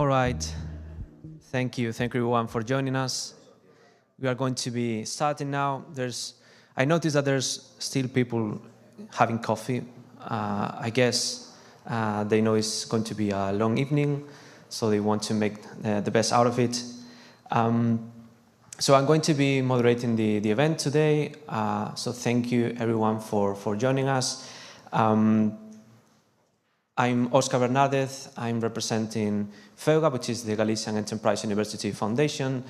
All right. Thank you everyone for joining us. We are going to be starting now. I noticed that there's still people having coffee. I guess they know it's going to be a long evening, so they want to make the best out of it. So I'm going to be moderating the event today. So thank you everyone for joining us. I'm Oscar Bernardez. I'm representing FEUGA, which is the Galician Enterprise University Foundation.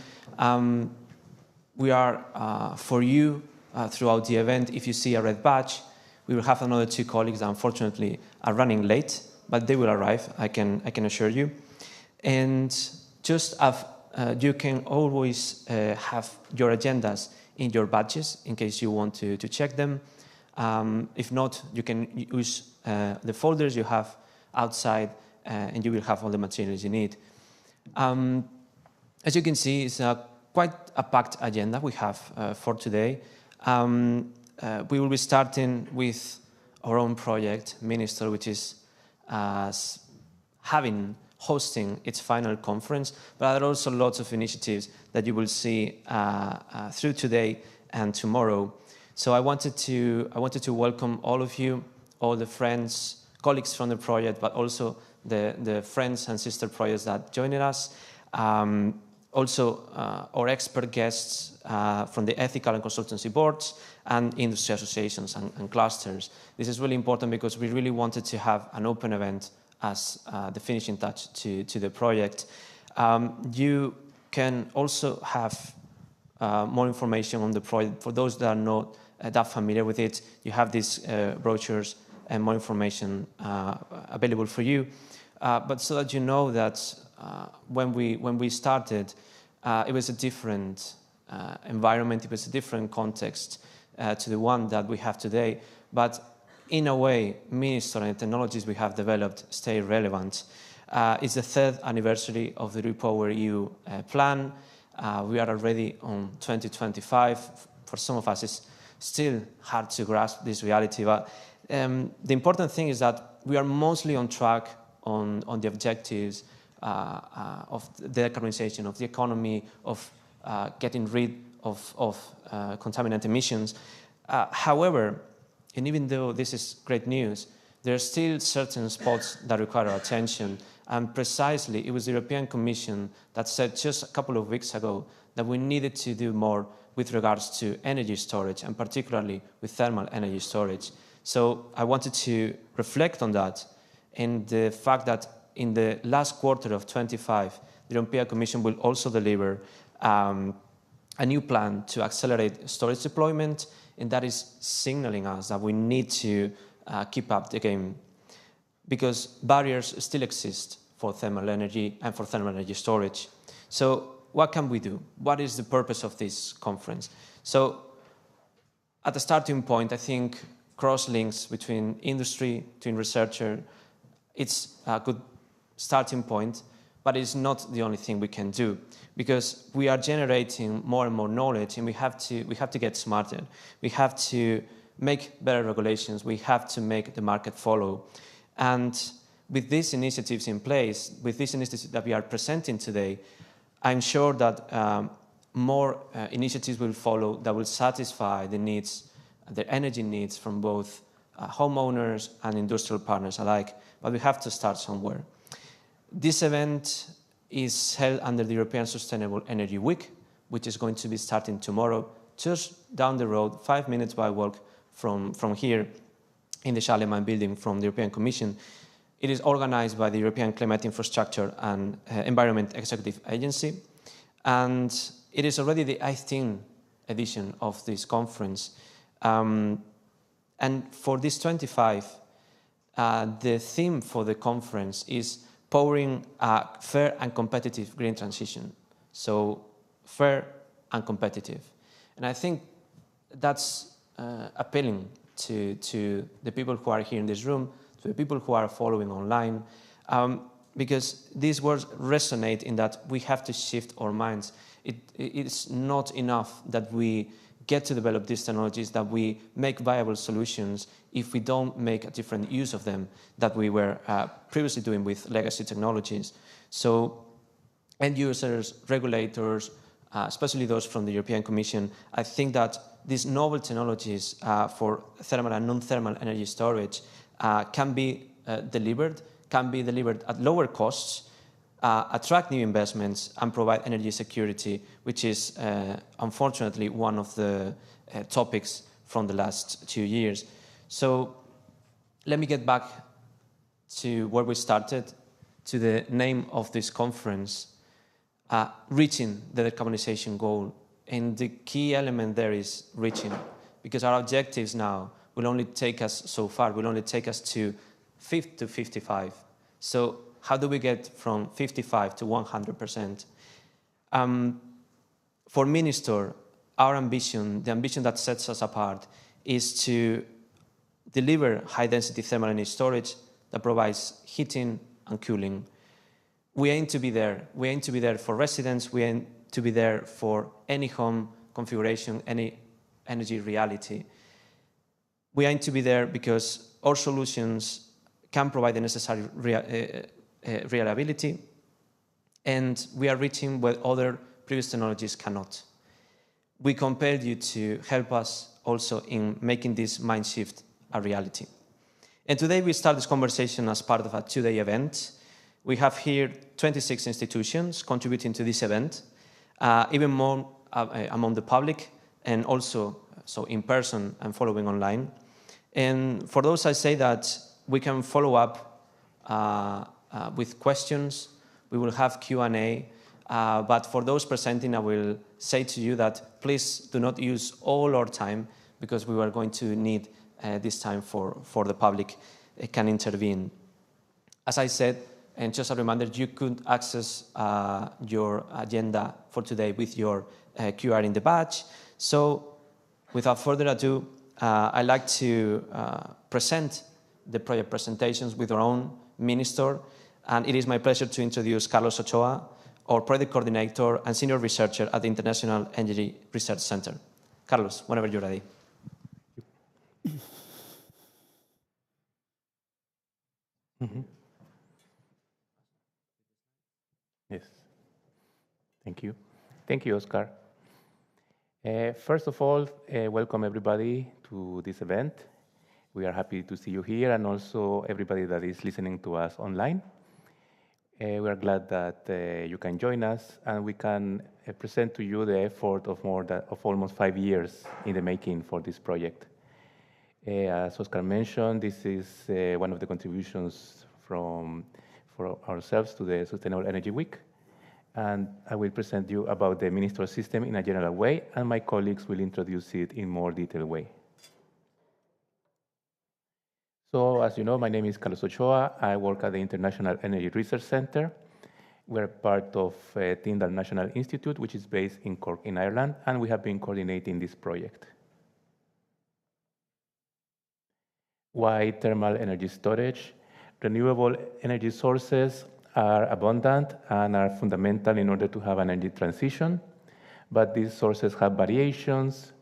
We are for you throughout the event. If you see a red badge, we will have another two colleagues that unfortunately are running late, but they will arrive, I can assure you. And just as you can always have your agendas in your badges in case you want to check them. If not, you can use the folders you have outside and you will have all the materials you need. As you can see, it's quite a packed agenda we have for today. We will be starting with our own project, Minister, which is hosting its final conference, but there are also lots of initiatives that you will see through today and tomorrow. So I wanted to welcome all of you, all the friends, colleagues from the project, but also the friends and sister projects that joined us. Also, our expert guests from the ethical and consultancy boards and industry associations and clusters. This is really important because we really wanted to have an open event as the finishing touch to the project. You can also have more information on the project. For those that are not that familiar with it, you have these brochures and more information available for you. But so that you know that when we started, it was a different environment, it was a different context to the one that we have today. But in a way, Minister and the technologies we have developed stay relevant. It's the third anniversary of the Repower EU plan. We are already on 2025. For some of us, it's still hard to grasp this reality, but the important thing is that we are mostly on track on the objectives of the decarbonisation of the economy, of getting rid of contaminant emissions. However, and even though this is great news, there are still certain spots that require our attention. And precisely, it was the European Commission that said just a couple of weeks ago that we needed to do more with regards to energy storage, and particularly with thermal energy storage. So I wanted to reflect on that and the fact that in the last quarter of 25, the European Commission will also deliver a new plan to accelerate storage deployment, and that is signaling us that we need to keep up the game because barriers still exist for thermal energy and for thermal energy storage. So what can we do? What is the purpose of this conference? So at the starting point, I think cross-links between industry, between researcher, it's a good starting point, but it's not the only thing we can do because we are generating more and more knowledge and we have to get smarter. We have to make better regulations. We have to make the market follow. And with these initiatives in place, with these initiatives that we are presenting today, I'm sure that more initiatives will follow that will satisfy the needs, the energy needs from both homeowners and industrial partners alike. But we have to start somewhere. This event is held under the European Sustainable Energy Week, which is going to be starting tomorrow, just down the road, 5 minutes by walk from here in the Charlemagne building from the European Commission. It is organized by the European Climate Infrastructure and Environment Executive Agency. And it is already the 18th edition of this conference. And for this 25, the theme for the conference is powering a fair and competitive green transition. So fair and competitive. And I think that's appealing to the people who are here in this room, to the people who are following online, because these words resonate in that we have to shift our minds. It's not enough that we get to develop these technologies, that we make viable solutions if we don't make a different use of them that we were previously doing with legacy technologies. So end users, regulators, especially those from the European Commission, I think that these novel technologies for thermal and non-thermal energy storage can be delivered at lower costs, attract new investments, and provide energy security, which is unfortunately one of the topics from the last 2 years. So let me get back to where we started, to the name of this conference, reaching the decarbonisation goal. And the key element there is reaching, because our objectives now will only take us so far, will only take us to 55. So how do we get from 55 to 100%? For Minister, our ambition, the ambition that sets us apart, is to deliver high-density thermal energy storage that provides heating and cooling. We aim to be there. We aim to be there for residents. We aim to be there for any home configuration, any energy reality. We aim to be there because our solutions can provide the necessary reliability, and we are reaching where other previous technologies cannot. We compelled you to help us also in making this mind shift a reality. And today we start this conversation as part of a 2-day event. We have here 26 institutions contributing to this event, even more among the public, and also so in person and following online. And for those, I say that we can follow up with questions. We will have Q&A. But for those presenting, I will say to you that please do not use all our time, because we are going to need this time for the public can intervene. As I said, and just a reminder, you could access your agenda for today with your QR in the badge. So without further ado, I'd like to present the project presentations with our own minister. And it is my pleasure to introduce Carlos Ochoa, our project coordinator and senior researcher at the International Energy Research Center. Carlos, whenever you're ready. Yes. Thank you. Thank you, Oscar. First of all, welcome everybody to this event. We are happy to see you here, and also everybody that is listening to us online. We are glad that you can join us, and we can present to you the effort of almost 5 years in the making for this project. As Oscar mentioned, this is one of the contributions for ourselves to the Sustainable Energy Week. And I will present you about the ministerial system in a general way, and my colleagues will introduce it in more detailed way. So, as you know, my name is Carlos Ochoa. I work at the International Energy Research Center. We're part of Tyndall National Institute, which is based in Cork, in Ireland, and we have been coordinating this project. Why thermal energy storage? Renewable energy sources are abundant and are fundamental in order to have an energy transition, but these sources have variations,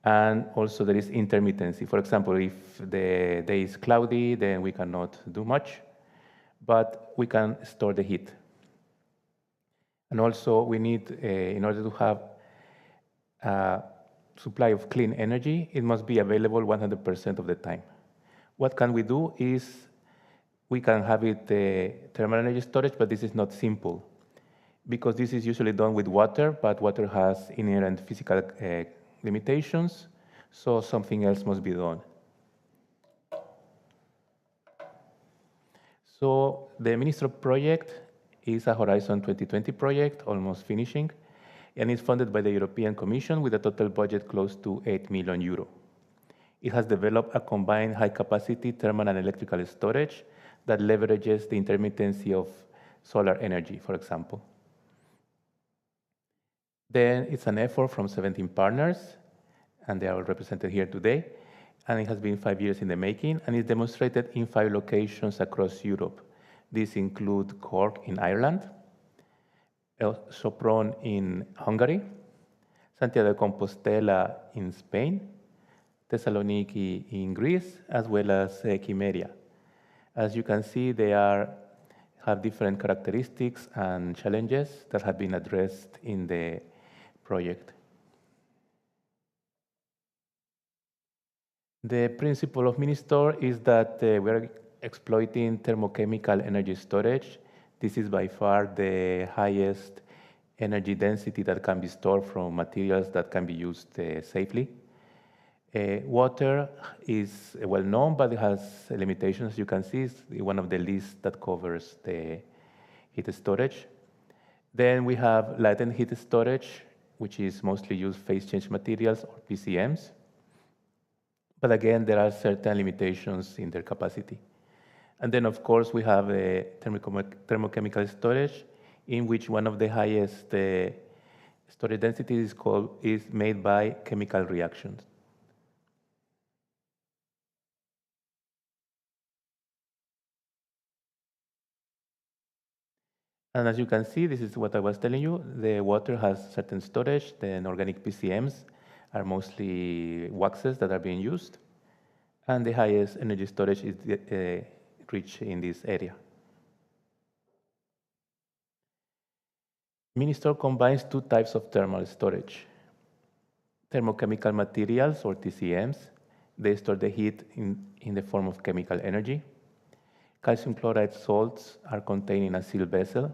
and also there is intermittency. For example, if the day is cloudy, then we cannot do much, but we can store the heat. And also we need, in order to have a supply of clean energy, it must be available 100% of the time. What can we do is we can have it thermal energy storage, but this is not simple, because this is usually done with water, but water has inherent physical limitations, so something else must be done. So the Minister project is a Horizon 2020 project, almost finishing, and it's funded by the European Commission with a total budget close to 8 million euro. It has developed a combined high-capacity thermal and electrical storage that leverages the intermittency of solar energy, for example. Then it's an effort from 17 partners, and they are represented here today, and it has been 5 years in the making, and it's demonstrated in 5 locations across Europe. These include Cork in Ireland, Sopron in Hungary, Santiago de Compostela in Spain, Thessaloniki in Greece, as well as Chimeria. As you can see, they are have different characteristics and challenges that have been addressed in the project. The principle of mini-store is that we're exploiting thermochemical energy storage. This is by far the highest energy density that can be stored from materials that can be used safely. Water is well known, but it has limitations. You can see it's one of the lists that covers the heat storage. Then we have latent heat storage, which is mostly used phase change materials or PCMs. But again, there are certain limitations in their capacity. And then, of course, we have a thermochemical storage, in which one of the highest storage densities is made by chemical reactions. And as you can see, this is what I was telling you. The water has certain storage. The organic PCMs are mostly waxes that are being used. And the highest energy storage is reached in this area. Mini-store combines two types of thermal storage. Thermochemical materials, or TCMs, they store the heat in the form of chemical energy. Calcium chloride salts are contained in a sealed vessel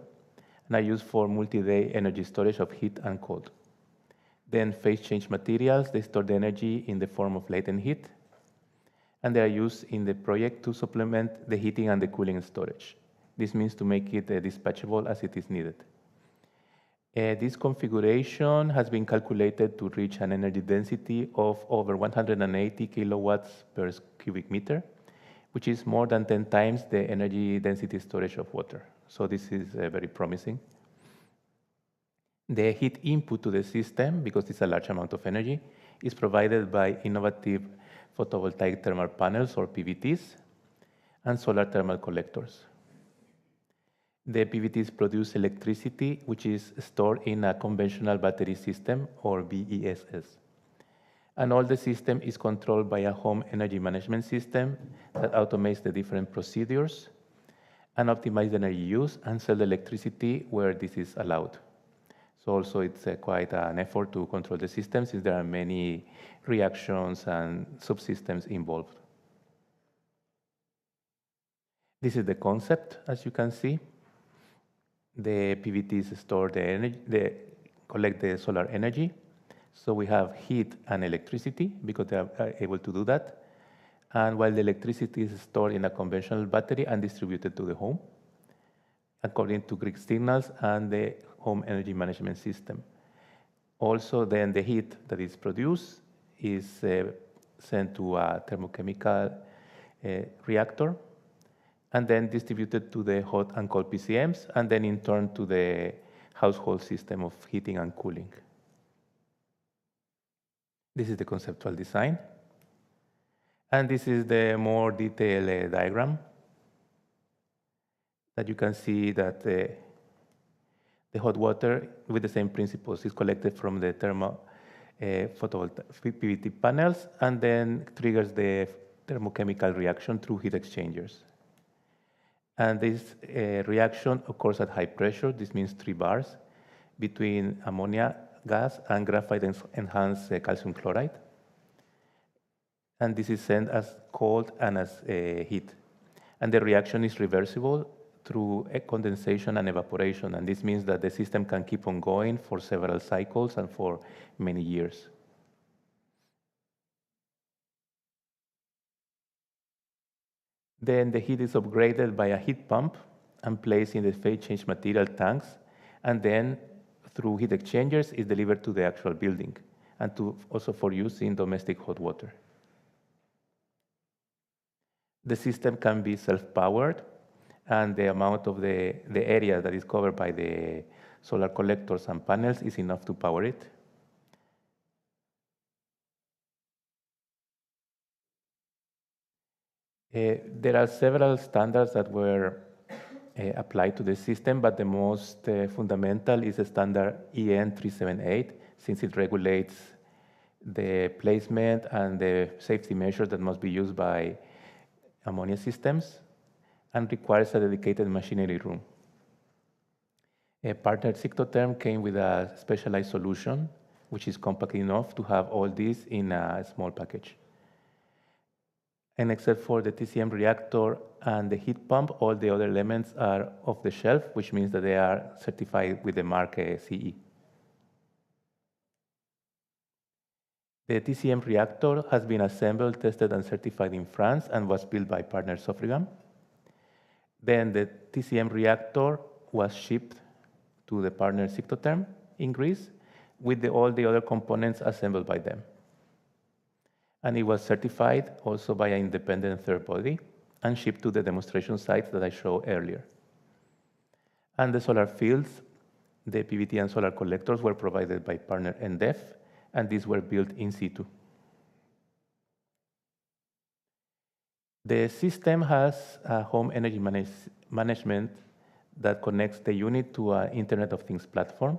and are used for multi-day energy storage of heat and cold. Then phase change materials, they store the energy in the form of latent heat, and they are used in the project to supplement the heating and the cooling storage. This means to make it dispatchable as it is needed. This configuration has been calculated to reach an energy density of over 180 kilowatts per cubic meter, which is more than 10 times the energy density storage of water. So this is very promising. The heat input to the system, because it's a large amount of energy, is provided by innovative photovoltaic thermal panels, or PVTs, and solar thermal collectors. The PVTs produce electricity, which is stored in a conventional battery system, or BESS. And all the system is controlled by a home energy management system that automates the different procedures and optimizes energy use and sell the electricity where this is allowed. So also it's quite an effort to control the system, since there are many reactions and subsystems involved. This is the concept, as you can see. The PVTs store the energy, they collect the solar energy. So we have heat and electricity, because they are able to do that. And while the electricity is stored in a conventional battery and distributed to the home, according to grid signals and the home energy management system. Also, then the heat that is produced is sent to a thermochemical reactor, and then distributed to the hot and cold PCMs, and then in turn to the household system of heating and cooling. This is the conceptual design. And this is the more detailed diagram that you can see that the hot water, with the same principles, is collected from the thermal photovoltaic PVT panels, and then triggers the thermochemical reaction through heat exchangers. And this reaction occurs at high pressure. This means 3 bars between ammonia gas and graphite-enhanced calcium chloride. And this is sent as cold and as heat. And the reaction is reversible through condensation and evaporation. And this means that the system can keep on going for several cycles and for many years. Then the heat is upgraded by a heat pump and placed in the phase change material tanks, and then through heat exchangers is delivered to the actual building, and also for use in domestic hot water. The system can be self-powered, and the amount of the area that is covered by the solar collectors and panels is enough to power it. There are several standards that were applied to the system, but the most fundamental is the standard EN 378, since it regulates the placement and the safety measures that must be used by ammonia systems. and requires a dedicated machinery room. A partner Cyclotherm came with a specialized solution, which is compact enough to have all this in a small package. And except for the TCM reactor and the heat pump, all the other elements are off the shelf, which means that they are certified with the mark CE. The TCM reactor has been assembled, tested, and certified in France and was built by partner Sofrigam. Then the TCM reactor was shipped to the partner Cyclotherm in Greece with all the other components assembled by them. And it was certified also by an independent third body and shipped to the demonstration sites that I showed earlier. And the solar fields, the PVT and solar collectors were provided by partner NDEF, and these were built in situ. The system has a home energy management that connects the unit to an Internet of Things platform,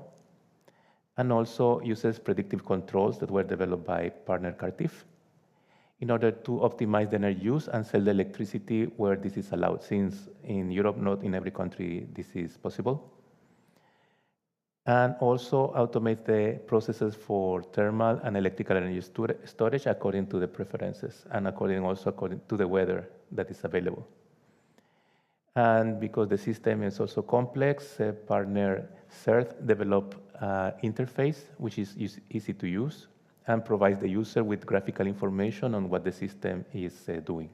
and also uses predictive controls that were developed by partner Cartif in order to optimize the energy use and sell the electricity where this is allowed, since in Europe, not in every country this is possible. And also automate the processes for thermal and electrical energy storage according to the preferences and according to the weather that is available. And because the system is also complex, partner CERT developed an interface which is easy to use and provides the user with graphical information on what the system is doing.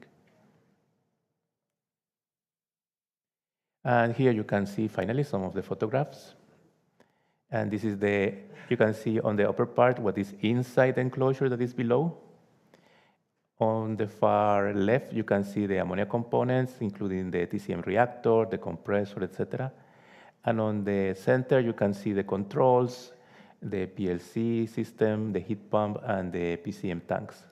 And here you can see finally some of the photographs. And this is you can see on the upper part what is inside the enclosure that is below. On the far left, you can see the ammonia components, including the TCM reactor, the compressor, etc. And on the center, you can see the controls, the PLC system, the heat pump, and the PCM tanks.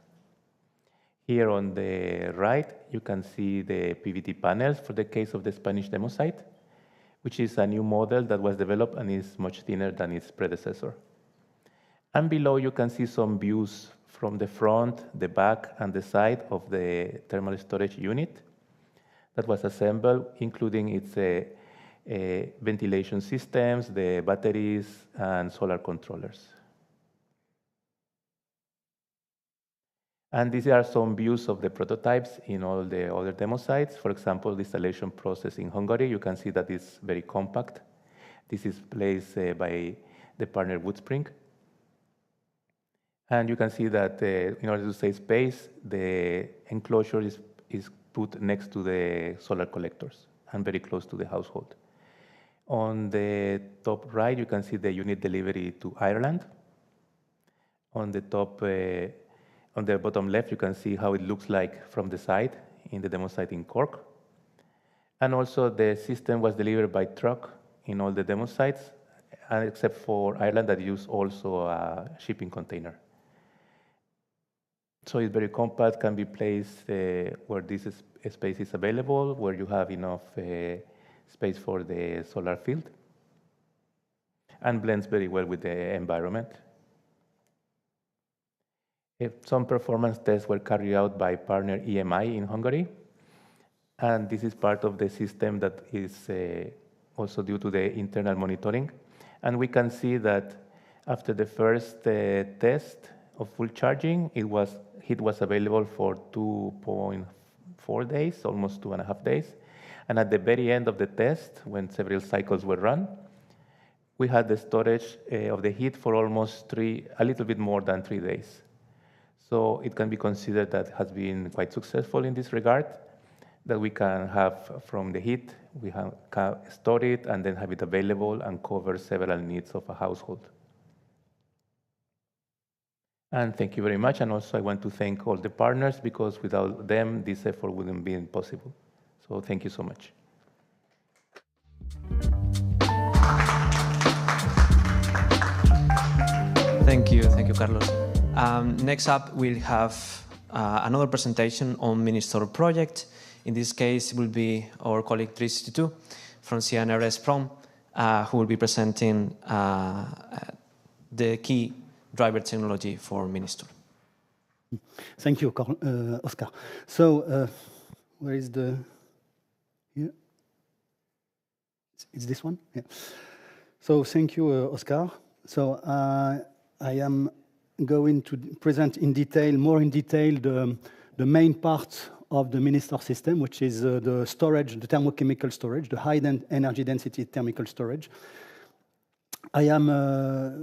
Here on the right, you can see the PVT panels for the case of the Spanish demo site, which is a new model that was developed and is much thinner than its predecessor. And below, you can see some views from the front, the back, and the side of the thermal storage unit that was assembled, including its ventilation systems, the batteries, and solar controllers. And these are some views of the prototypes in all the other demo sites. For example, the installation process in Hungary, you can see that it's very compact. This is placed by the partner Woodspring. And you can see that in order to save space, the enclosure is put next to the solar collectors and very close to the household. On the top right, you can see the unit delivery to Ireland. On the bottom left, you can see how it looks like from the side in the demo site in Cork. And also the system was delivered by truck in all the demo sites, except for Ireland that used also a shipping container. So it's very compact, can be placed where this space is available, where you have enough space for the solar field, and blends very well with the environment. Some performance tests were carried out by partner EMI in Hungary, and this is part of the system that is also due to the internal monitoring. And we can see that after the first test of full charging, heat was available for 2.4 days, almost 2.5 days. And at the very end of the test, when several cycles were run, we had the storage of the heat for almost a little bit more than 3 days. So it can be considered that has been quite successful in this regard, that we can have from the heat, we can store it and then have it available and cover several needs of a household. And thank you very much. And also I want to thank all the partners, because without them, this effort wouldn't be possible. So thank you so much. Thank you, Carlos. Next up, we'll have another presentation on mini-store project. In this case, it will be our colleague 362 from CNRS Prom, who will be presenting the key driver technology for mini-store. Thank you, Oscar. So, where is the... here. It's this one? Yeah. So thank you, Oscar. So I am going to present in detail, more in detail, the main part of the Minister system, which is the storage, the thermochemical storage, the high energy density thermal storage. I am a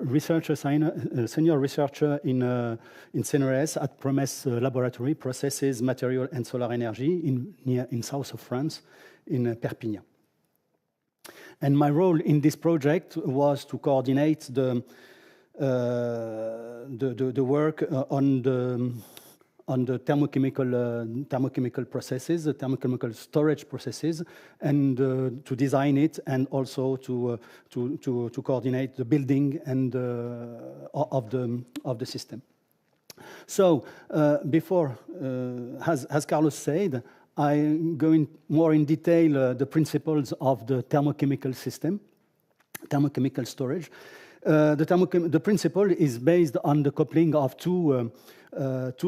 researcher, senior researcher in CNRS at Promes Laboratory, Processes, Material and Solar Energy in south of France, in Perpignan. And my role in this project was to coordinate the work on the thermochemical processes, the thermochemical storage processes, and to design it, and also to coordinate the building and of the system. So before, as Carlos said, I'm going more in detail the principles of the thermochemical system, thermochemical storage. The principle is based on the coupling of two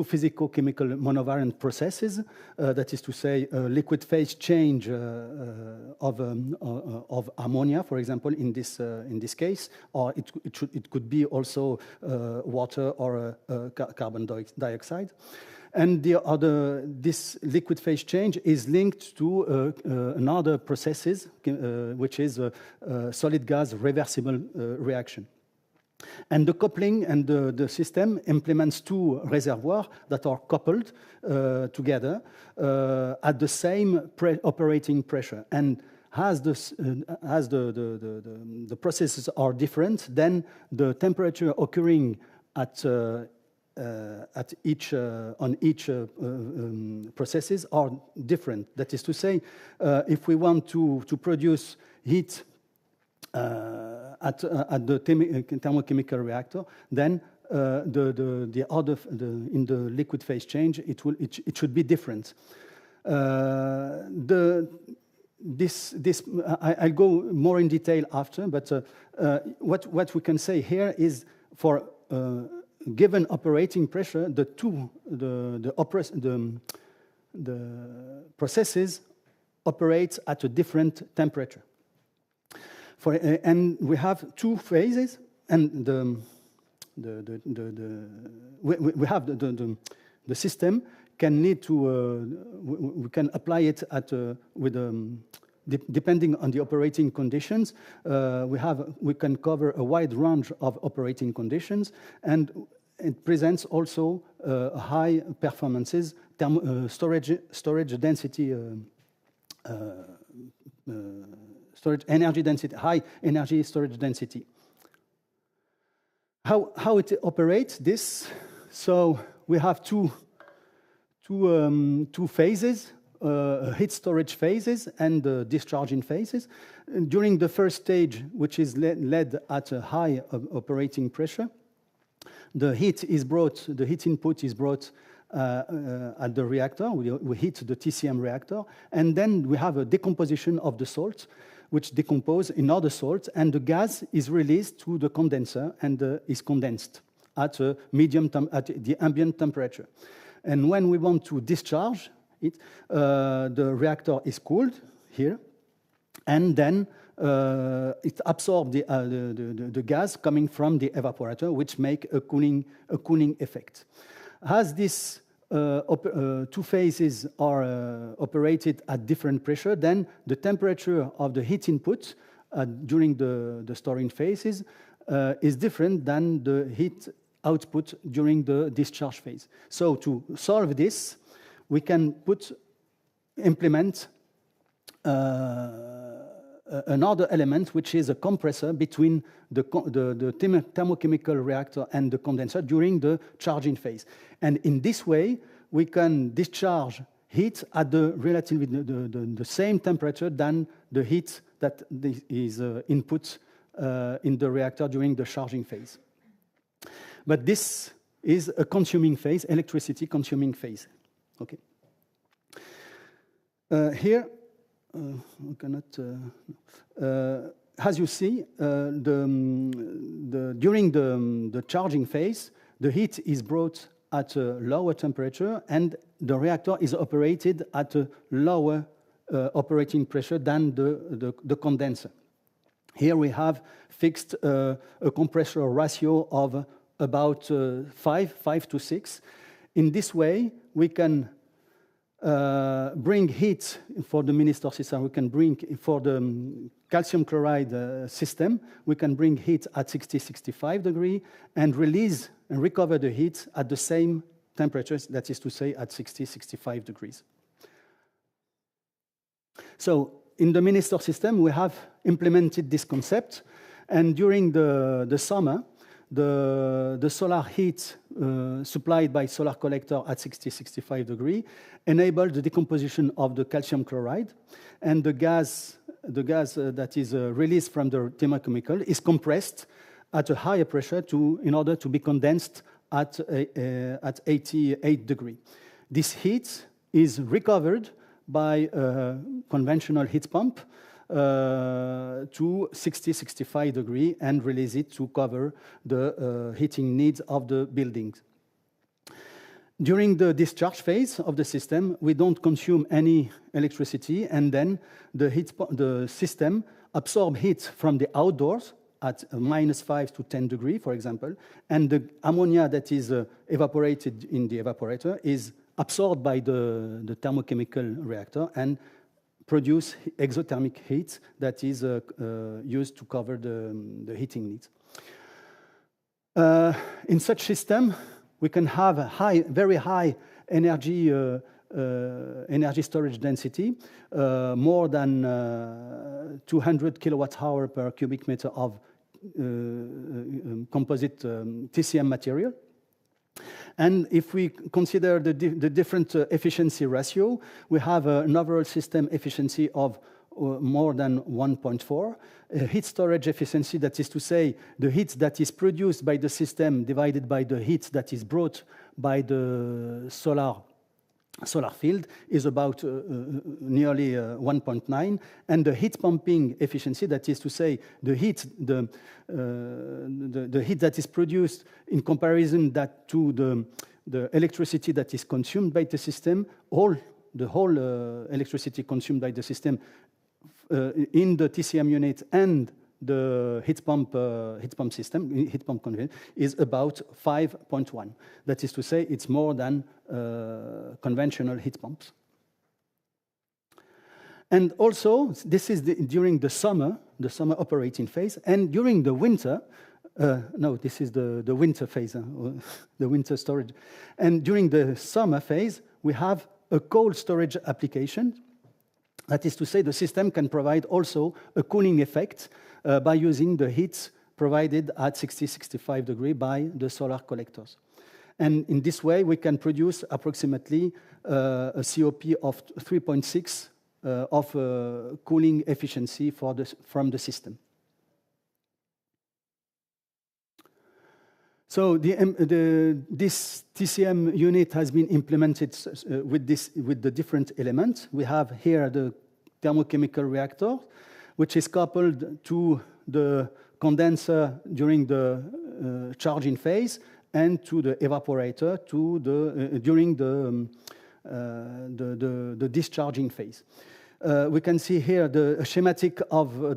physico-chemical monovariant processes, that is to say, a liquid phase change of ammonia, for example, in this case, or it could be also water or carbon dioxide. And this liquid phase change is linked to another processes, which is a solid gas reversible reaction. And the coupling and the system implements two reservoirs that are coupled together at the same operating pressure. And as the processes are different, then the temperature occurring on each processes are different. That is to say, if we want to produce heat at the thermochemical reactor, then in the liquid phase change, it should be different. I'll go more in detail after, but what we can say here is for given operating pressure, the processes operate at a different temperature. And we have two phases, and we have the system can need to we can apply it depending on the operating conditions. We can cover a wide range of operating conditions, and it presents also high performances, storage density, storage energy density, high energy storage density. How it operates this? So we have two phases. Heat storage phases and discharging phases. During the first stage, which is led at a high operating pressure, the heat input is brought at the reactor. We heat the TCM reactor, and then we have a decomposition of the salt, which decompose in other salts, and the gas is released to the condenser and is condensed at at the ambient temperature. And when we want to discharge it, the reactor is cooled here, and then it absorbs the gas coming from the evaporator, which make a cooling effect. As these two phases are operated at different pressure, then the temperature of the heat input during the storing phases is different than the heat output during the discharge phase. So to solve this, we can implement another element, which is a compressor between the thermochemical reactor and the condenser during the charging phase. And in this way, we can discharge heat at relatively the same temperature than the heat that is input in the reactor during the charging phase. But this is a consuming phase, electricity consuming phase. Okay. Here, we cannot. As you see, during the charging phase, the heat is brought at a lower temperature, and the reactor is operated at a lower operating pressure than the condenser. Here we have fixed a compressor ratio of about 5 to 6. In this way, we can bring heat for the mini-store system. We can bring, for the calcium chloride system, we can bring heat at 60-65 degrees and release and recover the heat at the same temperatures, that is to say at 60-65 degrees. So in the mini-store system, we have implemented this concept, and during the summer, the solar heat supplied by solar collector at 60-65 degrees enabled the decomposition of the calcium chloride, and the gas that is released from the thermochemical is compressed at a higher pressure in order to be condensed at 88 degrees. This heat is recovered by a conventional heat pump to 60-65 degrees and release it to cover the heating needs of the buildings. During the discharge phase of the system, we don't consume any electricity, and then the system absorbs heat from the outdoors at -5 to 10 degrees, for example, and the ammonia that is evaporated in the evaporator is absorbed by the thermochemical reactor and produce exothermic heat that is used to cover the heating needs. In such system, we can have a very high energy storage density, more than 200 kilowatt-hour per cubic meter of composite TCM material. And if we consider the different efficiency ratio, we have an overall system efficiency of more than 1.4. Heat storage efficiency, that is to say, the heat that is produced by the system divided by the heat that is brought by the solar field, is about nearly 1.9, and the heat pumping efficiency, that is to say, the heat that is produced in comparison to the electricity that is consumed by the system, the whole electricity consumed by the system in the TCM unit and the heat pump convention is about 5.1. That is to say, it's more than conventional heat pumps. And also, this is during the summer operating phase, and during the winter, this is the winter phase, the winter storage. And during the summer phase, we have a cold storage application. That is to say, the system can provide also a cooling effect by using the heat provided at 60-65 degrees by the solar collectors. And in this way, we can produce approximately a COP of 3.6 of cooling efficiency from the system. So this TCM unit has been implemented with the different elements. We have here the thermochemical reactor, which is coupled to the condenser during the charging phase and to the evaporator during the discharging phase. We can see here the schematic of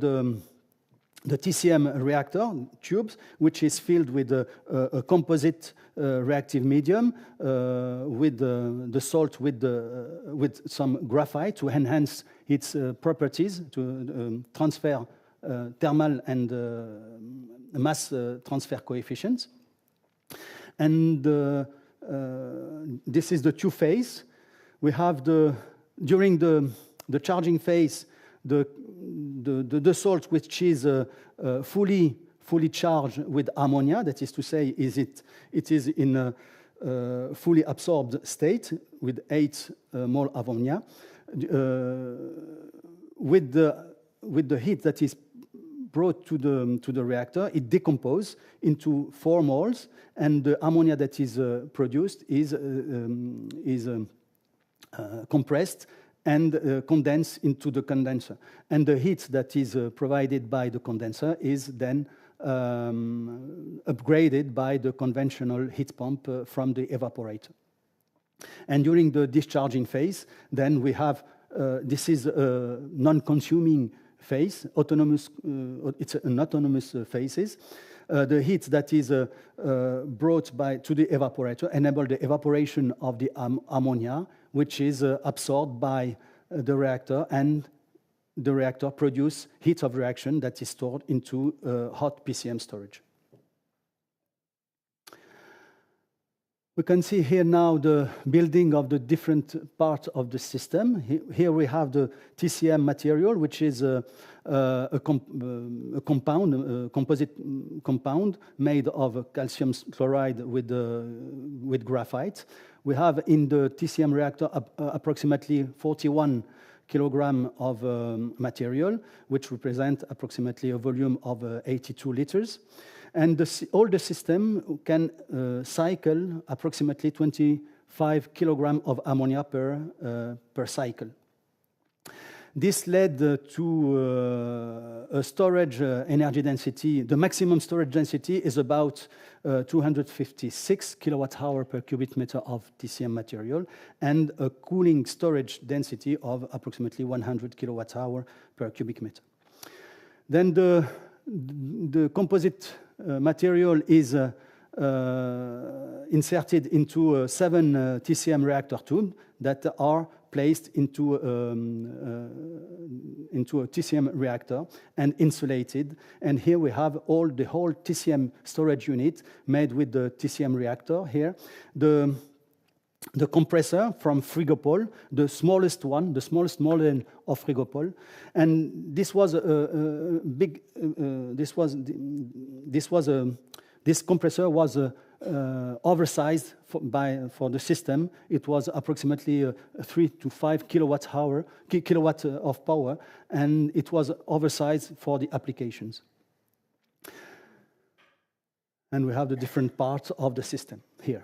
the TCM reactor tubes, which is filled with a composite reactive medium with the salt with some graphite to enhance its properties, to transfer thermal and mass transfer coefficients. And this is the two phase. We have during the charging phase the salt, which is fully charged with ammonia. That is to say, it is in a fully absorbed state with 8 mole of ammonia. With the heat that is brought to the reactor, it decomposes into 4 moles, and the ammonia that is produced is compressed and condensed into the condenser. And the heat that is provided by the condenser is then upgraded by the conventional heat pump from the evaporator. And during the discharging phase, then we have this is a non-consuming phase, autonomous, it's an autonomous phases. The heat that is brought to the evaporator enable the evaporation of the ammonia, which is absorbed by the reactor, and the reactor produce heat of reaction that is stored into hot PCM storage. We can see here now the building of the different parts of the system. Here we have the TCM material, which is a composite compound made of calcium chloride with graphite. We have in the TCM reactor approximately 41 kilogram of material, which represent approximately a volume of 82 liters. And all the system can cycle approximately 25 kilogram of ammonia per cycle. This led to a storage energy density. The maximum storage density is about 256 kilowatt-hour per cubic meter of TCM material, and a cooling storage density of approximately 100 kilowatt-hour per cubic meter. Then the composite material is inserted into 7 TCM reactor tubes that are placed into a TCM reactor and insulated. And here we have the whole TCM storage unit made with the TCM reactor here. The compressor from Frigopol, the smallest one, the smallest model of Frigopol, and this compressor was oversized for the system. It was approximately 3 to 5 kilowatt of power, and it was oversized for the applications. And we have the different parts of the system here.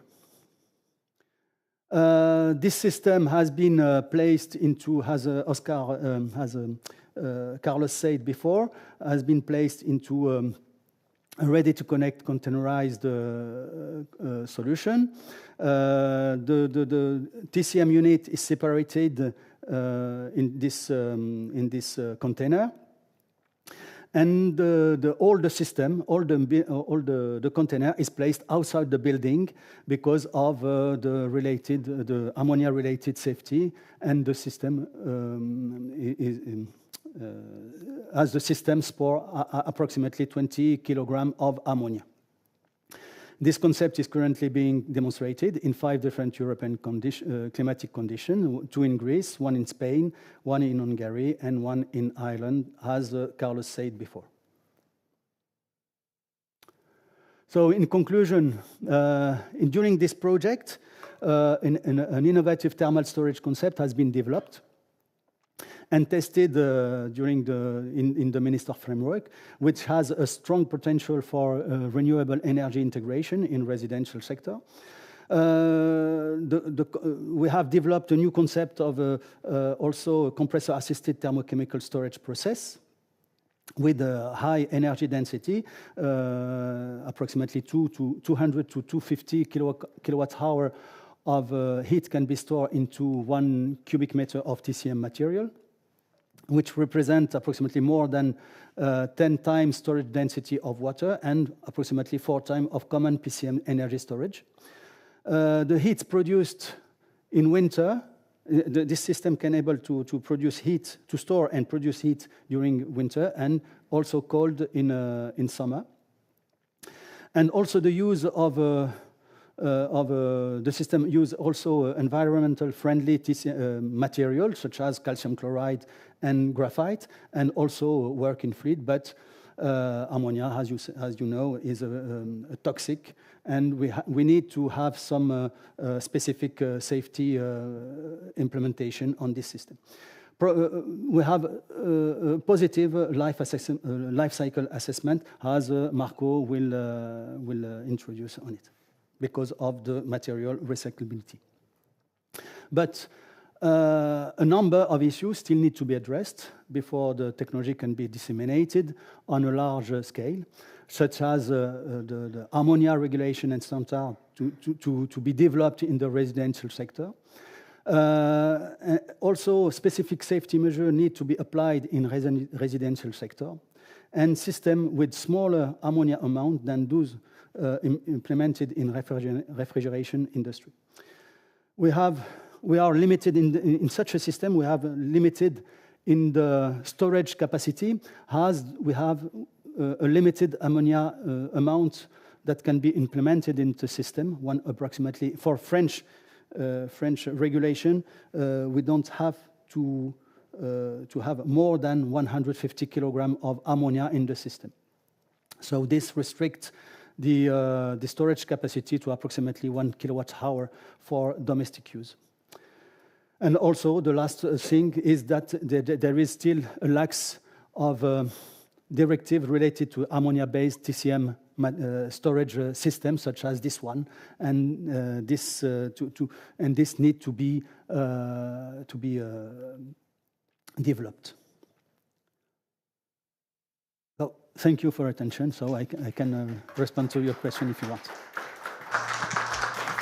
This system has been placed into, as Carlos said before, has been placed into a ready-to-connect containerized solution. The TCM unit is separated in this container. And all the container is placed outside the building because of the ammonia-related safety, and the system as the system store approximately 20 kilograms of ammonia. This concept is currently being demonstrated in 5 different European climatic conditions, 2 in Greece, 1 in Spain, 1 in Hungary, and 1 in Ireland, as Carlos said before. So in conclusion, during this project, an innovative thermal storage concept has been developed and tested in the Minister framework, which has a strong potential for renewable energy integration in residential sector. We have developed a new concept of also a compressor-assisted thermochemical storage process with a high energy density, approximately 200 to 250 kilowatt-hour of heat can be stored into 1 cubic meter of TCM material, which represent approximately more than 10 times storage density of water and approximately 4 times of common PCM energy storage. The heat produced in winter, this system can able to produce heat, to store and produce heat during winter, and also cold in summer. And also the use of the system use also environmental friendly materials such as calcium chloride and graphite, and also work in fluid, but ammonia, as you know, is a toxic, and we need to have some specific safety implementation on this system. We have a positive life cycle assessment, as Marco will introduce on it, because of the material recyclability. But a number of issues still need to be addressed before the technology can be disseminated on a larger scale, such as the ammonia regulation and standard to be developed in the residential sector. Also, specific safety measures need to be applied in residential sector, and system with smaller ammonia amount than those implemented in refrigeration industry. We are limited in such a system. We have limited in the storage capacity, as we have a limited ammonia amount that can be implemented into the system. One approximately for French regulation, we don't have to have more than 150 kilograms of ammonia in the system. So this restricts the storage capacity to approximately 1 kilowatt-hour for domestic use. And also, the last thing is that there is still a lack of directive related to ammonia-based TCM storage systems, such as this one, and this need to be developed. So, thank you for your attention. So I can respond to your question if you want.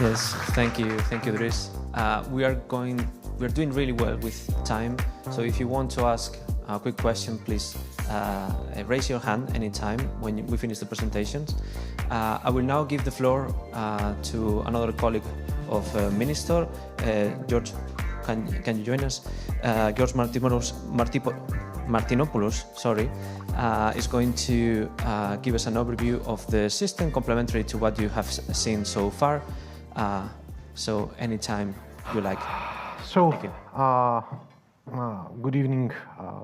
Yes, thank you, Dries. We're doing really well with time. So if you want to ask a quick question, please raise your hand anytime when we finish the presentations. I will now give the floor to another colleague of Minister, George. Can you join us? George Martinopoulos, sorry, is going to give us an overview of the system complementary to what you have seen so far. So anytime you like. So, good evening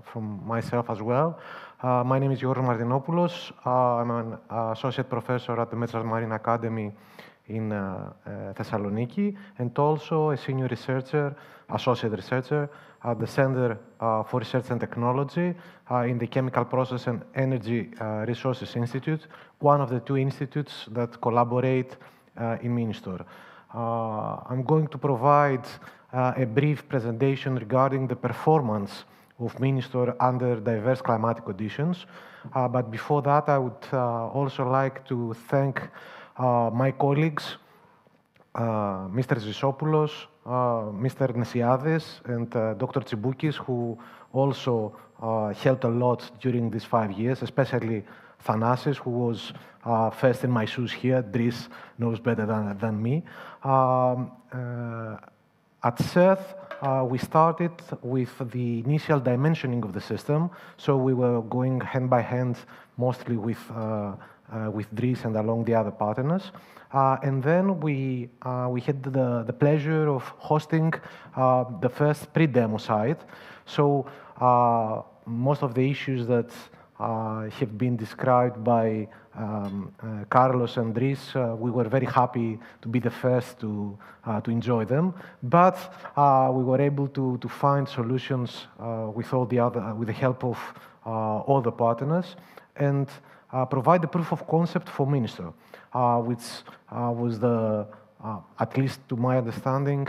from myself as well. My name is George Martinopoulos. I'm an associate professor at the Metros Marine Academy in Thessaloniki, and also a senior researcher, associate researcher at the Center for Research and Technology in the Chemical Process and Energy Resources Institute, one of the two institutes that collaborate in Ministor. I'm going to provide a brief presentation regarding the performance of Ministor under diverse climatic conditions. But before that, I would also like to thank my colleagues, Mr. Zisopoulos, Mr. Nesiades, and Dr. Tsiboukis, who also helped a lot during these 5 years, especially Thanasis, who was first in my shoes here. Dries knows better than me. At CERT, we started with the initial dimensioning of the system, so we were going hand by hand, mostly with Dries and along the other partners. And then we had the pleasure of hosting the first pre-demo site. So most of the issues that have been described by Carlos and Dries, we were very happy to be the first to enjoy them. But we were able to find solutions with the help of all the partners, and provide the proof of concept for Minister, which was at least to my understanding,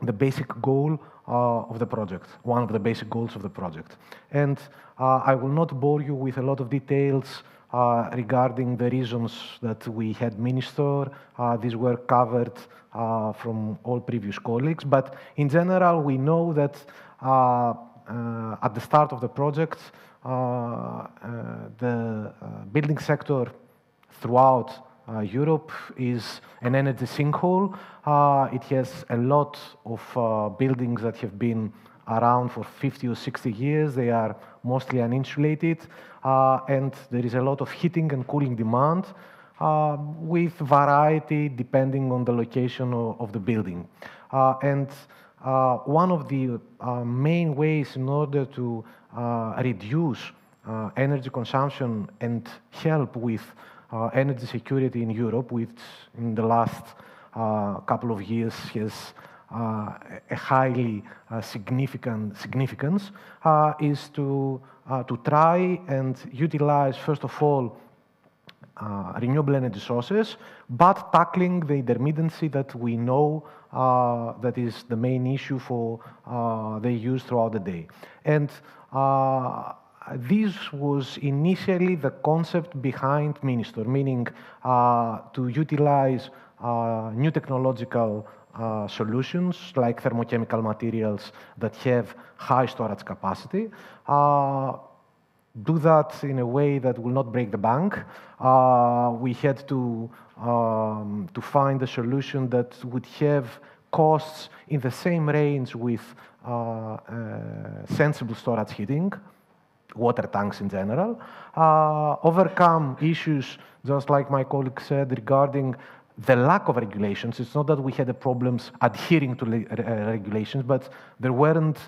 the basic goal of the project, one of the basic goals of the project. And I will not bore you with a lot of details regarding the reasons that we had Minister. These were covered from all previous colleagues. But in general, we know that at the start of the project, the building sector throughout Europe is an energy sinkhole. It has a lot of buildings that have been around for 50 or 60 years. They are mostly uninsulated, and there is a lot of heating and cooling demand with variety depending on the location of the building. And one of the main ways in order to reduce energy consumption and help with energy security in Europe, which in the last couple of years has a highly significance, is to try and utilize, first of all, renewable energy sources, but tackling the intermittency that we know that is the main issue for the use throughout the day. And this was initially the concept behind Minister, meaning to utilize new technological solutions like thermochemical materials that have high storage capacity. Do that in a way that will not break the bank. We had to find a solution that would have costs in the same range with sensible storage heating, water tanks in general, overcome issues, just like my colleague said, regarding the lack of regulations. It's not that we had the problems adhering to regulations, but there weren't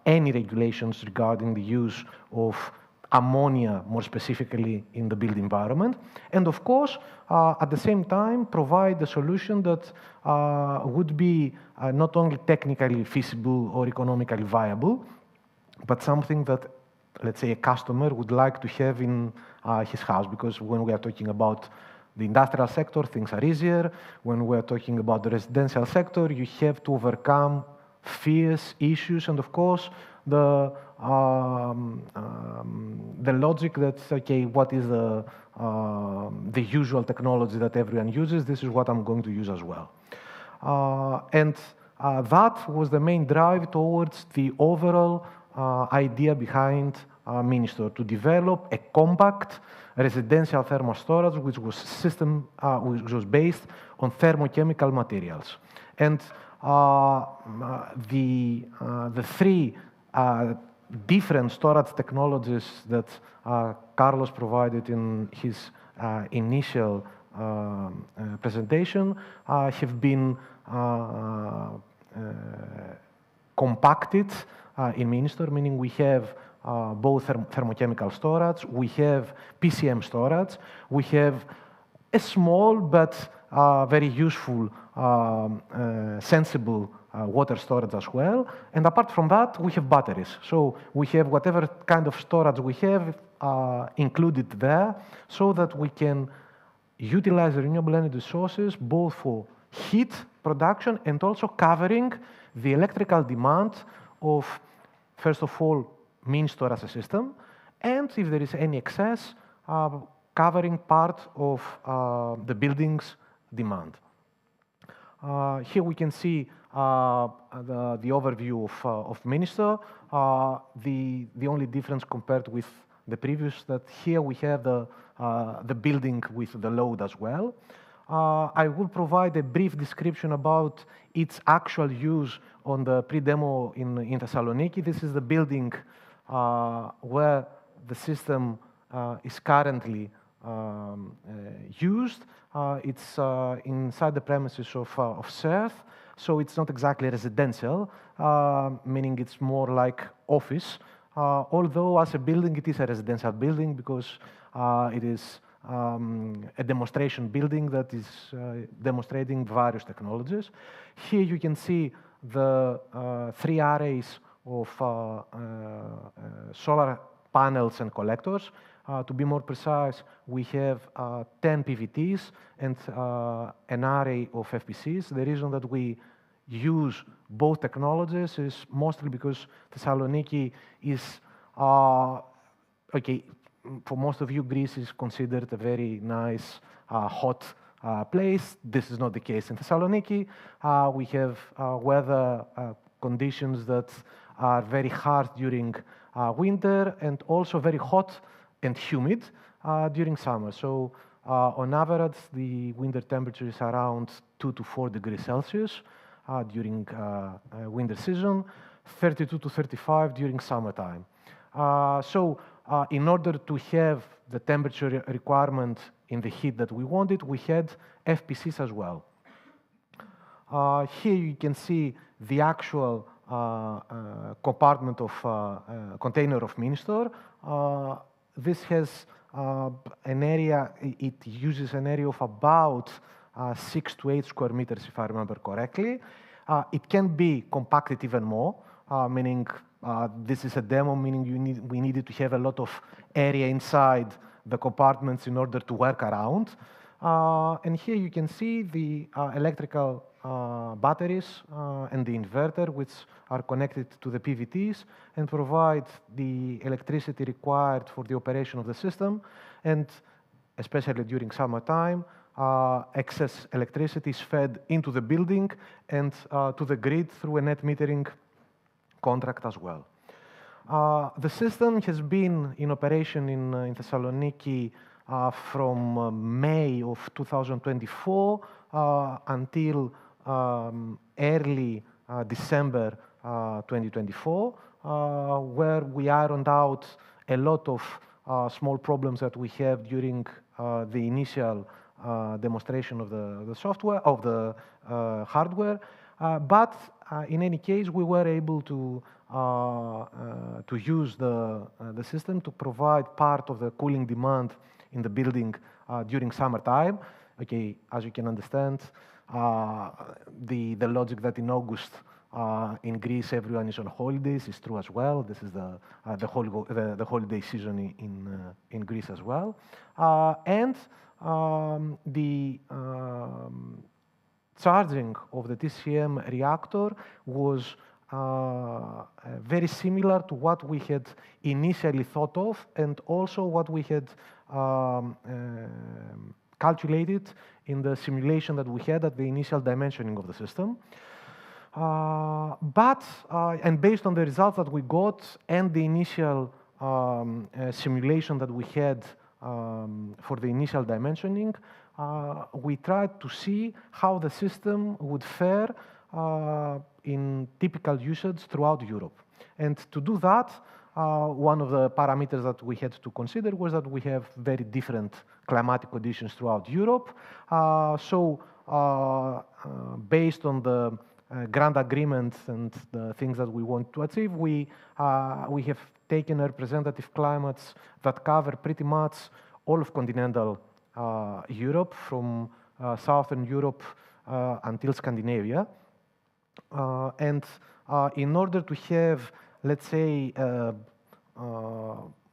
any regulations regarding the use of ammonia, more specifically in the built environment. And of course, at the same time, provide a solution that would be not only technically feasible or economically viable, but something that, let's say, a customer would like to have in his house. Because when we are talking about the industrial sector, things are easier. When we are talking about the residential sector, you have to overcome fears, issues, and of course, the logic that, okay, what is the usual technology that everyone uses? This is what I'm going to use as well. That was the main drive towards the overall idea behind Ministor, to develop a compact residential thermal storage which was based on thermochemical materials. And the three different storage technologies that Carlos provided in his initial presentation have been compacted in Ministor, meaning we have both thermochemical storage, we have PCM storage, we have a small but very useful, sensible water storage as well. And apart from that, we have batteries. So we have whatever kind of storage we have included there, so that we can utilize renewable energy sources both for heat production and also covering the electrical demand of, first of all, Ministor as a system, and if there is any excess, covering part of the building's demand. Here we can see the overview of Ministor. The only difference compared with the previous, that here we have the building with the load as well. I will provide a brief description about its actual use on the pre-demo in Thessaloniki. This is the building where the system is currently used. It's inside the premises of CERT, so it's not exactly residential, meaning it's more like office. Although as a building, it is a residential building because it is a demonstration building that is demonstrating various technologies. Here you can see the 3 arrays of solar panels and collectors. To be more precise, we have 10 PVTs and an array of FPCs. The reason that we use both technologies is mostly because Thessaloniki is, okay, for most of you, Greece is considered a very nice, hot place. This is not the case in Thessaloniki. We have weather conditions that are very hard during winter and also very hot and humid during summer. So on average, the winter temperature is around 2 to 4 degrees Celsius during winter season, 32 to 35 during summertime. In order to have the temperature requirement in the heat that we wanted, we had FPCs as well. Here you can see the actual compartment of container of Ministor. This has an area, it uses an area of about 6 to 8 square meters, if I remember correctly. It can be compacted even more, meaning this is a demo, meaning we needed to have a lot of area inside the compartments in order to work around. And here you can see the electrical batteries and the inverter, which are connected to the PVTs and provide the electricity required for the operation of the system. And especially during summertime, excess electricity is fed into the building and to the grid through a net metering contract as well. The system has been in operation in Thessaloniki from May of 2024 until early December 2024, where we ironed out a lot of small problems that we have during the initial demonstration of the software, of the hardware. But in any case, we were able to use the system to provide part of the cooling demand in the building during summertime. Okay, as you can understand, the logic that in August in Greece everyone is on holidays is true as well. This is the holiday season in Greece as well, and the charging of the TCM reactor was very similar to what we had initially thought of, and also what we had calculated in the simulation that we had at the initial dimensioning of the system. And based on the results that we got and the initial simulation that we had for the initial dimensioning, we tried to see how the system would fare in typical usage throughout Europe. And to do that, one of the parameters that we had to consider was that we have very different climatic conditions throughout Europe. Based on the grand agreement and the things that we want to achieve, we have taken representative climates that cover pretty much all of continental Europe, from Southern Europe until Scandinavia. And in order to have, let's say,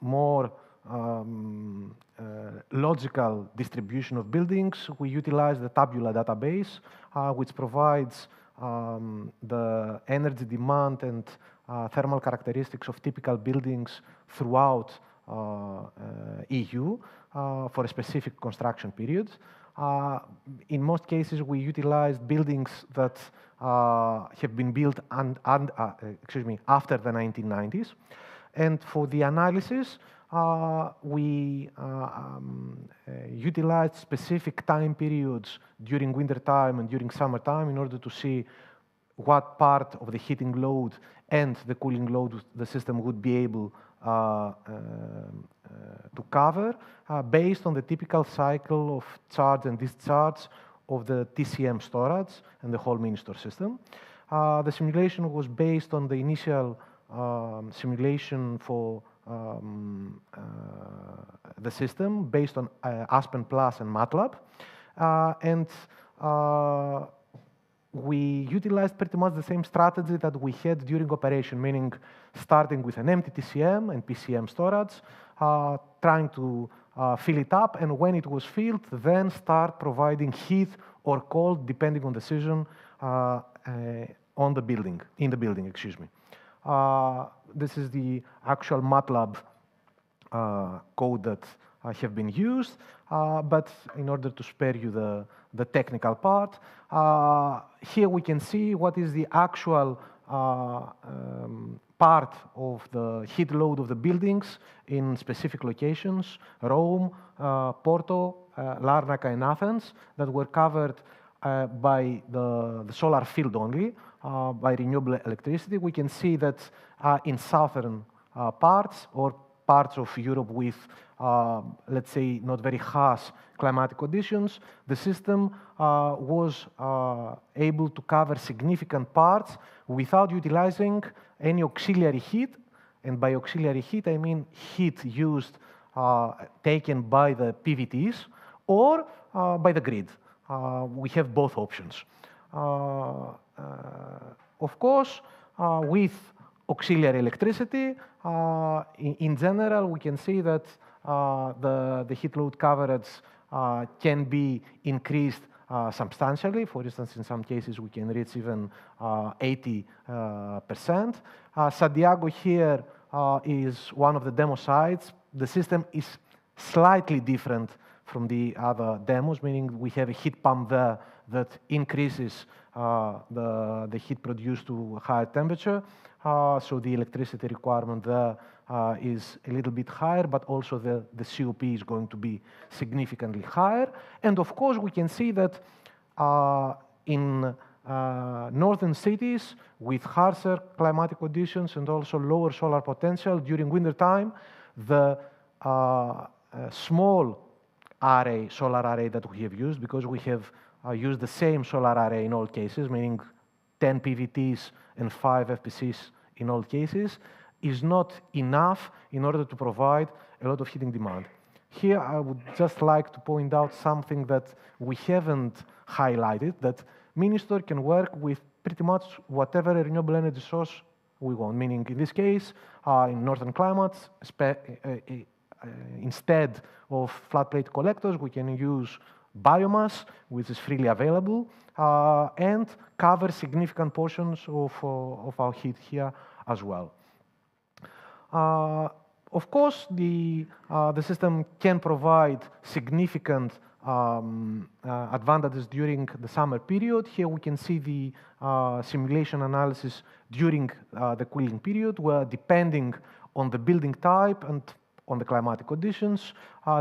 more logical distribution of buildings, we utilize the Tabula database, which provides the energy demand and thermal characteristics of typical buildings throughout EU for a specific construction period. In most cases, we utilize buildings that have been built after the 1990s. And for the analysis, we utilized specific time periods during winter time and during summertime in order to see what part of the heating load and the cooling load the system would be able to cover based on the typical cycle of charge and discharge of the TCM storage and the whole mini-store system. The simulation was based on the initial simulation for the system based on Aspen Plus and MATLAB. And we utilized pretty much the same strategy that we had during operation, meaning starting with an empty TCM and PCM storage, trying to fill it up, and when it was filled, then start providing heat or cold, depending on the season, on the building, in the building, excuse me. This is the actual MATLAB code that have been used, but in order to spare you the technical part, here we can see what is the actual part of the heat load of the buildings in specific locations: Rome, Porto, Larnaca, and Athens, that were covered by the solar field only, by renewable electricity. We can see that in southern parts, or parts of Europe with, let's say, not very harsh climatic conditions, the system was able to cover significant parts without utilizing any auxiliary heat. And by auxiliary heat, I mean heat used, taken by the PVTs or by the grid. We have both options. Of course, with auxiliary electricity, in general, we can see that the heat load coverage can be increased substantially. For instance, in some cases, we can reach even 80%. Santiago here is one of the demo sites. The system is slightly different from the other demos, meaning we have a heat pump there that increases the heat produced to a higher temperature. So the electricity requirement there is a little bit higher, but also the COP is going to be significantly higher. And of course, we can see that in northern cities with harsher climatic conditions and also lower solar potential during winter time, the small array, solar array that we have used, because we have used the same solar array in all cases, meaning 10 PVTs and 5 FPCs in all cases, is not enough in order to provide a lot of heating demand. Here, I would just like to point out something that we haven't highlighted, that Ministor can work with pretty much whatever renewable energy source we want, meaning in this case, in northern climates, instead of flat plate collectors, we can use biomass, which is freely available, and cover significant portions of our heat here as well. Of course, the system can provide significant advantages during the summer period. Here we can see the simulation analysis during the cooling period, where depending on the building type and on the climatic conditions,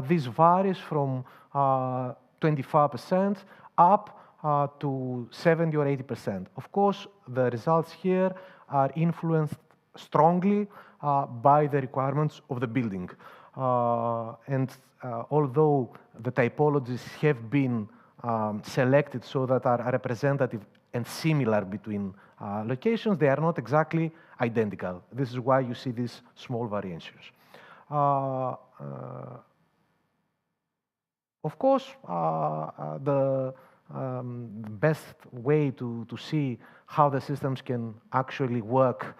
this varies from 25% up to 70 or 80%. Of course, the results here are influenced strongly by the requirements of the building. Although the typologies have been selected so that are representative and similar between locations, they are not exactly identical. This is why you see these small variations. Of course, the best way to see how the systems can actually work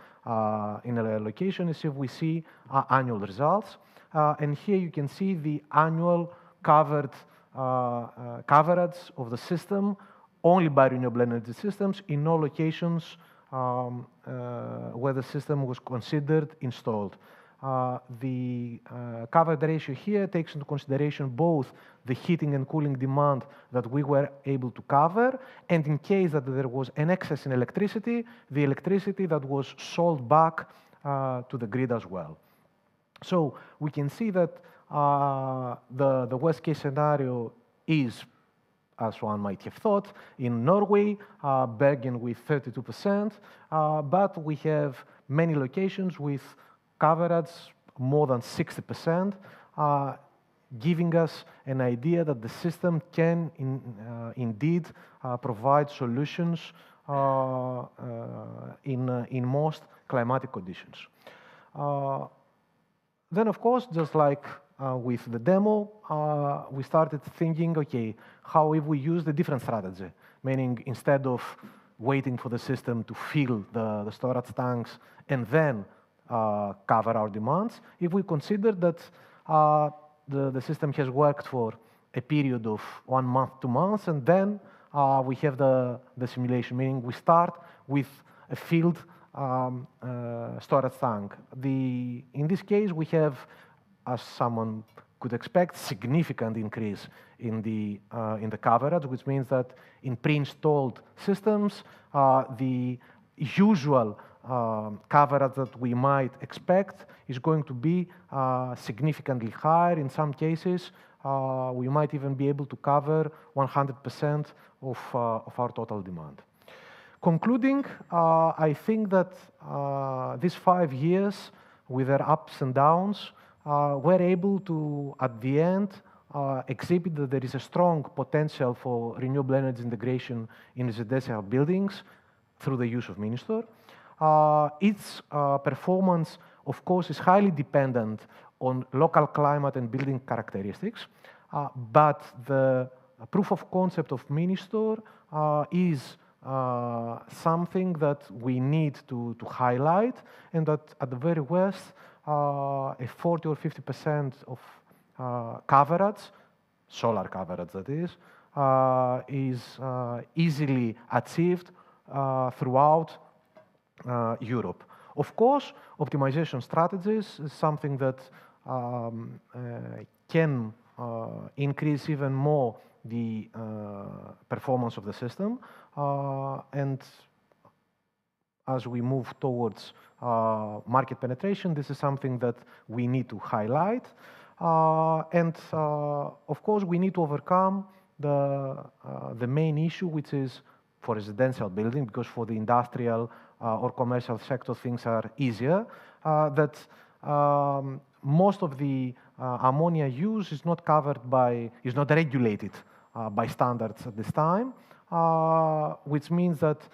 in a location is if we see annual results. And here you can see the annual coverage of the system only by renewable energy systems in all locations where the system was considered installed. The coverage ratio here takes into consideration both the heating and cooling demand that we were able to cover, and in case that there was an excess in electricity, the electricity that was sold back to the grid as well. So we can see that the worst case scenario is, as one might have thought, in Norway, Bergen with 32%, but we have many locations with coverage more than 60%, giving us an idea that the system can indeed provide solutions in most climatic conditions. Then, of course, just like with the demo, we started thinking, okay, how if we use the different strategy? Meaning, instead of waiting for the system to fill the storage tanks and then cover our demands, if we consider that the system has worked for a period of 1 month, 2 months, and then we have the simulation, meaning we start with a filled storage tank. In this case, we have, as someone could expect, significant increase in the coverage, which means that in pre-installed systems, the usual coverage that we might expect is going to be significantly higher. In some cases, we might even be able to cover 100% of our total demand. Concluding, I think that these 5 years, with their ups and downs, we're able to, at the end, exhibit that there is a strong potential for renewable energy integration in residential buildings through the use of Ministor. Its performance, of course, is highly dependent on local climate and building characteristics, but the proof of concept of Ministor is something that we need to highlight, and that at the very worst, a 40 or 50% of coverage, solar coverage that is easily achieved throughout Europe. Of course, optimization strategies is something that can increase even more the performance of the system. And as we move towards market penetration, this is something that we need to highlight. And of course, we need to overcome the main issue, which is for residential building, because for the industrial or commercial sector, things are easier, that most of the ammonia use is not covered by, is not regulated by standards at this time, which means that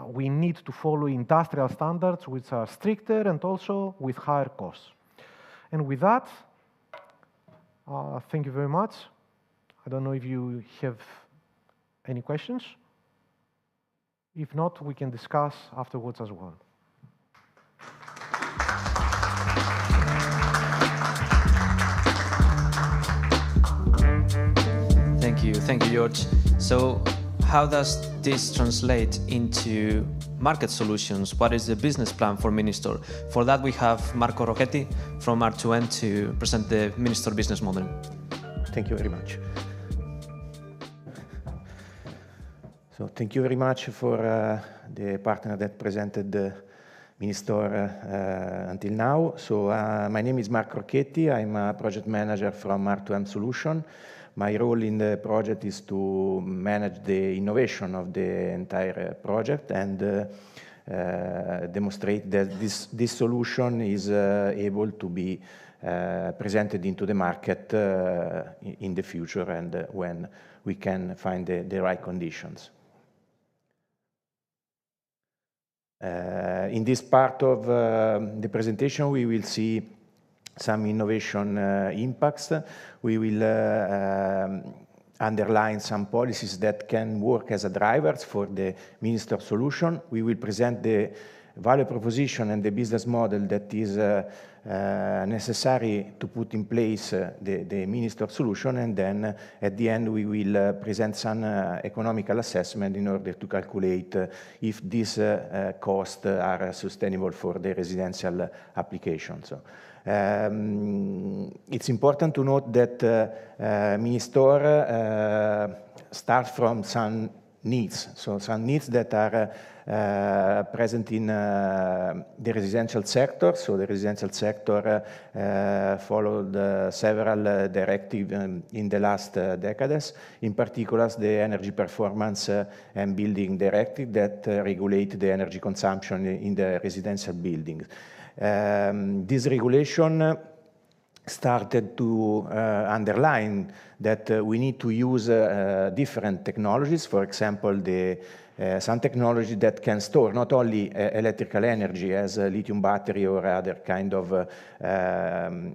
we need to follow industrial standards which are stricter and also with higher costs. And with that, thank you very much. I don't know if you have any questions. If not, we can discuss afterwards as well. Thank you, George. So how does this translate into market solutions? What is the business plan for Ministor? For that, we have Marco Rocchetti from R2N to present the Ministor business model. Thank you very much. So thank you very much for the partner that presented the Ministor until now. So my name is Marco Rocchetti. I'm a project manager from R2M Solution. My role in the project is to manage the innovation of the entire project and demonstrate that this solution is able to be presented into the market in the future and when we can find the right conditions. In this part of the presentation, we will see some innovation impacts. We will underline some policies that can work as a drivers for the Ministor solution. We will present the value proposition and the business model that is necessary to put in place the Ministor solution, and then at the end we will present some economical assessment in order to calculate if these costs are sustainable for the residential application. So, it's important to note that Ministor starts from some needs, so some needs that are present in the residential sector. So the residential sector followed several directives in the last decades, in particular the Energy Performance and Building Directive that regulate the energy consumption in the residential buildings. This regulation started to underline that we need to use different technologies. For example, some technology that can store not only electrical energy as a lithium battery or other kind of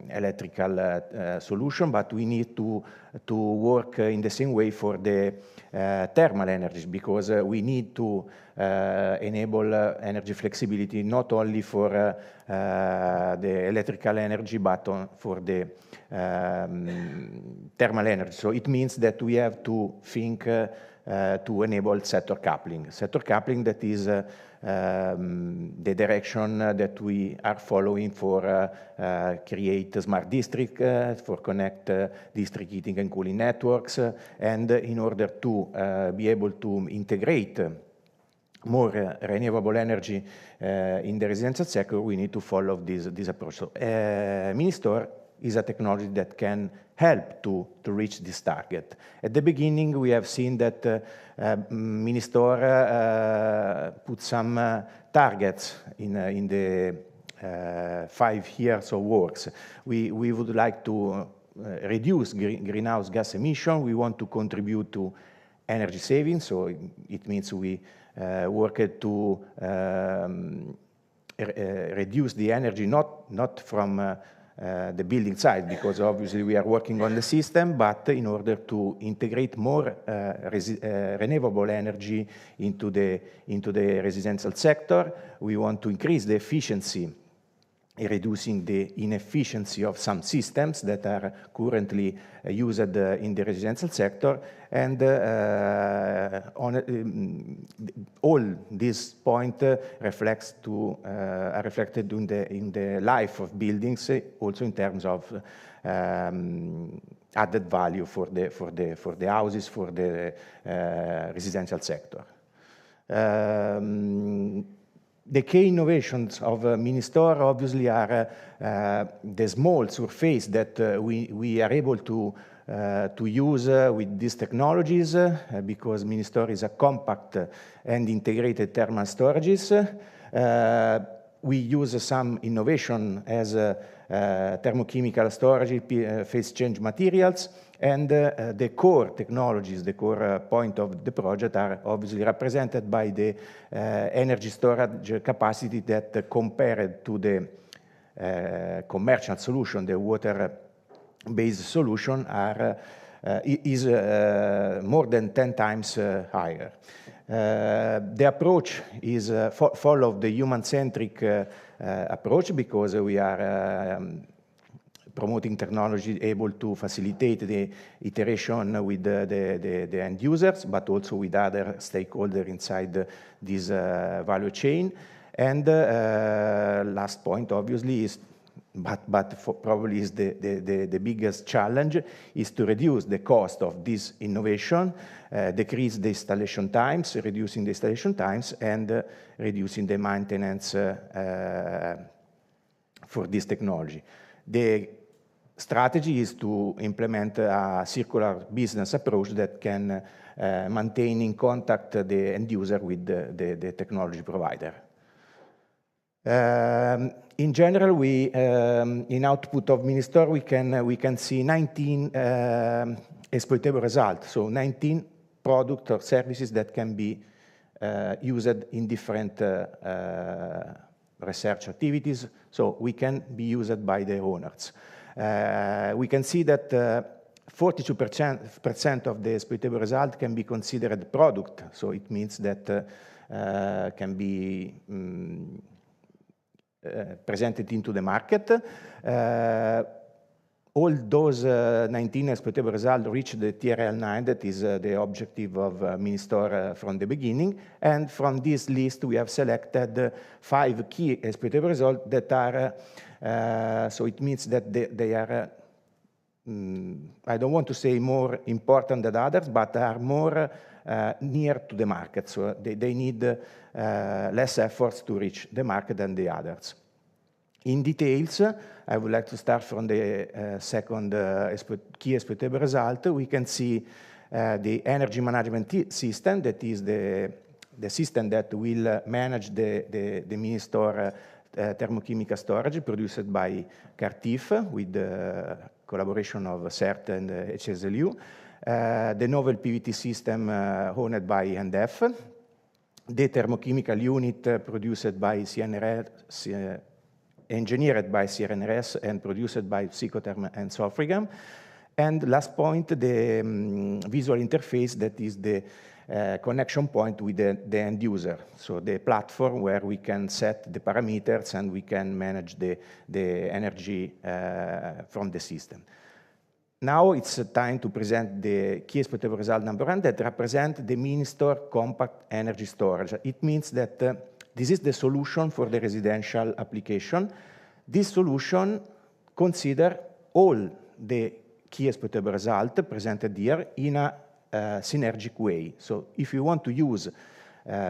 electrical solution, but we need to work in the same way for the thermal energies, because we need to enable energy flexibility not only for the electrical energy, but for the thermal energy. So it means that we have to think to enable sector coupling. Sector coupling, that is the direction that we are following for create smart district, for connect district heating and cooling networks, and in order to be able to integrate more renewable energy in the residential sector, we need to follow this approach. So Ministor is a technology that can help to reach this target. At the beginning, we have seen that Ministor put some targets in the 5 years of works. We would like to reduce greenhouse gas emission. We want to contribute to energy savings, so it means we worked to reduce the energy not from the building side, because obviously we are working on the system, but in order to integrate more renewable energy into the residential sector. We want to increase the efficiency, reducing the inefficiency of some systems that are currently used in the residential sector, and all this point reflects to are reflected in the life of buildings, also in terms of added value for the houses, for the residential sector. The key innovations of Ministore obviously are the small surface that we are able to use with these technologies because Ministore is a compact and integrated thermal storages. We use some innovation as thermochemical storage, phase change materials, and the core technologies, the core point of the project are obviously represented by the energy storage capacity that compared to the commercial solution, the water-based solution, is more than 10 times higher. The approach is follow the human-centric approach because we are promoting technology able to facilitate the iteration with the end users, but also with other stakeholders inside this value chain. And last point, obviously, is but probably is the biggest challenge is to reduce the cost of this innovation, decrease the installation times, reducing the installation times, and reducing the maintenance for this technology. The strategy is to implement a circular business approach that can maintain in contact the end user with the technology provider. In general, we in output of Ministore we can see 19 exploitable results, so 19 products or services that can be used in different research activities, so we can be used by the owners. We can see that 42% of the exploitable result can be considered product, so it means that can be presented into the market. All those 19 exploitable results reach the TRL 9, that is the objective of Ministore from the beginning. And from this list, we have selected 5 key exploitable results that are, so it means that they are, I don't want to say more important than others, but are more near to the market. So they need less efforts to reach the market than the others. In details, I would like to start from the second key exploitable result. We can see the energy management system, that is the system that will manage the Ministore thermochemical storage produced by Cartif with the collaboration of CERT and HSLU. The novel PVT system owned by NDF, the thermochemical unit produced by CNRS, engineered by CNRS and produced by Psychotherm and Sofrigam. And last point, the visual interface, that is the connection point with the end user. So the platform where we can set the parameters and we can manage the energy from the system. Now it's time to present the key exploitable result number 1 that represent the Ministore compact energy storage. It means that this is the solution for the residential application. This solution consider all the key exploitable result presented here in a synergic way. So if you want to use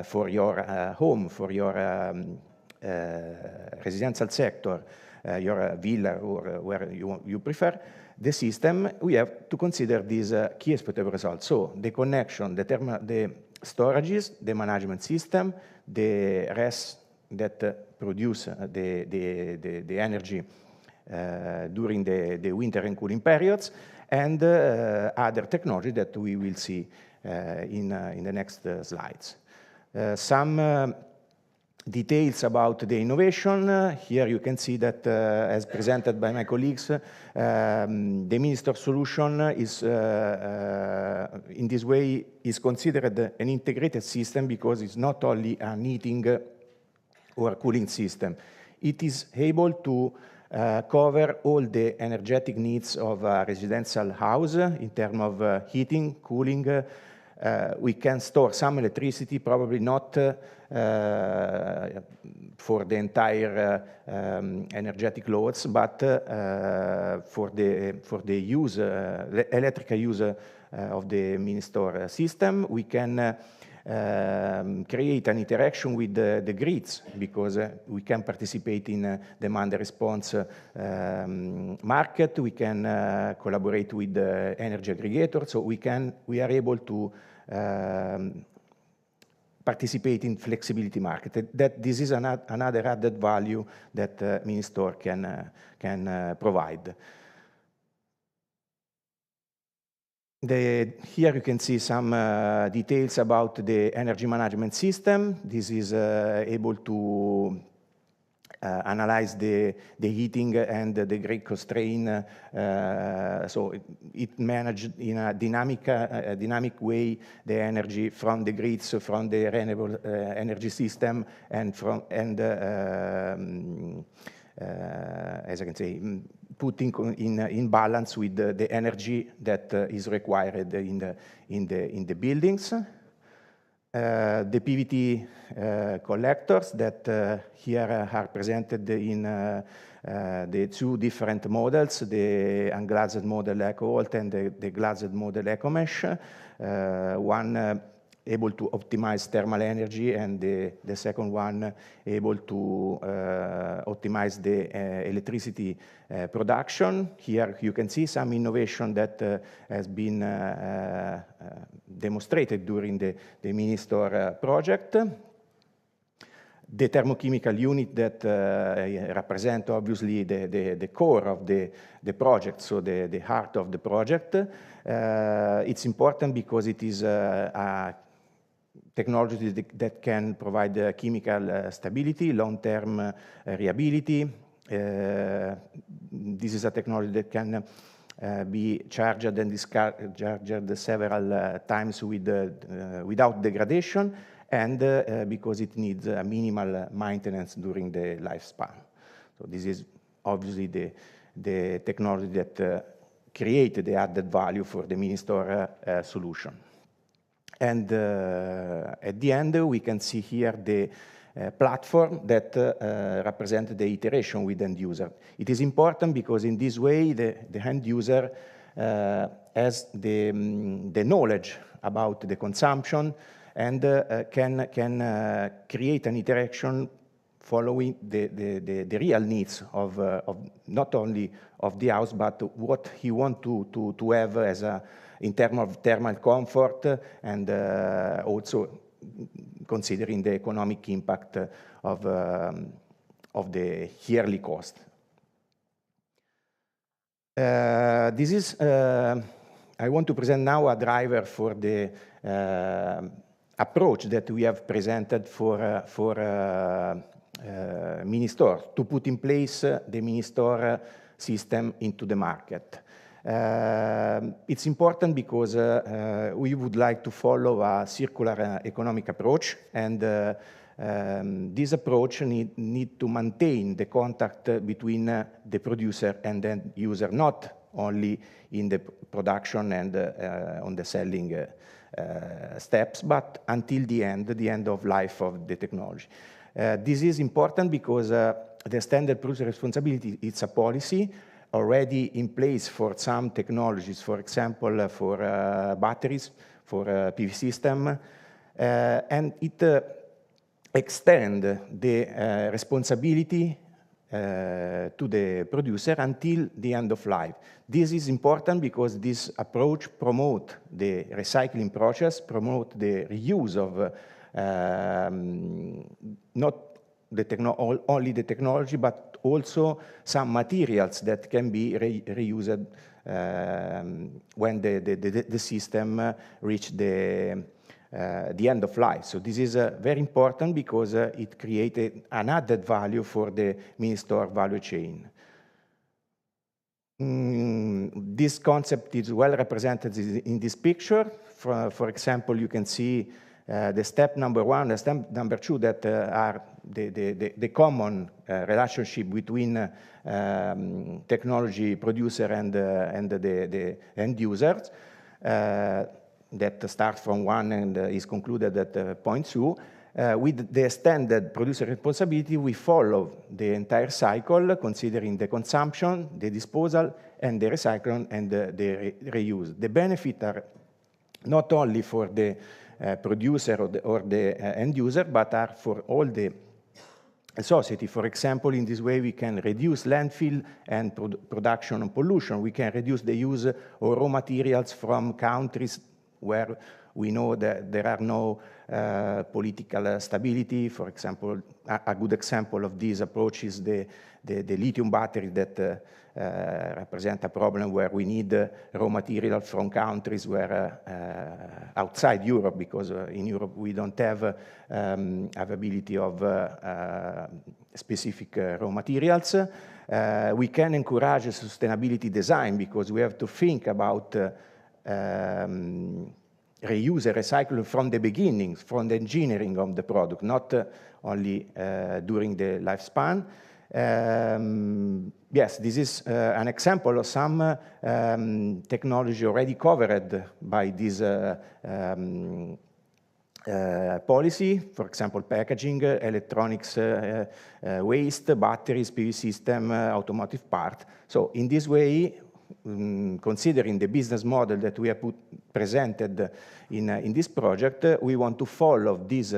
for your home, for your residential sector, your villa or where you prefer, the system, we have to consider these key exploitable results. So the connection, the storages, the management system, the RES that produce the energy during the winter and cooling periods, and other technology that we will see in the next slides. Some details about the innovation. Here you can see that, as presented by my colleagues, the Ministore solution is, in this way, is considered an integrated system because it's not only a heating or cooling system. It is able to cover all the energetic needs of a residential house in terms of heating, cooling, we can store some electricity, probably not for the entire energetic loads, but for the use, the electrical use of the mini-store system. We can create an interaction with the grids, because we can participate in demand response market. We can collaborate with the energy aggregator, so we are able to participate in flexibility market. That this is another added value that mini-store can provide. Here you can see some details about the energy management system. This is able to analyze the heating and the grid constraint. So it managed in a dynamic way the energy from the grids, from the renewable energy system, and as I can say, putting in balance with the energy that is required in the buildings. The PVT collectors that here are presented in the two different models, the unglazed model EcoVolt and the glazed model EcoMesh. One able to optimize thermal energy, and the second one able to optimize the electricity production. Here you can see some innovation that has been demonstrated during the mini-store project. The thermochemical unit that represent obviously the core of the project, so the heart of the project. It's important because it is a technology that can provide chemical stability, long-term reliability. This is a technology that can be charged and discharged several times without degradation, and because it needs a minimal maintenance during the lifespan. So this is obviously the technology that created the added value for the mini-store solution. And at the end, we can see here the platform that represents the iteration with end user. It is important because in this way, the end user has the knowledge about the consumption, and can create an interaction following the real needs of not only of the house, but what he wants to have as in terms of thermal comfort, and also considering the economic impact of the yearly cost. This is, I want to present now a driver for the approach that we have presented for mini-store, to put in place the mini-store system into the market. It's important because we would like to follow a circular economic approach, and this approach need to maintain the contact between the producer and the user, not only in the production and on the selling steps, but until the end of life of the technology. This is important because the standard producer responsibility, it's a policy already in place for some technologies, for example, for batteries, for PV system, and it extend the responsibility to the producer until the end of life. This is important because this approach promote the recycling process, promote the reuse of not only the technology, but also some materials that can be reused when the system reach the end of life. So this is very important because it created an added value for the mini-store value chain. This concept is well represented in this picture. For example, you can see the step number 1, the step number 2 that are the common relationship between technology producer and the end users. that starts from 1 and is concluded at point 2, with the extended producer responsibility, we follow the entire cycle, considering the consumption, the disposal, and the recycling and the reuse. The benefits are not only for the producer or the end user, but are for all the society. For example, in this way, we can reduce landfill and production and pollution. We can reduce the use of raw materials from countries where we know that there are no political stability. For example, a good example of this approach is the lithium battery that represent a problem where we need raw material from countries where outside Europe, because in Europe we don't have availability of specific raw materials. We can encourage sustainability design because we have to think about reuse and recycle from the beginning, from the engineering of the product, not only during the lifespan. Yes, this is an example of some technology already covered by this policy. For example, packaging, electronics waste, batteries, PV system, automotive part. So in this way, considering the business model that we have presented in this project, we want to follow this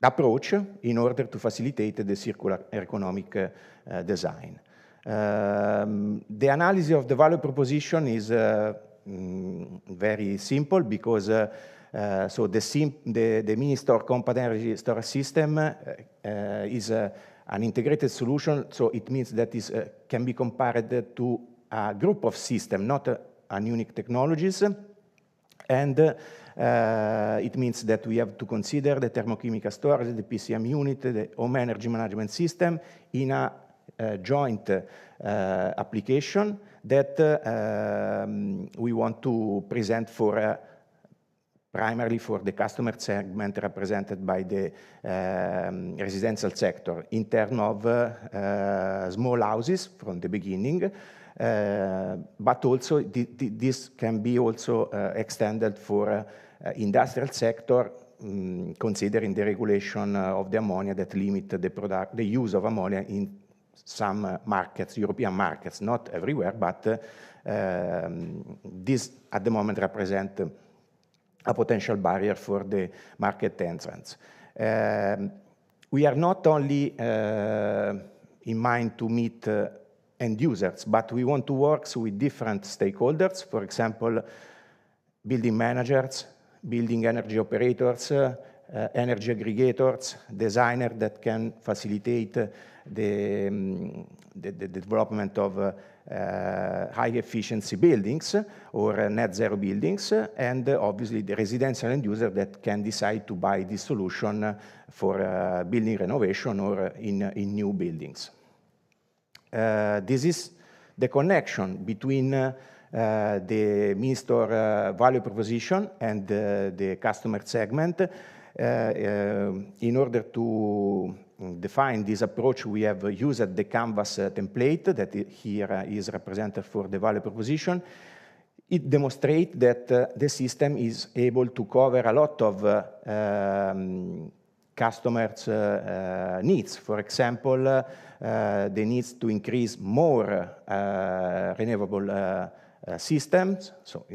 approach in order to facilitate the circular economic design. The analysis of the value proposition is very simple because so the mini store compact energy storage system is an integrated solution, so it means that it can be compared to a group of systems, not a unique technologies. And it means that we have to consider the thermochemical storage, the PCM unit, the home energy management system in a joint application that we want to present for primarily for the customer segment represented by the residential sector in terms of small houses from the beginning, but also this can be also extended for industrial sector, considering the regulation of the ammonia that limit the use of ammonia in some markets, European markets, not everywhere, but this at the moment represent a potential barrier for the market entrance. We are not only in mind to meet end users, but we want to work with different stakeholders, for example, building managers, building energy operators, energy aggregators, designers that can facilitate the development of high efficiency buildings or net zero buildings, and obviously the residential end user that can decide to buy this solution for building renovation or in new buildings. This is the connection between the mini store value proposition and the customer segment. In order to define this approach, we have used the Canvas template that here is represented for the value proposition. It demonstrates that the system is able to cover a lot of customers' needs. For example, the needs to increase more renewable systems. So,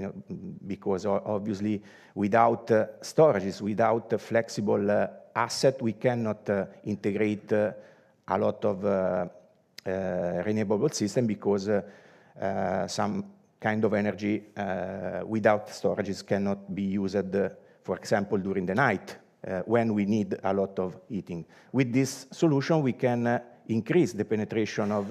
because obviously without storages, without flexible asset, we cannot integrate a lot of renewable system because some kind of energy without storages cannot be used, for example, during the night when we need a lot of heating. With this solution, we can increase the penetration of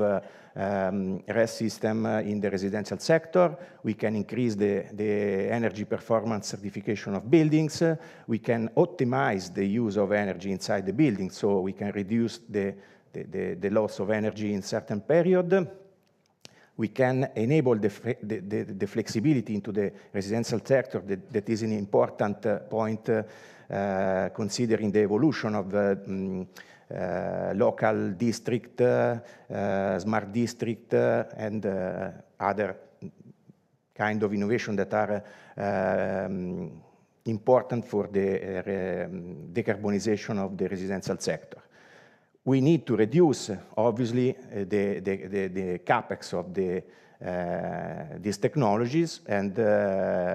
RES system in the residential sector. We can increase the energy performance certification of buildings. We can optimize the use of energy inside the building, so we can reduce the loss of energy in certain period. We can enable the flexibility into the residential sector. That is an important point, considering the evolution of local district, smart district, and other kind of innovation that are important for the decarbonization of the residential sector. We need to reduce, obviously, the capex of these technologies and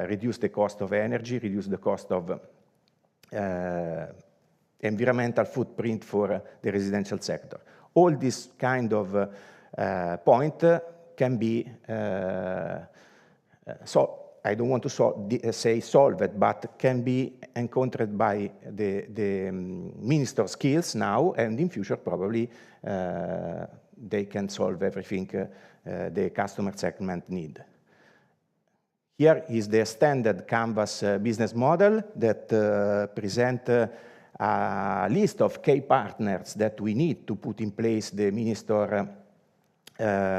reduce the cost of energy, reduce the cost of environmental footprint for the residential sector. All this kind of point can be I don't want to say solved, but can be encountered by the minister skills now, and in future probably they can solve everything the customer segment need. Here is the standard Canvas business model that present a list of key partners that we need to put in place the minister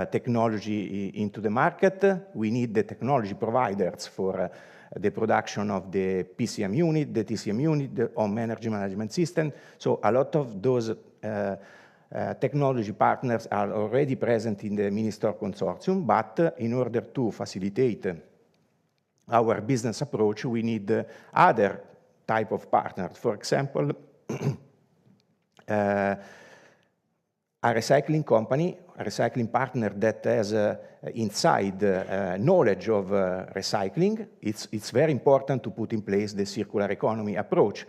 technology into the market. We need the technology providers for the production of the PCM unit, the TCM unit, the home energy management system. So a lot of those technology partners are already present in the Minister consortium, but in order to facilitate our business approach, we need other type of partners. For example, a recycling company, a recycling partner that has inside knowledge of recycling. It's very important to put in place the circular economy approach.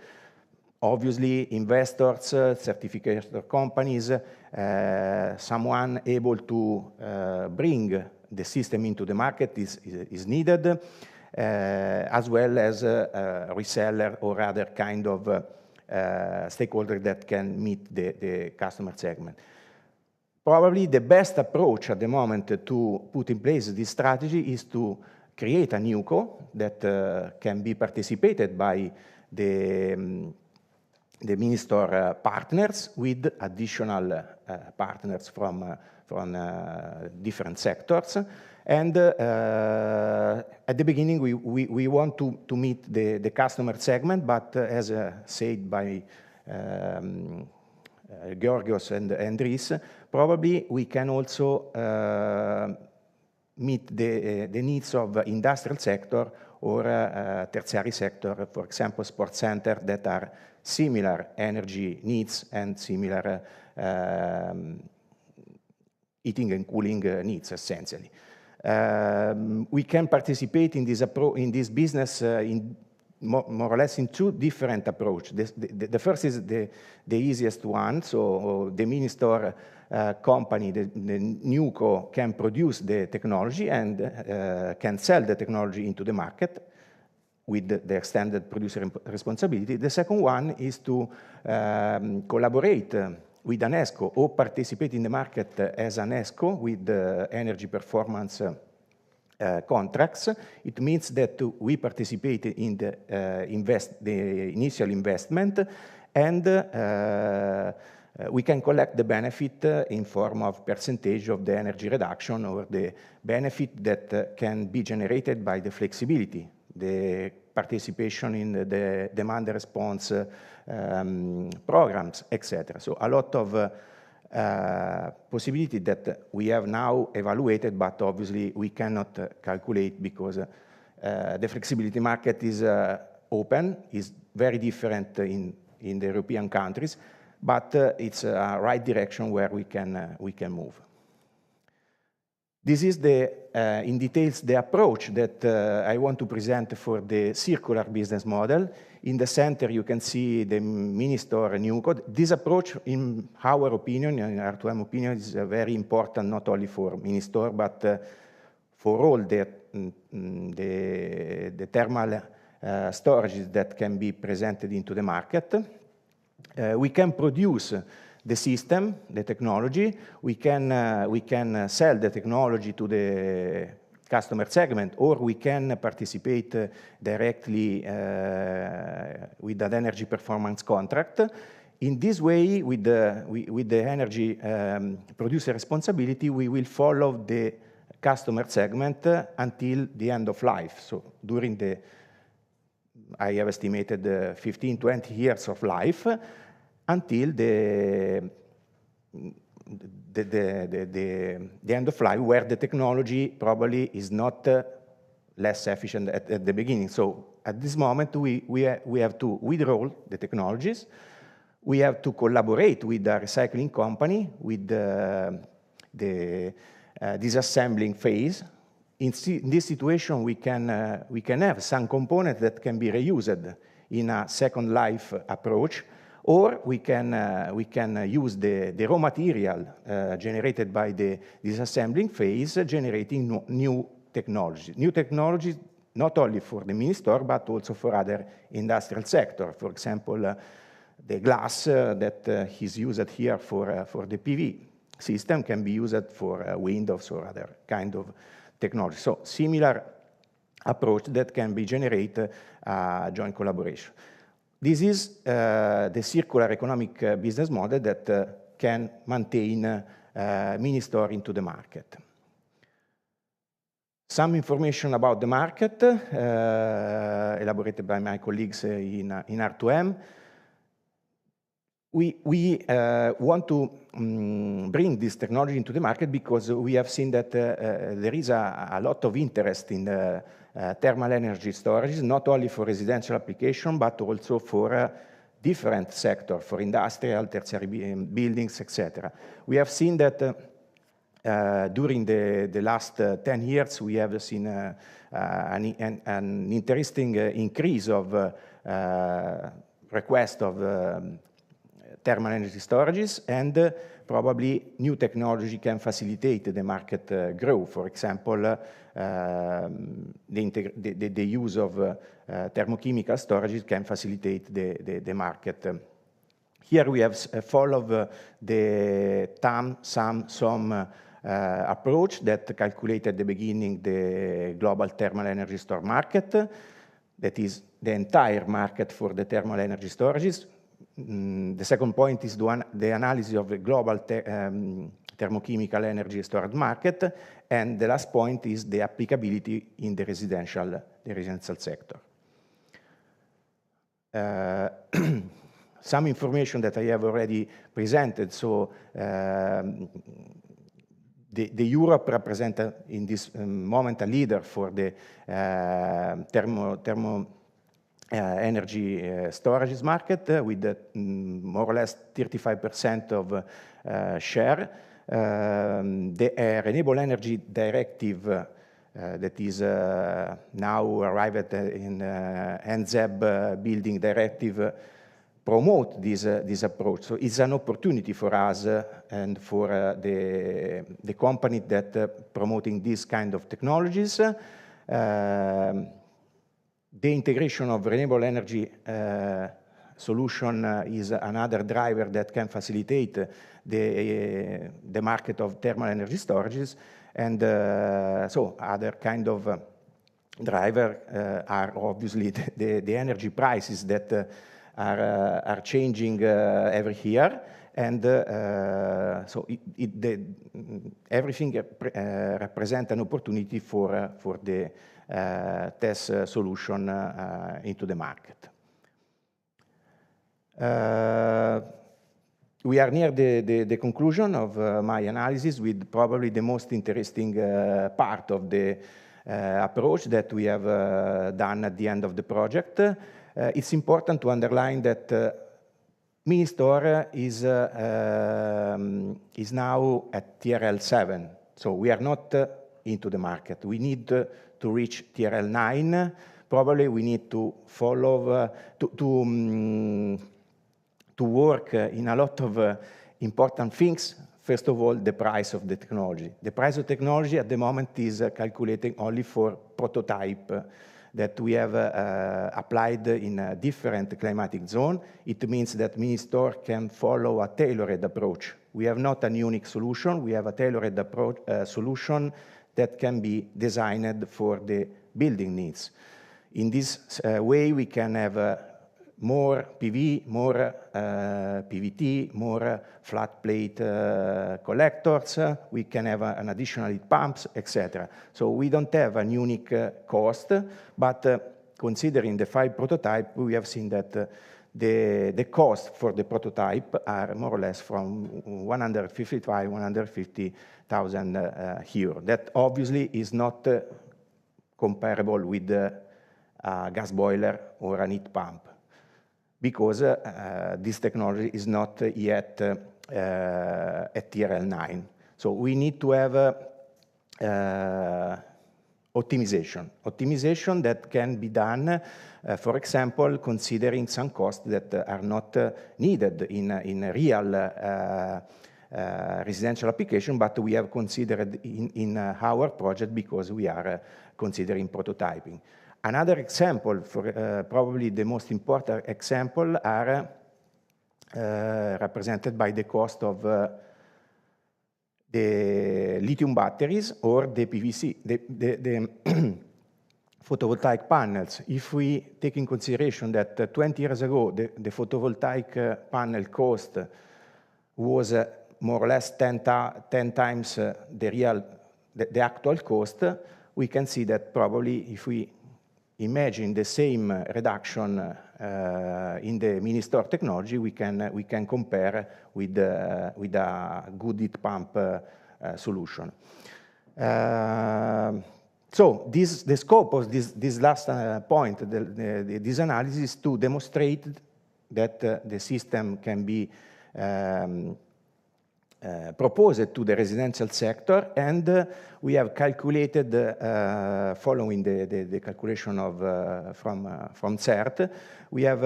Obviously, investors, certification companies, someone able to bring the system into the market is needed, as well as a reseller or other kind of stakeholder that can meet the customer segment. Probably the best approach at the moment to put in place this strategy is to create a NewCo that can be participated by the minister partners with additional partners from different sectors. And at the beginning, we want to meet the customer segment, but as said by Georgios and Dries, probably we can also meet the needs of industrial sector or tertiary sector, for example, sports center that are similar energy needs and similar heating and cooling needs, essentially. We can participate in this business in more or less in two different approaches. The first is the easiest one. So the minister company, the NewCo, can produce the technology and can sell the technology into the market with the extended producer responsibility. The second one is to collaborate with an ESCO or participate in the market as an ESCO with energy performance contracts. It means that we participate in the initial investment, and we can collect the benefit in form of percentage of the energy reduction or the benefit that can be generated by the flexibility, the participation in the demand response programs, etc. So a lot of possibility that we have now evaluated, but obviously we cannot calculate because the flexibility market is open, is very different in the European countries, but it's a right direction where we can move. This is in details the approach that I want to present for the circular business model. In the center, you can see the minister NewCo. This approach, in our opinion, in R2M opinion, is very important not only for minister, but for all the thermal storages that can be presented into the market. We can produce the system, the technology. We can sell the technology to the customer segment, or we can participate directly with an energy performance contract. In this way, with the energy producer responsibility, we will follow the customer segment until the end of life. So during I have estimated 15, 20 years of life, until the end of life, where the technology probably is not less efficient at the beginning. So at this moment, we have to withdraw the technologies. We have to collaborate with the recycling company, with the disassembling phase. In this situation, we can have some components that can be reused in a second life approach, or we can use the raw material generated by the disassembling phase, generating new technologies. New technologies not only for the mini store, but also for other industrial sector. For example, the glass that is used here for the PV system can be used for windows or other kind of technology. So similar approach that can be generated joint collaboration. This is the circular economic business model that can maintain mini store into the market. Some information about the market, elaborated by my colleagues in R2M. We want to bring this technology into the market because we have seen that there is a lot of interest in the thermal energy storage, not only for residential application, but also for different sectors, for industrial, tertiary buildings, etc. We have seen that during the last 10 years, we have seen an interesting increase of request of thermal energy storages, and probably new technology can facilitate the market growth. For example, the use of thermochemical storages can facilitate the market. Here we have followed the sum approach that calculated at the beginning the global thermal energy store market. That is the entire market for the thermal energy storages. The second point is the analysis of the global thermochemical energy storage market, and the last point is the applicability in the residential sector. Some information that I have already presented. So the Europe represents in this moment a leader for the thermo energy storages market with more or less 35% of share. The Renewable Energy Directive that is now arrived in NZEB building directive promote this approach. So it's an opportunity for us and for the company that promoting this kind of technologies. The integration of renewable energy solution is another driver that can facilitate the market of thermal energy storages, and so other kind of driver are obviously the energy prices that are changing every year, and so everything represents an opportunity for the test solution into the market. We are near the conclusion of my analysis with probably the most interesting part of the approach that we have done at the end of the project. It's important to underline that Mini-Store is now at TRL 7, so we are not into the market. We need to reach TRL 9. Probably we need to follow, to work in a lot of important things. First of all, the price of the technology. The price of technology at the moment is calculating only for prototype that we have applied in a different climatic zone. It means that Mini-Store can follow a tailored approach. We have not a unique solution. We have a tailored approach, solution that can be designed for the building needs. In this way, we can have more PV, more PVT, more flat plate collectors. We can have an additional heat pumps, etc. So we don't have a unique cost, but considering the 5 prototype, we have seen that the cost for the prototype are more or less from 150,000 €150,000. That obviously is not comparable with a gas boiler or a heat pump, because this technology is not yet at TRL 9. So we need to have optimization that can be done, for example, considering some costs that are not needed in a real residential application, but we have considered in our project because we are considering prototyping. Another example, for probably the most important example, are represented by the cost of the lithium batteries or the PVC, the photovoltaic panels. If we take in consideration that 20 years ago, the photovoltaic panel cost was more or less 10 times the actual cost, we can see that probably if we imagine the same reduction in the mini store technology, we can compare with a good heat pump solution. So the scope of this last point, this analysis, is to demonstrate that the system can be proposed to the residential sector, and we have calculated, following the calculation of from CERT, we have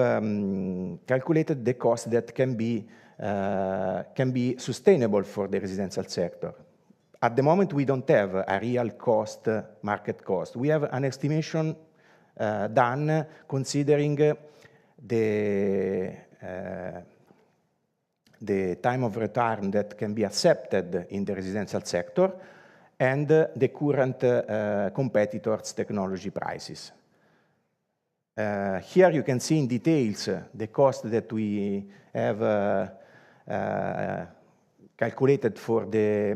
calculated the cost that can be sustainable for the residential sector. At the moment, we don't have a real cost, market cost. We have an estimation done considering the time of return that can be accepted in the residential sector and the current competitors' technology prices. Here you can see in details the cost that we have calculated for the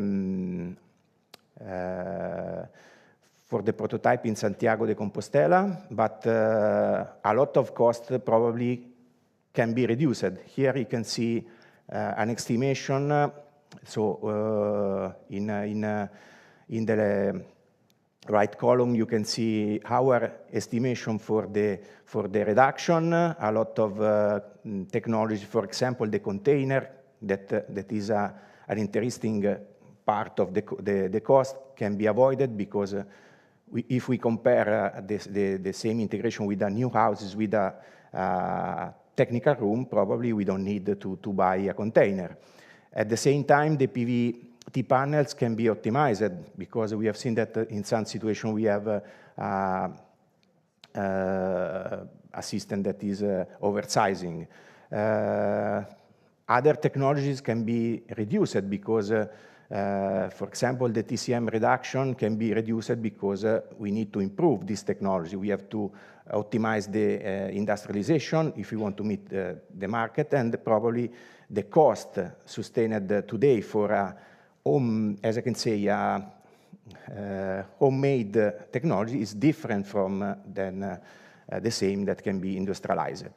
prototype in Santiago de Compostela, but a lot of cost probably can be reduced. Here you can see an estimation. So in the right column, you can see our estimation for the reduction. A lot of technology, for example, the container, that is an interesting part of the cost, can be avoided because if we compare the same integration with the new houses with a technical room, probably we don't need to buy a container. At the same time, the PVT panels can be optimized because we have seen that in some situations we have a system that is oversizing. Other technologies can be reduced because, for example, the TCM reduction can be reduced because we need to improve this technology. We have to optimize the industrialization if we want to meet the market, and probably the cost sustained today for a home, as I can say, homemade technology is different from than the same that can be industrialized.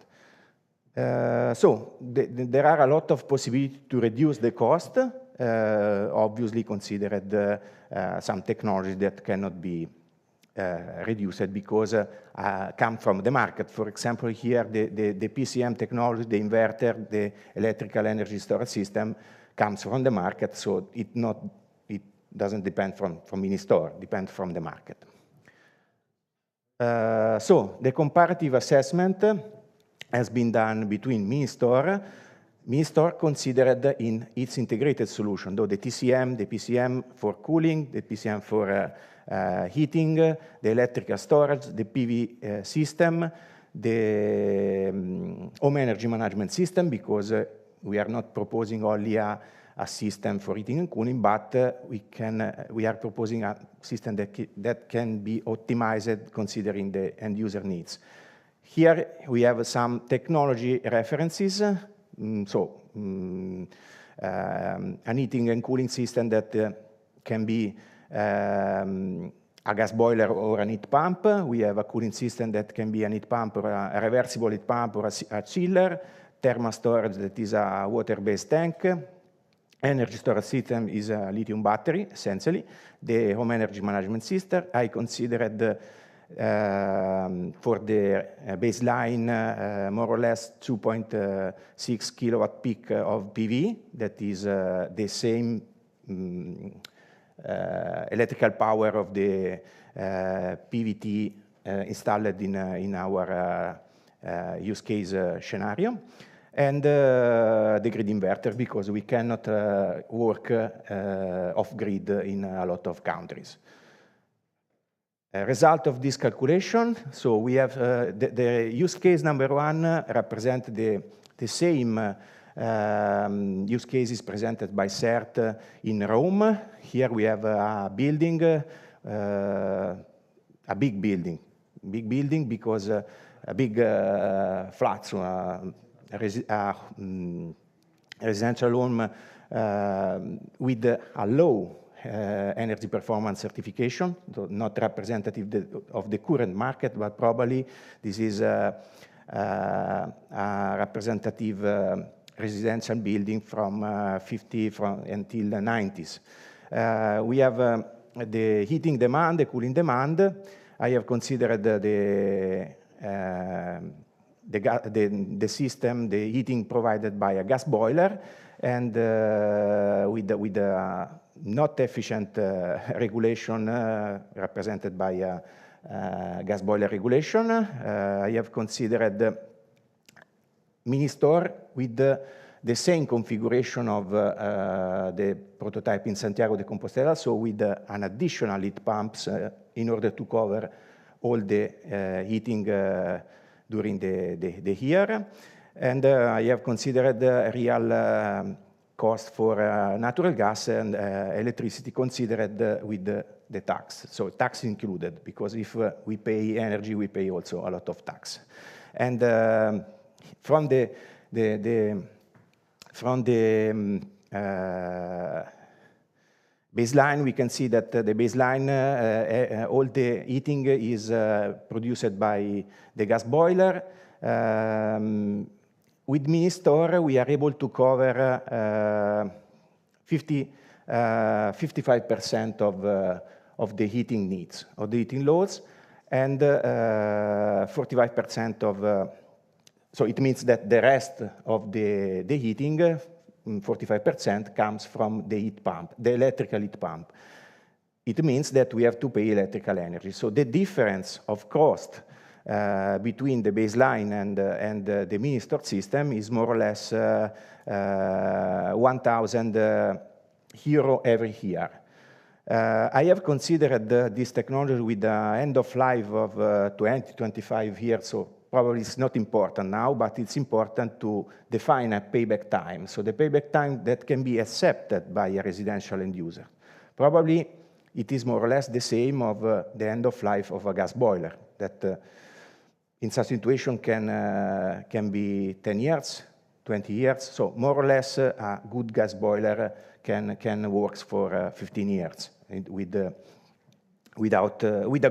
So there are a lot of possibilities to reduce the cost, obviously considered some technologies that cannot be reduced because come from the market. For example, here the PCM technology, the inverter, the electrical energy storage system comes from the market, so it doesn't depend from mini-store, depends from the market. So the comparative assessment has been done between mini-store considered in its integrated solution, though the TCM, the PCM for cooling, the PCM for heating, the electrical storage, the PV system, the home energy management system, because we are not proposing only a system for heating and cooling, but we are proposing a system that can be optimized considering the end user needs. Here we have some technology references. An heating and cooling system that can be a gas boiler or a heat pump. We have a cooling system that can be a heat pump or a reversible heat pump or a chiller. Thermal storage that is a water-based tank. Energy storage system is a lithium battery, essentially. The home energy management system, I considered For the baseline, more or less 2.6 kilowatt peak of PV. That is the same electrical power of the PVT installed in our use case scenario. And the grid inverter, because we cannot work off-grid in a lot of countries. Result of this calculation, so we have the use case number 1 represent the same use cases presented by CERT in Rome. Here we have a building, a big building because a big flat, so residential home with a low energy performance certification, so not representative of the current market, but probably this is a representative residential building from 50 until the 90s. We have the heating demand, the cooling demand. I have considered the system, the heating provided by a gas boiler, and with a not efficient regulation represented by a gas boiler regulation. I have considered mini store with the same configuration of the prototype in Santiago de Compostela, so with an additional heat pumps in order to cover all the heating during the year. And I have considered real cost for natural gas and electricity considered with the tax. So tax included, because if we pay energy, we pay also a lot of tax. And from the baseline, we can see that the baseline, all the heating is produced by the gas boiler. With mini-store, we are able to cover 55% of the heating needs, of the heating loads, and 45% of, so it means that the rest of the heating, 45% comes from the heat pump, the electrical heat pump. It means that we have to pay electrical energy. So the difference of cost between the baseline and the mini-store system is more or less 1,000 euro every year. I have considered this technology with an end of life of 20-25 years, so probably it's not important now, but it's important to define a payback time. So the payback time that can be accepted by a residential end user. Probably it is more or less the same of the end of life of a gas boiler, that in such situation can be 10 years, 20 years. So more or less a good gas boiler can work for 15 years with a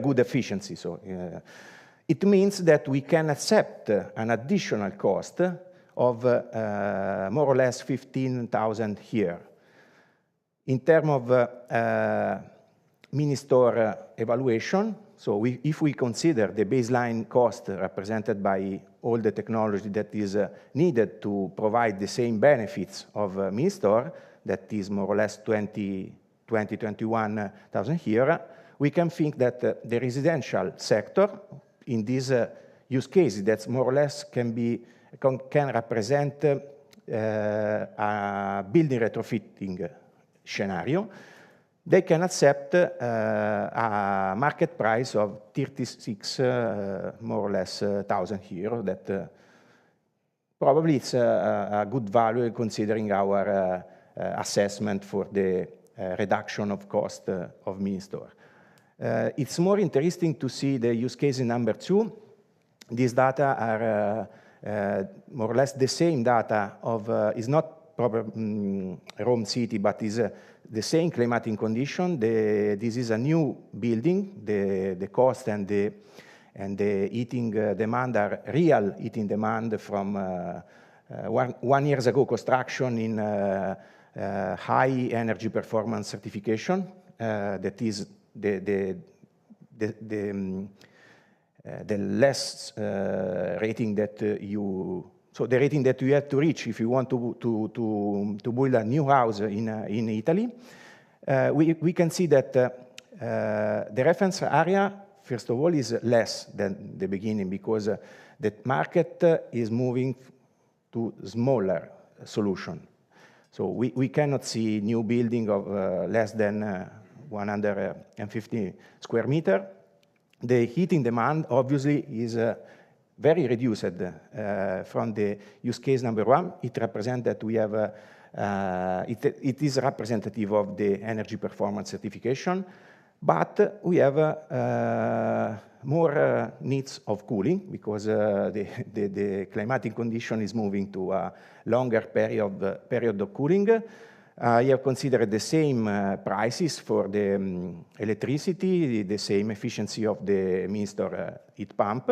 good efficiency. So it means that we can accept an additional cost of more or less 15,000 here. In terms of mini-store evaluation, so if we consider the baseline cost represented by all the technology that is needed to provide the same benefits of mini-store, that is more or less 21,000 here, we can think that the residential sector in this use case that more or less can represent a building retrofitting scenario. They can accept a market price of 36 more or less thousand euro. That probably it's a good value considering our assessment for the reduction of cost of mini-store. It's more interesting to see the use case in number 2. These data are more or less the same data of, is not Rome City, but is the same climatic condition. This is a new building. The cost and the heating demand are real heating demand from 1 year ago construction in high energy performance certification. That is the the less rating that so the rating that you have to reach if you want to build a new house in Italy, we can see that the reference area, first of all, is less than the beginning because the market is moving to smaller solution. So we cannot see new building of less than 150 square meter. The heating demand obviously is very reduced from the use case number 1. It represents that we have, it is representative of the energy performance certification, but we have more needs of cooling because the climatic condition is moving to a longer period of cooling. I have considered the same prices for the electricity, the same efficiency of the mini-store heat pump,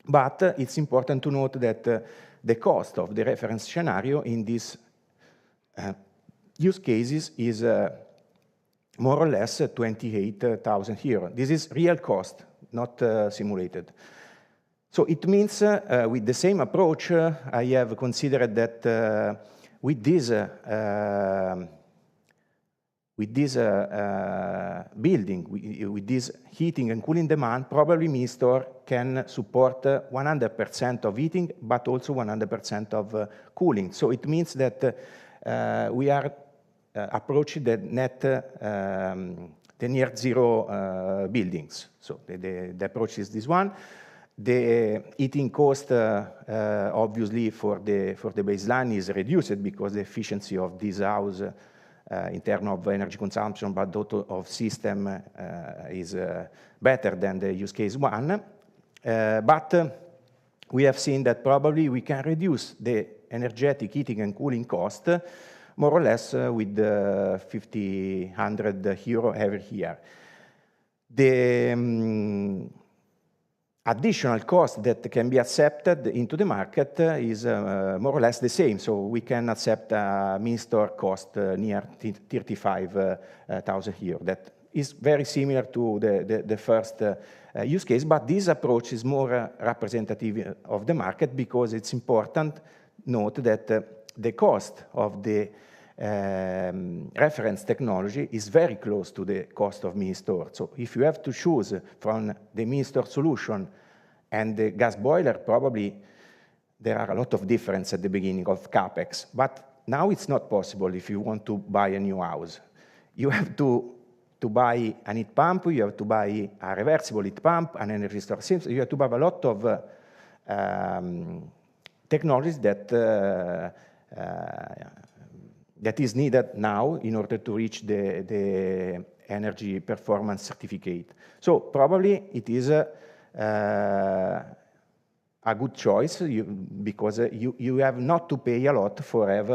but it's important to note that the cost of the reference scenario in these use cases is more or less 28,000 euros. This is real cost, not simulated. So it means with the same approach, I have considered that with this building, with this heating and cooling demand, probably mini-store can support 100% of heating, but also 100% of cooling. So it means that we are approaching the near zero buildings. So the approach is this one. The heating cost, obviously, for the baseline is reduced because the efficiency of this house in terms of energy consumption, but also of system is better than the use case 1. But we have seen that probably we can reduce the energetic heating and cooling cost more or less with 100 euro every year. The additional cost that can be accepted into the market is more or less the same. So we can accept a mini-store cost near 35,000 euros. That is very similar to the first use case, but this approach is more representative of the market because it's important note that the cost of the reference technology is very close to the cost of mini-store. So if you have to choose from the mini-store solution and the gas boiler, probably there are a lot of difference at the beginning of CapEx. But now it's not possible if you want to buy a new house. You have to buy an heat pump, you have to buy a reversible heat pump, an energy storage system. You have to buy a lot of technologies that that is needed now in order to reach the energy performance certificate. So probably it is a good choice because you have not to pay a lot for have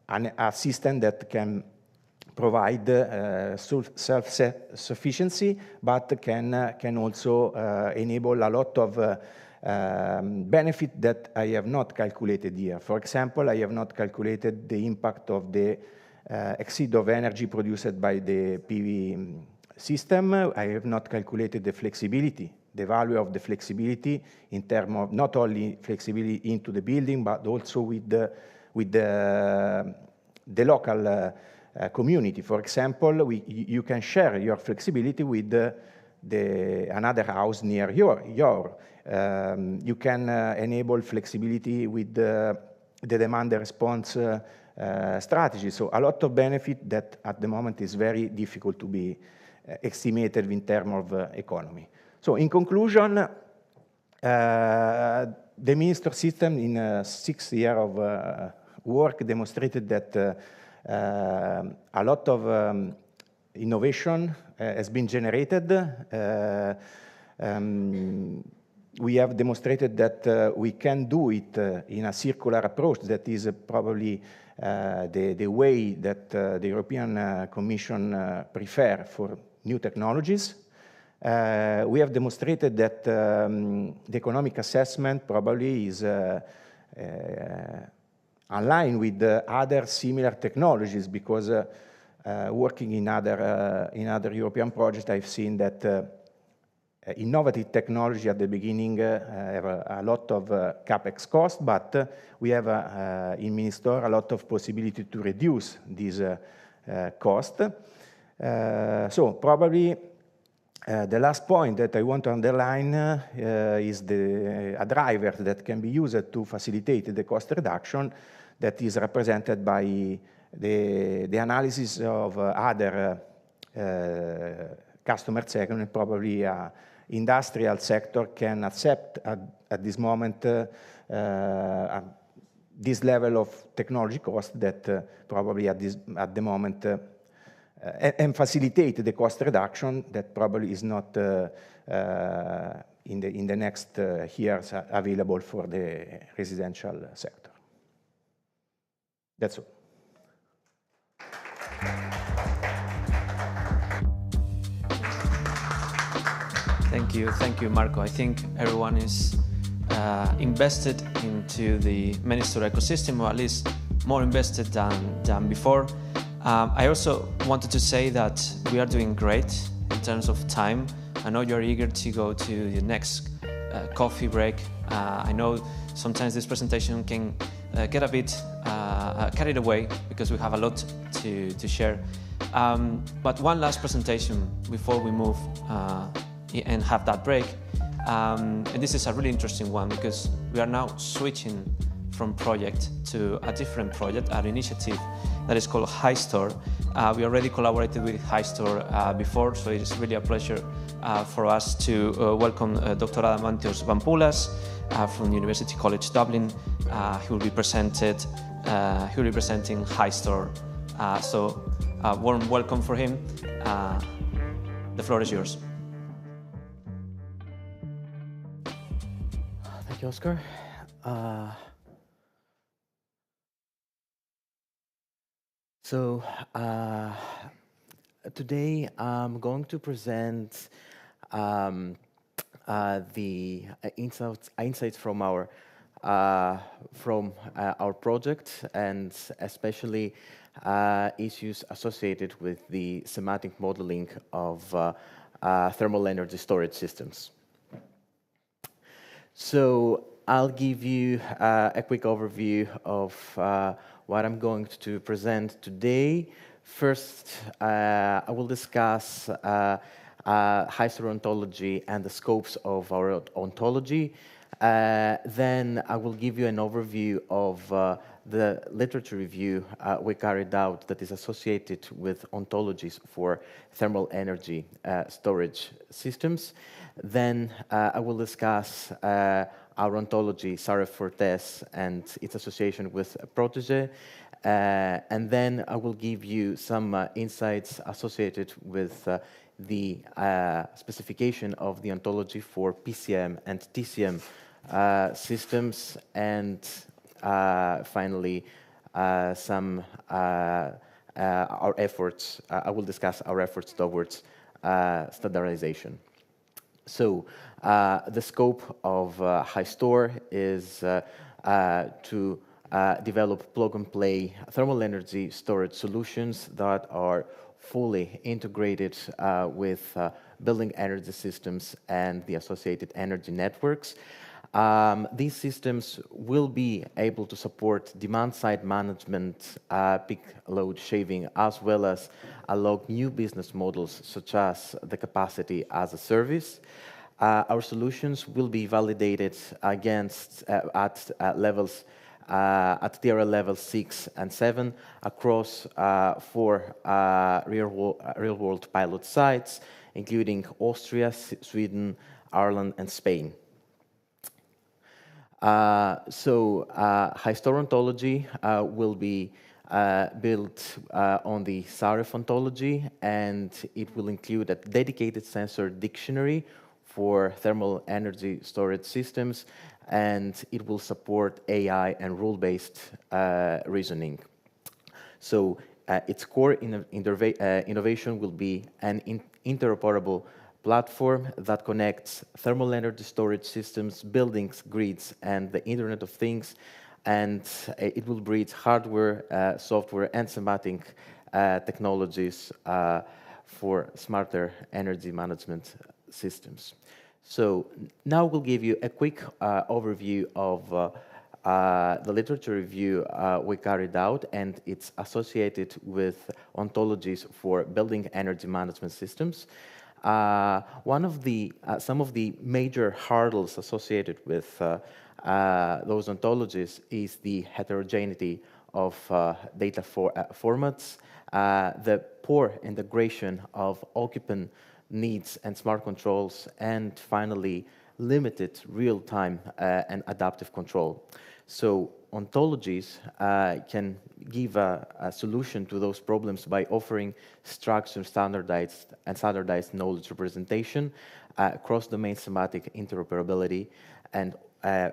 a system that can provide self-sufficiency, but can also enable a lot of benefit that I have not calculated here. For example, I have not calculated the impact of the exceed of energy produced by the PV system. I have not calculated the flexibility, the value of the flexibility in terms of not only flexibility into the building, but also with the local community. For example, you can share your flexibility with another house near your. You can enable flexibility with the demand response strategy. So a lot of benefit that at the moment is very difficult to be estimated in terms of economy. So in conclusion, the mini-store system in 6 years of work demonstrated that a lot of innovation has been generated. We have demonstrated that we can do it in a circular approach that is probably the way that the European Commission prefer for new technologies. We have demonstrated that the economic assessment probably is aligned with other similar technologies because working in other European projects, I've seen that innovative technology at the beginning have a lot of capex cost, but we have in Ministore a lot of possibility to reduce this cost. So probably the last point that I want to underline is a driver that can be used to facilitate the cost reduction that is represented by the analysis of other customer segment. Probably industrial sector can accept at this moment this level of technology cost that probably at the moment and facilitate the cost reduction that probably is not in the next years available for the residential sector. That's all. Thank you, Marco. I think everyone is invested into the Ministore ecosystem, or at least more invested than before. I also wanted to say that we are doing great in terms of time. I know you're eager to go to the next coffee break. I know sometimes this presentation can get a bit carried away because we have a lot to share. But one last presentation before we move and have that break. And this is a really interesting one because we are now switching from project to a different project, an initiative that is called HiStore. We already collaborated with HiStore before, so it is really a pleasure for us to welcome Dr. Adamantios Vampoulas from University College Dublin. He will be presenting HiStore. So warm welcome for him. The floor is yours. Thank you, Oscar. Today I'm going to present the insights from our project, and especially issues associated with the semantic modeling of thermal energy storage systems. So I'll give you a quick overview of what I'm going to present today. First, I will discuss HiStore ontology and the scopes of our ontology. Then I will give you an overview of the literature review we carried out that is associated with ontologies for thermal energy storage systems. Then I will discuss our ontology, SAREF Fortes, and its association with Protege. And then I will give you some insights associated with the specification of the ontology for PCM and TCM systems. And finally, our efforts, I will discuss our efforts towards standardization. So the scope of HiStore is to develop plug-and-play thermal energy storage solutions that are fully integrated with building energy systems and the associated energy networks. These systems will be able to support demand-side management, peak load shaving, as well as allow new business models such as the capacity as a service. Our solutions will be validated against at levels at TRL level 6 and 7 across 4 real-world pilot sites, including Austria, Sweden, Ireland, and Spain. HiStore ontology will be built on the SAREF ontology, and it will include a dedicated sensor dictionary for thermal energy storage systems, and it will support AI and rule-based reasoning. So its core innovation will be an interoperable platform that connects thermal energy storage systems, buildings, grids, and the Internet of Things, and it will bridge hardware, software, and semantic technologies for smarter energy management systems. So now we'll give you a quick overview of the literature review we carried out, and it's associated with ontologies for building energy management systems. One of the some of the major hurdles associated with those ontologies is the heterogeneity of data formats, the poor integration of occupant needs and smart controls, and finally, limited real-time and adaptive control. So ontologies can give a solution to those problems by offering structured, standardized knowledge representation, cross-domain semantic interoperability, and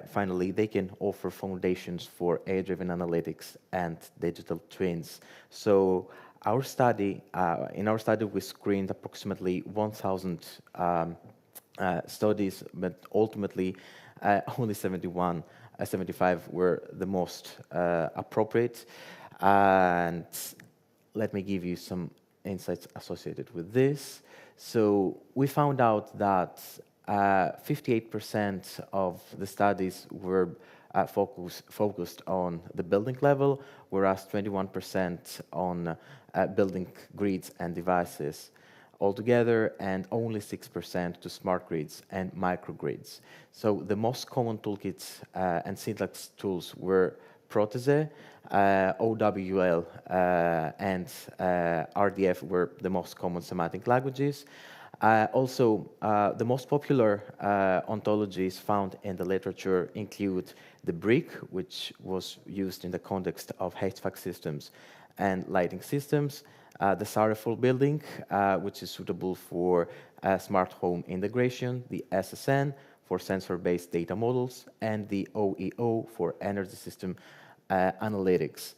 finally, they can offer foundations for AI-driven analytics and digital twins. So our study, in our study, we screened approximately 1,000 studies, but ultimately only 75 were the most appropriate. And let me give you some insights associated with this. So we found out that 58% of the studies were focused on the building level, whereas 21% on building grids and devices altogether, and only 6% to smart grids and microgrids. So the most common toolkits and syntax tools were Protege, OWL, and RDF were the most common semantic languages. Also, the most popular ontologies found in the literature include the brick, which was used in the context of HVAC systems and lighting systems, the Sareful building, which is suitable for smart home integration, the SSN for sensor-based data models, and the OEO for energy system analytics.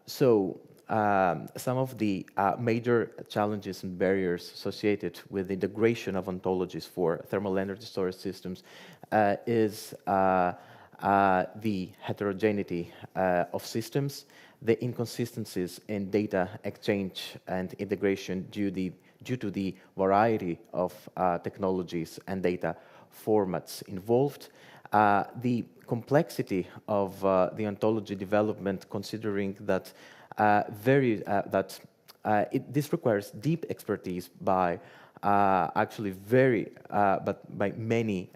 Some of the major challenges and barriers associated with the integration of ontologies for thermal energy storage systems is the heterogeneity of systems, the inconsistencies in data exchange and integration due to the variety of technologies and data formats involved, the complexity of the ontology development, considering that this requires deep expertise by actually by many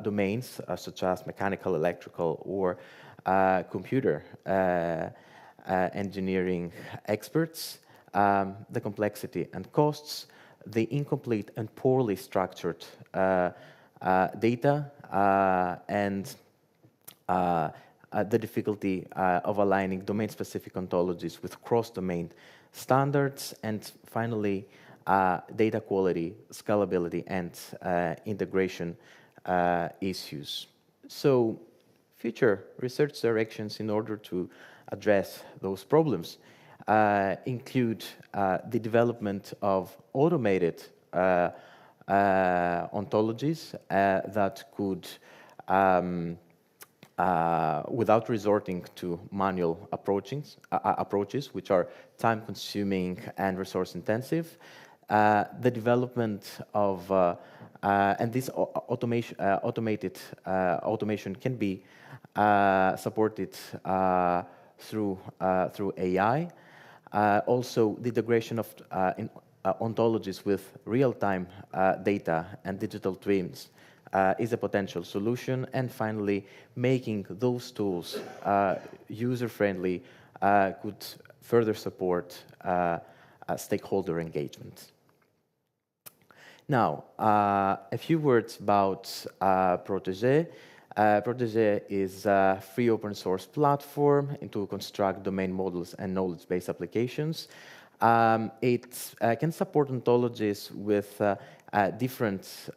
domains, such as mechanical, electrical, or computer engineering experts, the complexity and costs, the incomplete and poorly structured data, and the difficulty of aligning domain-specific ontologies with cross-domain standards, and finally, data quality, scalability, and integration issues. So, future research directions in order to address those problems include the development of automated ontologies that could without resorting to manual approaches, which are time-consuming and resource-intensive. The development of and this automation can be supported through AI. Also, the integration of ontologies with real-time data and digital twins is a potential solution. And finally, making those tools user-friendly could further support stakeholder engagement. Now, a few words about Protege. Protege is a free open source platform to construct domain models and knowledge-based applications. It can support ontologies with different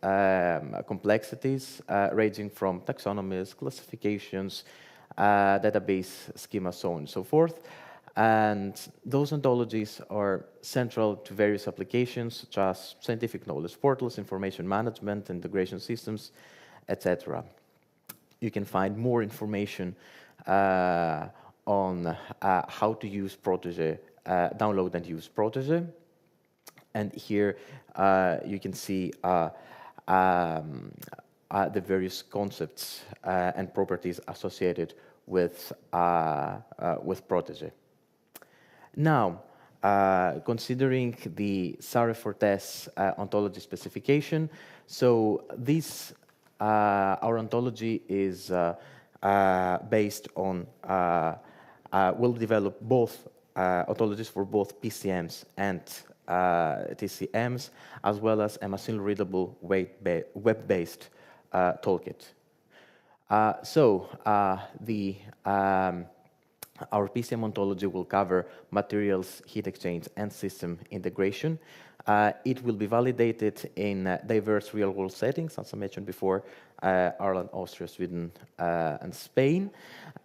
complexities, ranging from taxonomies, classifications, database schemas, so on and so forth. And those ontologies are central to various applications, such as scientific knowledge portals, information management, integration systems, etc. You can find more information on how to use Protege, download and use Protege. And here you can see the various concepts and properties associated with Protege. Now, considering the Sare-Fortes ontology specification, so this our ontology is based on we'll develop both ontologies for both PCMs and TCMs, as well as a machine-readable web-based toolkit. Our PCM ontology will cover materials, heat exchange, and system integration. It will be validated in diverse real-world settings, as I mentioned before, Ireland, Austria, Sweden, and Spain.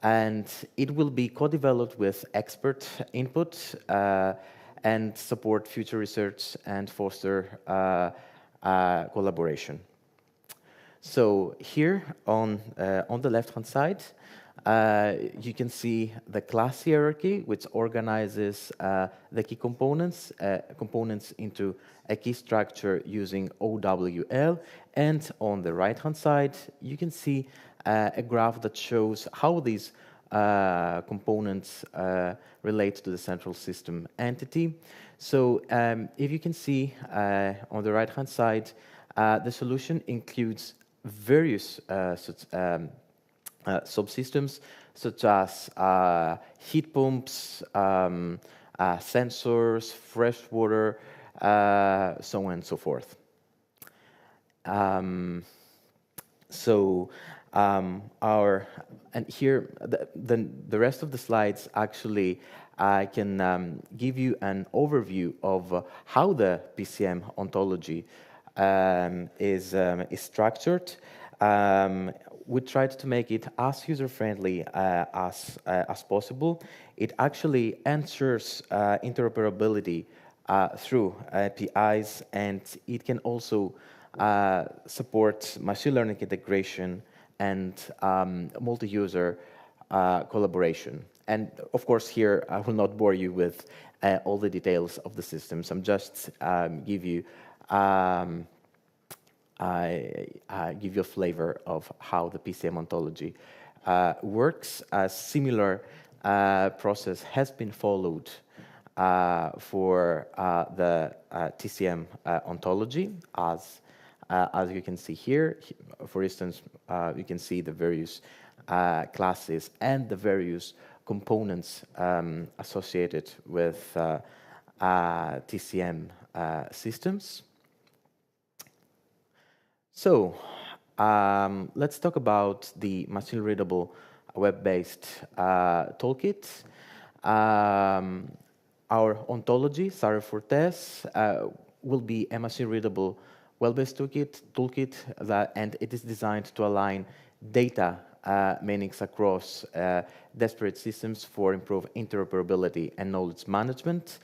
And it will be co-developed with expert input and support future research and foster collaboration. So here on the left-hand side, you can see the class hierarchy, which organizes the key components into a key structure using OWL. And on the right-hand side, you can see a graph that shows how these components relate to the central system entity. So if you can see on the right-hand side, the solution includes various subsystems, such as heat pumps, sensors, fresh water, so on and so forth. And here, the rest of the slides actually I can give you an overview of how the PCM ontology is structured. We tried to make it as user-friendly as possible. It actually ensures interoperability through APIs, and it can also support machine learning integration and multi-user collaboration. And of course, here I will not bore you with all the details of the systems. I'm just give you a flavor of how the PCM ontology works. A similar process has been followed for the TCM ontology, as you can see here. For instance, you can see the various classes and the various components associated with TCM systems. So let's talk about the machine-readable web-based toolkit. Our ontology, Sare-Fortes, will be a machine-readable web-based toolkit and it is designed to align data meanings across disparate systems for improved interoperability and knowledge management.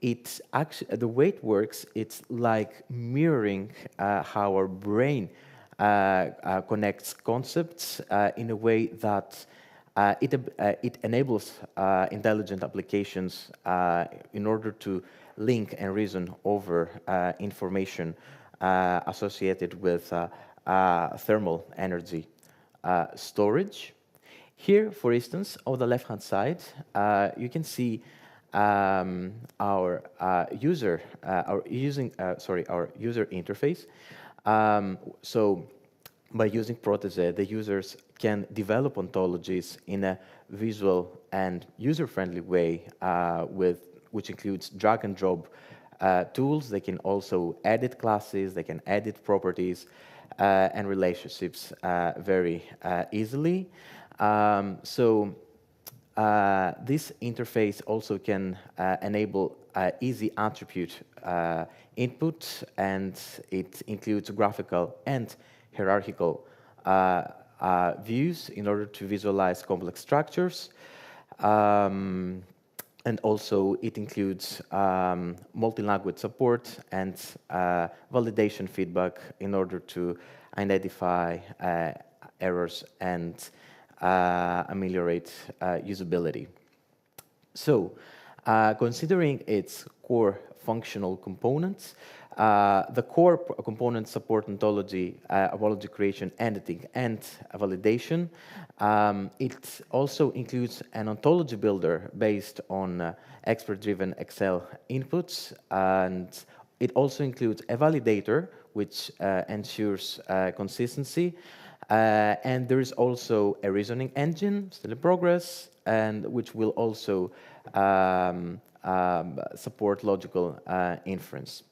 It's actually, the way it works, it's like mirroring how our brain connects concepts in a way that it enables intelligent applications in order to link and reason over information associated with thermal energy storage. Here, for instance, on the left-hand side, you can see our user interface. So by using Protege, the users can develop ontologies in a visual and user-friendly way, which includes drag and drop tools. They can also edit classes, they can edit properties and relationships very easily. This interface also can enable easy attribute input, and it includes graphical and hierarchical views in order to visualize complex structures. And also it includes multi-language support and validation feedback in order to identify errors and ameliorate usability. So, considering its core functional components. The core components support ontology, homology creation, editing, and validation. It also includes an ontology builder based on expert-driven Excel inputs, and it also includes a validator, which ensures consistency. And there is also a reasoning engine, still in progress, and which will also support logical inference.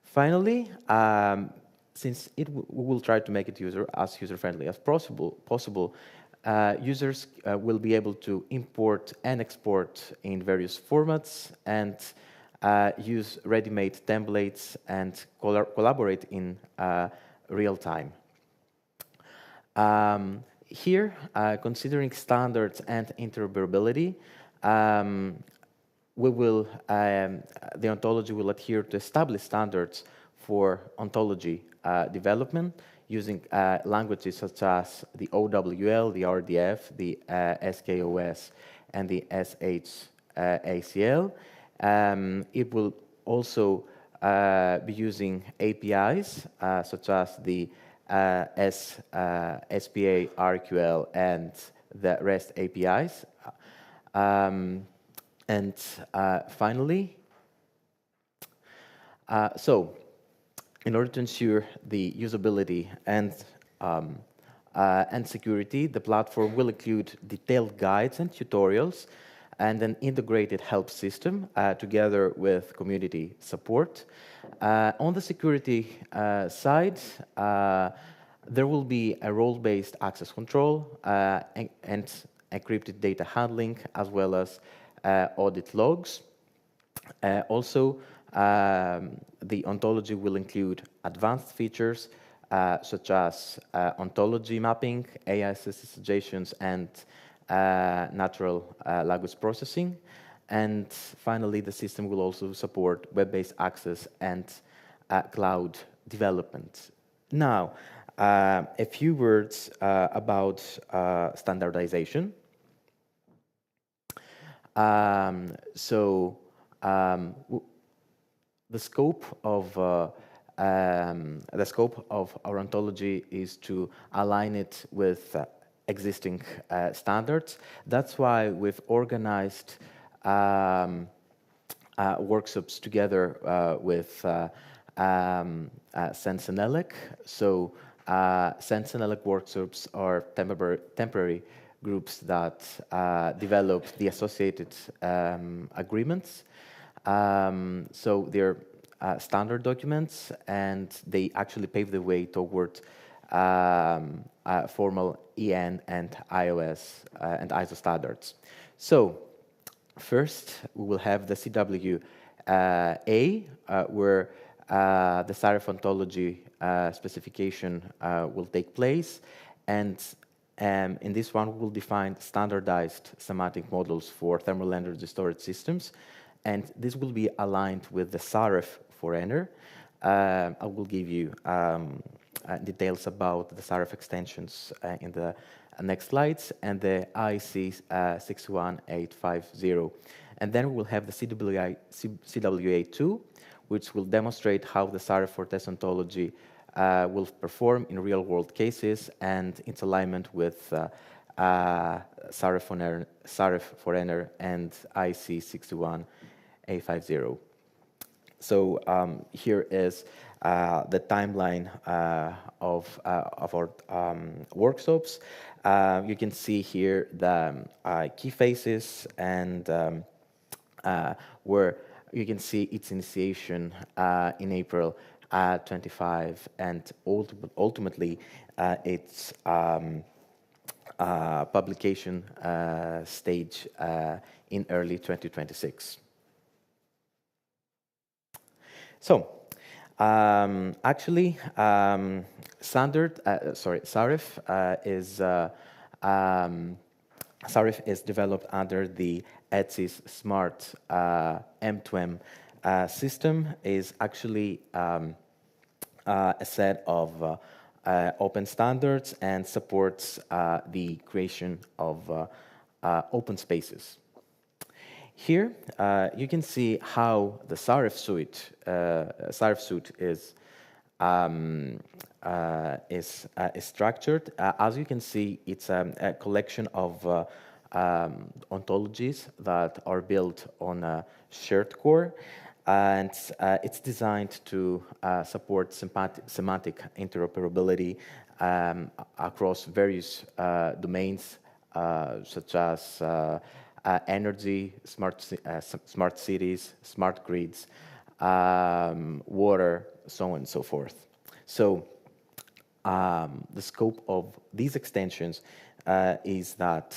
Finally, since we will try to make it as user-friendly as possible, users will be able to import and export in various formats and use ready-made templates and collaborate in real time. Here, considering standards and interoperability, the ontology will adhere to established standards for ontology development using languages such as the OWL, the RDF, the SKOS, and the SHACL. It will also be using APIs such as the SPA, RQL, and the REST APIs. And finally, so in order to ensure the usability and security, the platform will include detailed guides and tutorials and an integrated help system together with community support. On the security side, there will be a role-based access control and encrypted data handling, as well as audit logs. Also, the ontology will include advanced features such as ontology mapping, AI-assisted suggestions, and natural language processing. And finally, the system will also support web-based access and cloud development. Now, a few words about standardization. The scope of our ontology is to align it with existing standards. That's why we've organized workshops together with Sense and ELEC. So Sense and ELEC workshops are temporary groups that develop the associated agreements. So they're standard documents, and they actually pave the way toward formal EN and iOS and ISO standards. So first, we will have the CWA, where the SAREF ontology specification will take place, and in this one, we will define standardized semantic models for thermal energy storage systems, and this will be aligned with the SAREF for ENER. I will give you details about the SAREF extensions in the next slides, and the IC 61850. And then we will have the CWA2, which will demonstrate how the SAREF for test ontology will perform in real-world cases, and its alignment with SAREF for ENER and IC 61850. So here is the timeline of our workshops. You can see here the key phases, and where you can see its initiation in April 25, and ultimately its publication stage in early 2026. So, actually, SAREF is developed under the ETSI's Smart M2M system. Is actually a set of open standards and supports the creation of open spaces. Here, you can see how the SAREF suite is structured. As you can see, it's a collection of ontologies that are built on a shared core, and it's designed to support semantic interoperability across various domains, such as energy, smart cities, smart grids, water, so on and so forth. So the scope of these extensions is that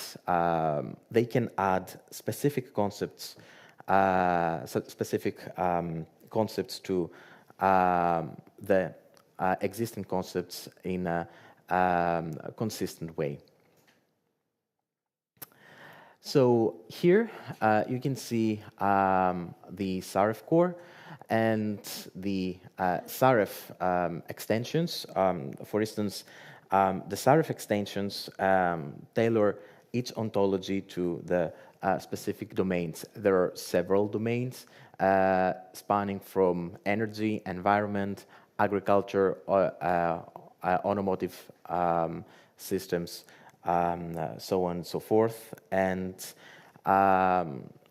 they can add specific concepts, to the existing concepts in a consistent way. So here you can see the SAREF core and the SAREF extensions. For instance, the SAREF extensions tailor each ontology to the specific domains. There are several domains spanning from energy, environment, agriculture, automotive systems, so on and so forth. And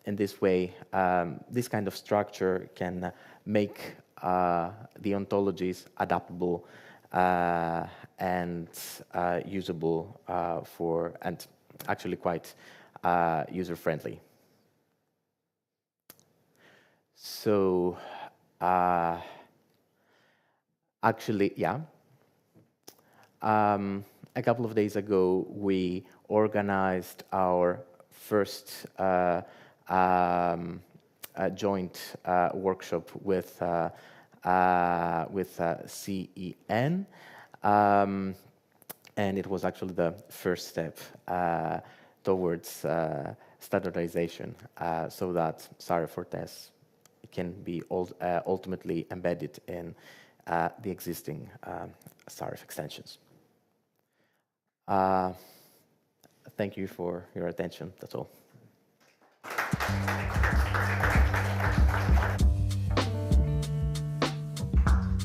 in this way, this kind of structure can make the ontologies adaptable and usable and actually quite user-friendly. So actually, yeah. A couple of days ago, we organized our first joint workshop with CEN, and it was actually the first step towards standardization, so that SAREF for tests can be ultimately embedded in the existing SAREF extensions. Thank you for your attention. That's all.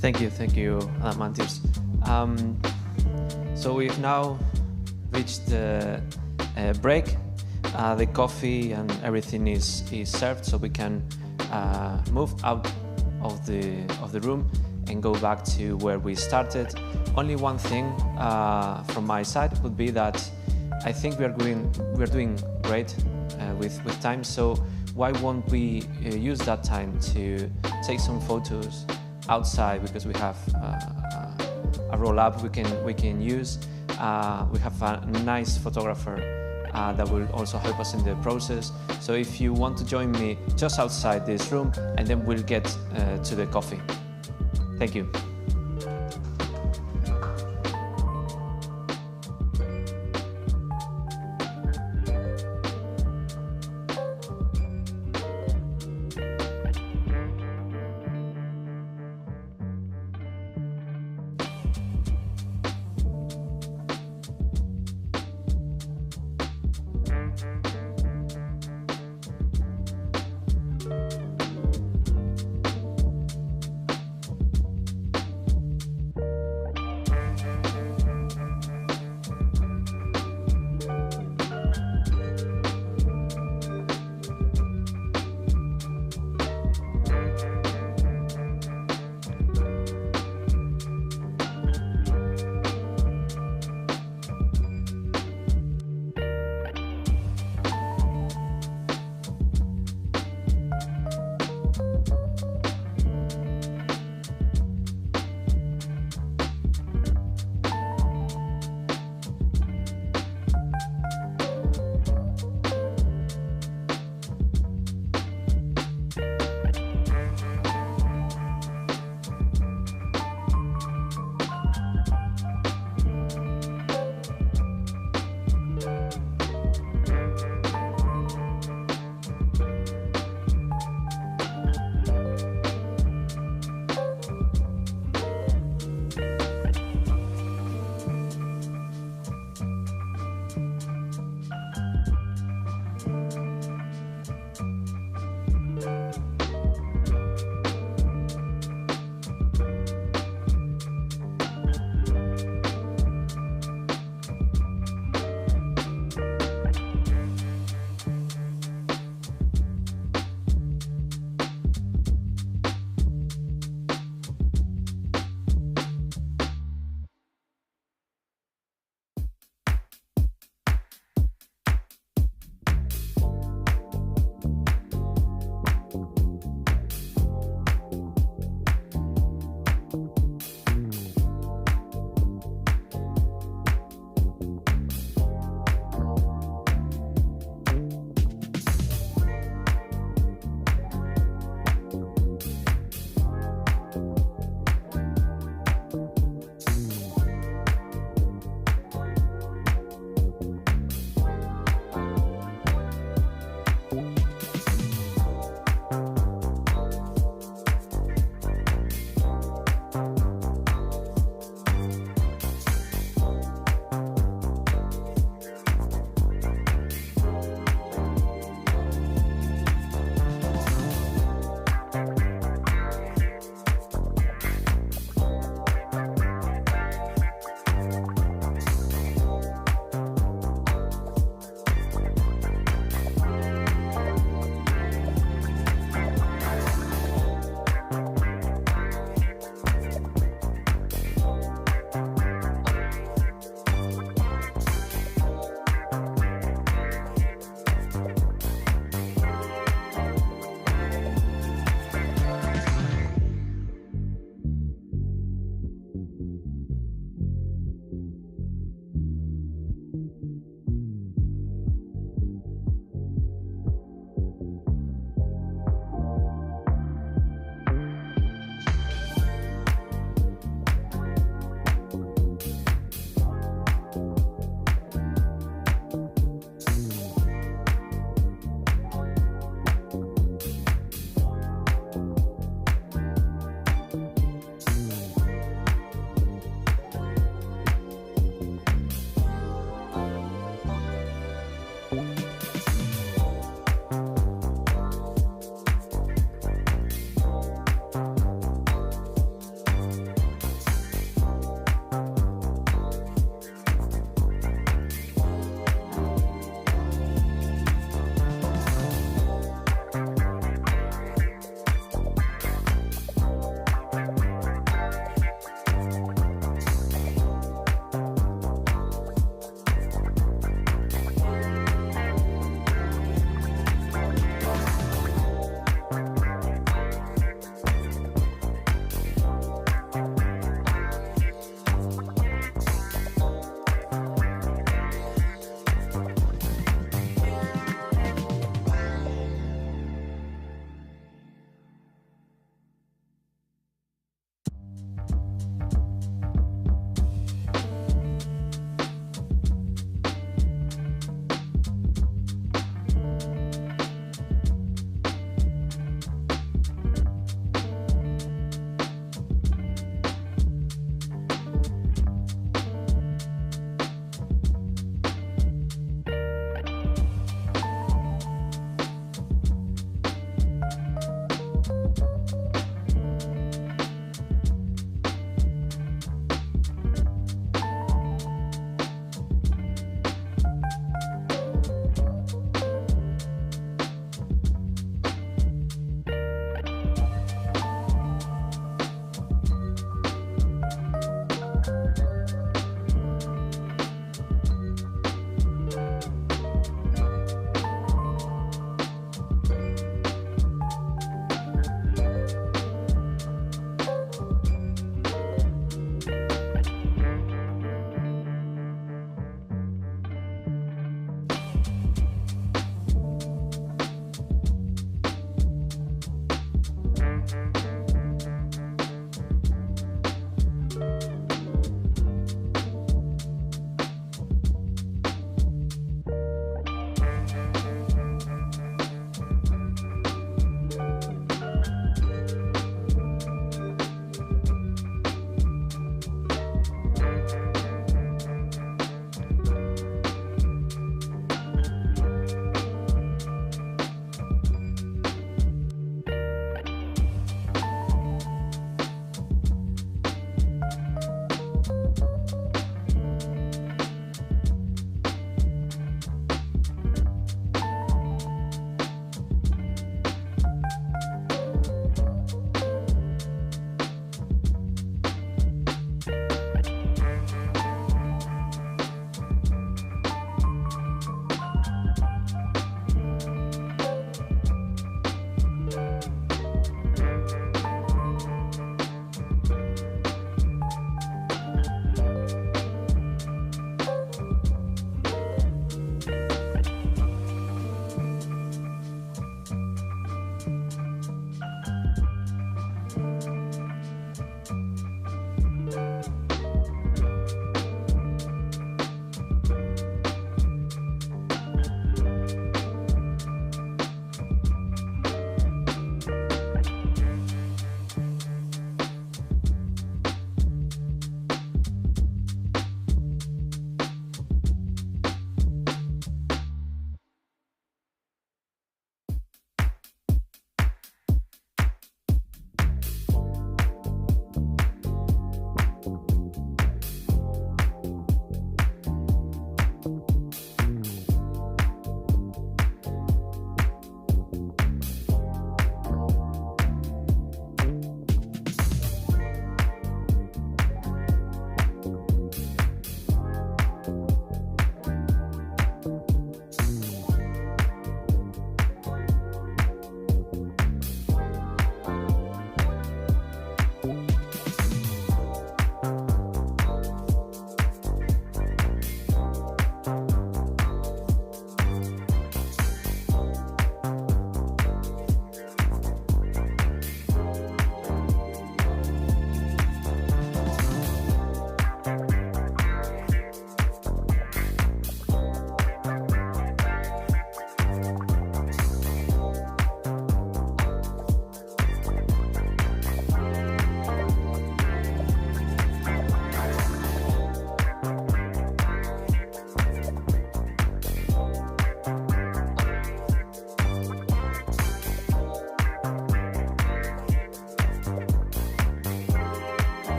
Thank you, Mantis. So we've now reached the break. The coffee and everything is served, so we can move out of the room and go back to where we started. Only one thing from my side would be that I think we're doing great with time. So why won't we use that time to take some photos outside, because we have a roll-up we can use. We have a nice photographer that will also help us in the process. So if you want to join me just outside this room, and then we'll get to the coffee. Thank you.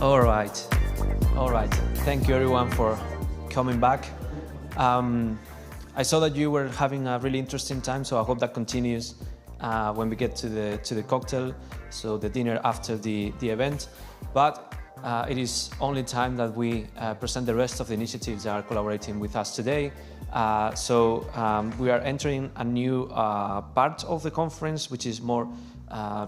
All right. Thank you everyone for coming back. I saw that you were having a really interesting time, so I hope that continues when we get to the cocktail, so the dinner after the event. But it is only time that we present the rest of the initiatives that are collaborating with us today. So we are entering a new part of the conference, which is more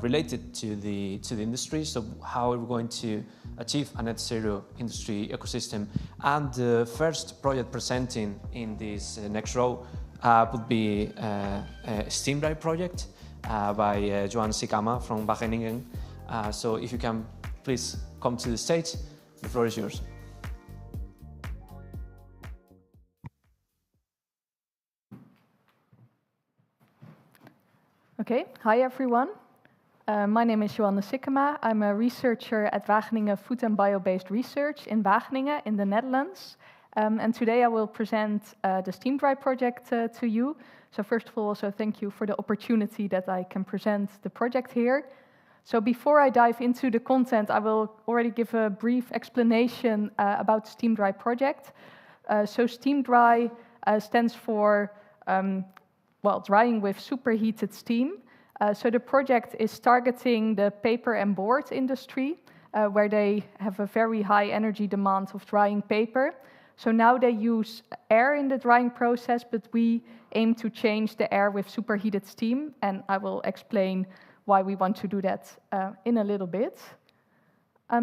related to the industry. So how are we going to achieve a net zero industry ecosystem? And the first project presenting in this next row would be a steam dry project by Joan Sikama from Wageningen. So if you can please come to the stage, the floor is yours. Okay, hi everyone. My name is Joanne Sikkema. I'm a researcher at Wageningen Food and Bio-Based Research in Wageningen in the Netherlands. And today I will present the Steam Dry project to you. So first of all, also thank you for the opportunity that I can present the project here. So before I dive into the content, I will already give a brief explanation about the Steam Dry project. So Steam Dry stands for drying with superheated steam. So the project is targeting the paper and board industry, where they have a very high energy demand of drying paper. So now they use air in the drying process, but we aim to change the air with superheated steam, and I will explain why we want to do that in a little bit.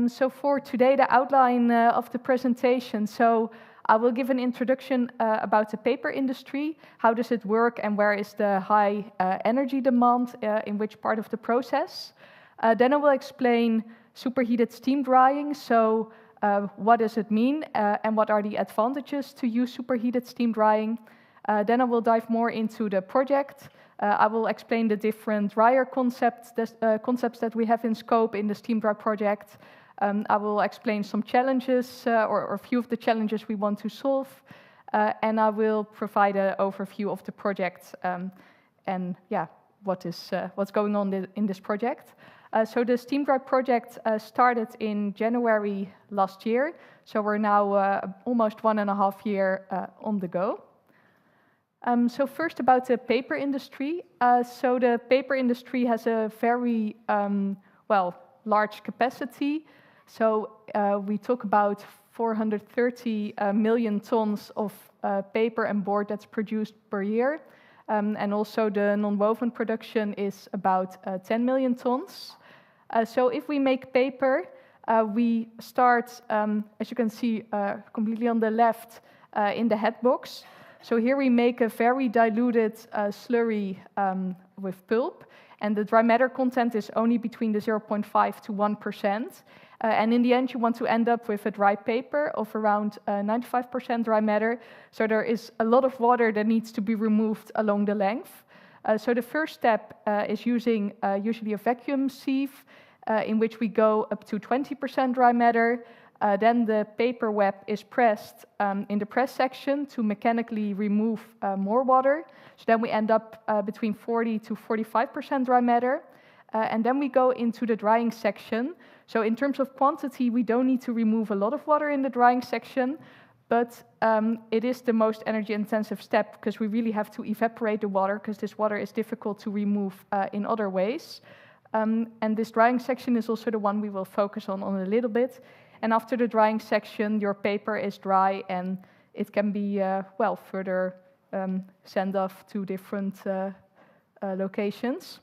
So for today, the outline of the presentation. So I will give an introduction about the paper industry, how does it work and where is the high energy demand in which part of the process. Then I will explain superheated steam drying, so what does it mean and what are the advantages to use superheated steam drying. Then I will dive more into the project. I will explain the different dryer concepts that we have in scope in the Steam Dry project. I will explain some challenges or a few of the challenges we want to solve, and I will provide an overview of the project and what's going on in this project. So the Steam Dry project started in January last year, so we're now almost 1.5 years on the go. So first about the paper industry. So the paper industry has a very large capacity. So we talk about 430 million tons of paper and board that's produced per year. And also the non-woven production is about 10 million tons. So if we make paper, we start, as you can see, completely on the left in the head box. So here we make a very diluted slurry with pulp, and the dry matter content is only between the 0.5 to 1%. And in the end, you want to end up with a dry paper of around 95% dry matter. So there is a lot of water that needs to be removed along the length. So the first step is using usually a vacuum sieve, in which we go up to 20% dry matter. Then the paper web is pressed in the press section to mechanically remove more water. So then we end up between 40 to 45% dry matter. And then we go into the drying section. So in terms of quantity, we don't need to remove a lot of water in the drying section, but it is the most energy intensive step because we really have to evaporate the water because this water is difficult to remove in other ways. And this drying section is also the one we will focus on a little bit. And after the drying section, your paper is dry and it can be, further sent off to different locations.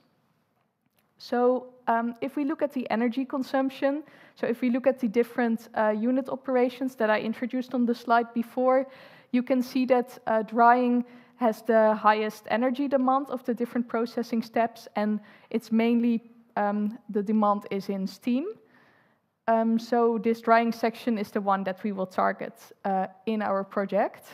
So if we look at the energy consumption, so if we look at the different unit operations that I introduced on the slide before, you can see that drying has the highest energy demand of the different processing steps, and it's mainly the demand is in steam. So this drying section is the one that we will target in our project.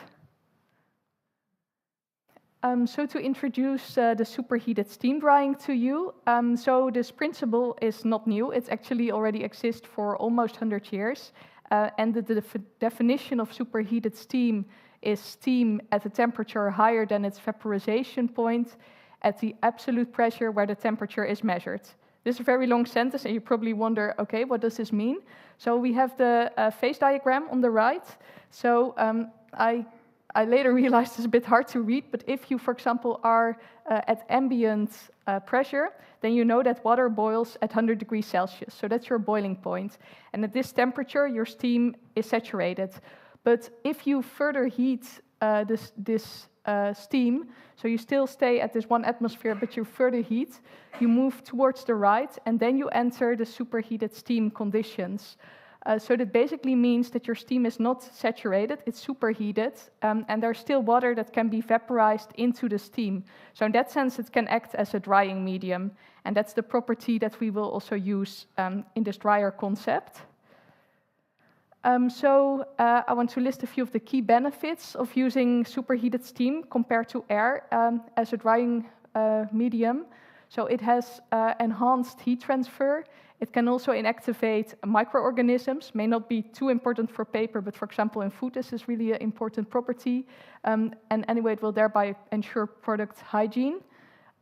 So to introduce the superheated steam drying to you, so this principle is not new. It actually already exists for almost 100 years. And the definition of superheated steam is steam at a temperature higher than its vaporization point at the absolute pressure where the temperature is measured. This is a very long sentence, and you probably wonder, okay, what does this mean? So we have the phase diagram on the right. So I later realized it's a bit hard to read, but if you, for example, are at ambient pressure, then you know that water boils at 100 degrees Celsius. So that's your boiling point. And at this temperature, your steam is saturated. But if you further heat this steam, so you still stay at this 1 atmosphere, but you further heat, you move towards the right, and then you enter the superheated steam conditions. So that basically means that your steam is not saturated, it's superheated, and there's still water that can be vaporized into the steam. So in that sense, it can act as a drying medium, and that's the property that we will also use in this dryer concept. I want to list a few of the key benefits of using superheated steam compared to air as a drying medium. So it has enhanced heat transfer. It can also inactivate microorganisms, may not be too important for paper, but for example in food this is really an important property. And anyway, it will thereby ensure product hygiene.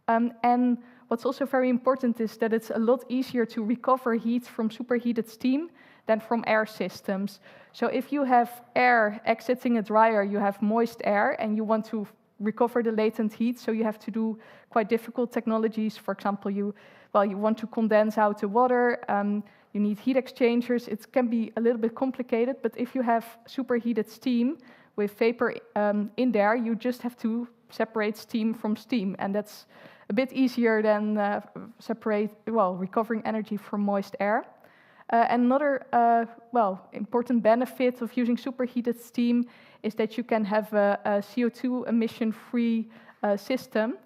And what's also very important is that it's a lot easier to recover heat from superheated steam than from air systems. So if you have air exiting a dryer, you have moist air, and you want to recover the latent heat, so you have to do quite difficult technologies. For example, you want to condense out the water, you need heat exchangers. It can be a little bit complicated, but if you have superheated steam with vapor in there, you just have to separate steam from steam, and that's a bit easier than recovering energy from moist air. Another important benefit of using superheated steam is that you can have a CO2 emission-free system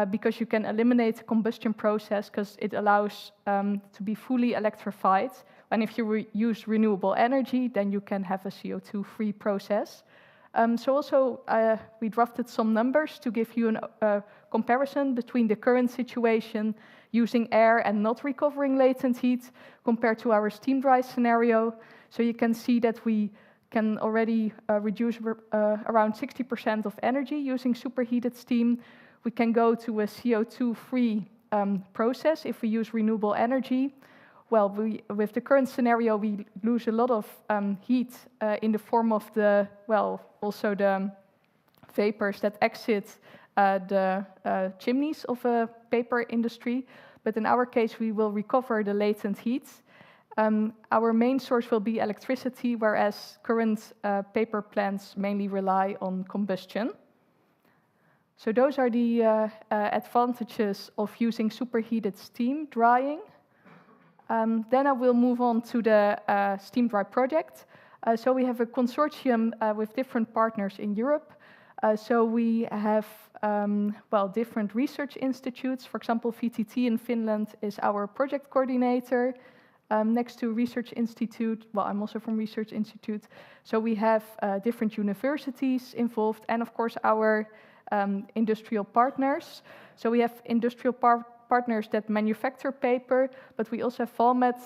because you can eliminate the combustion process because it allows to be fully electrified. And if you use renewable energy, then you can have a CO2-free process. We drafted some numbers to give you a comparison between the current situation using air and not recovering latent heat compared to our steam dry scenario. So you can see that we can already reduce around 60% of energy using superheated steam. We can go to a CO2-free process if we use renewable energy. Well, with the current scenario, we lose a lot of heat in the form of also the vapors that exit the chimneys of a paper industry. But in our case, we will recover the latent heat. Our main source will be electricity, whereas current paper plants mainly rely on combustion. So those are the advantages of using superheated steam drying. Then I will move on to the steam dry project. So we have a consortium with different partners in Europe. So we have different research institutes. For example, VTT in Finland is our project coordinator. Next to Research Institute, I'm also from Research Institute. So we have different universities involved, and of course our industrial partners. So we have industrial partners that manufacture paper, but we also have Valmet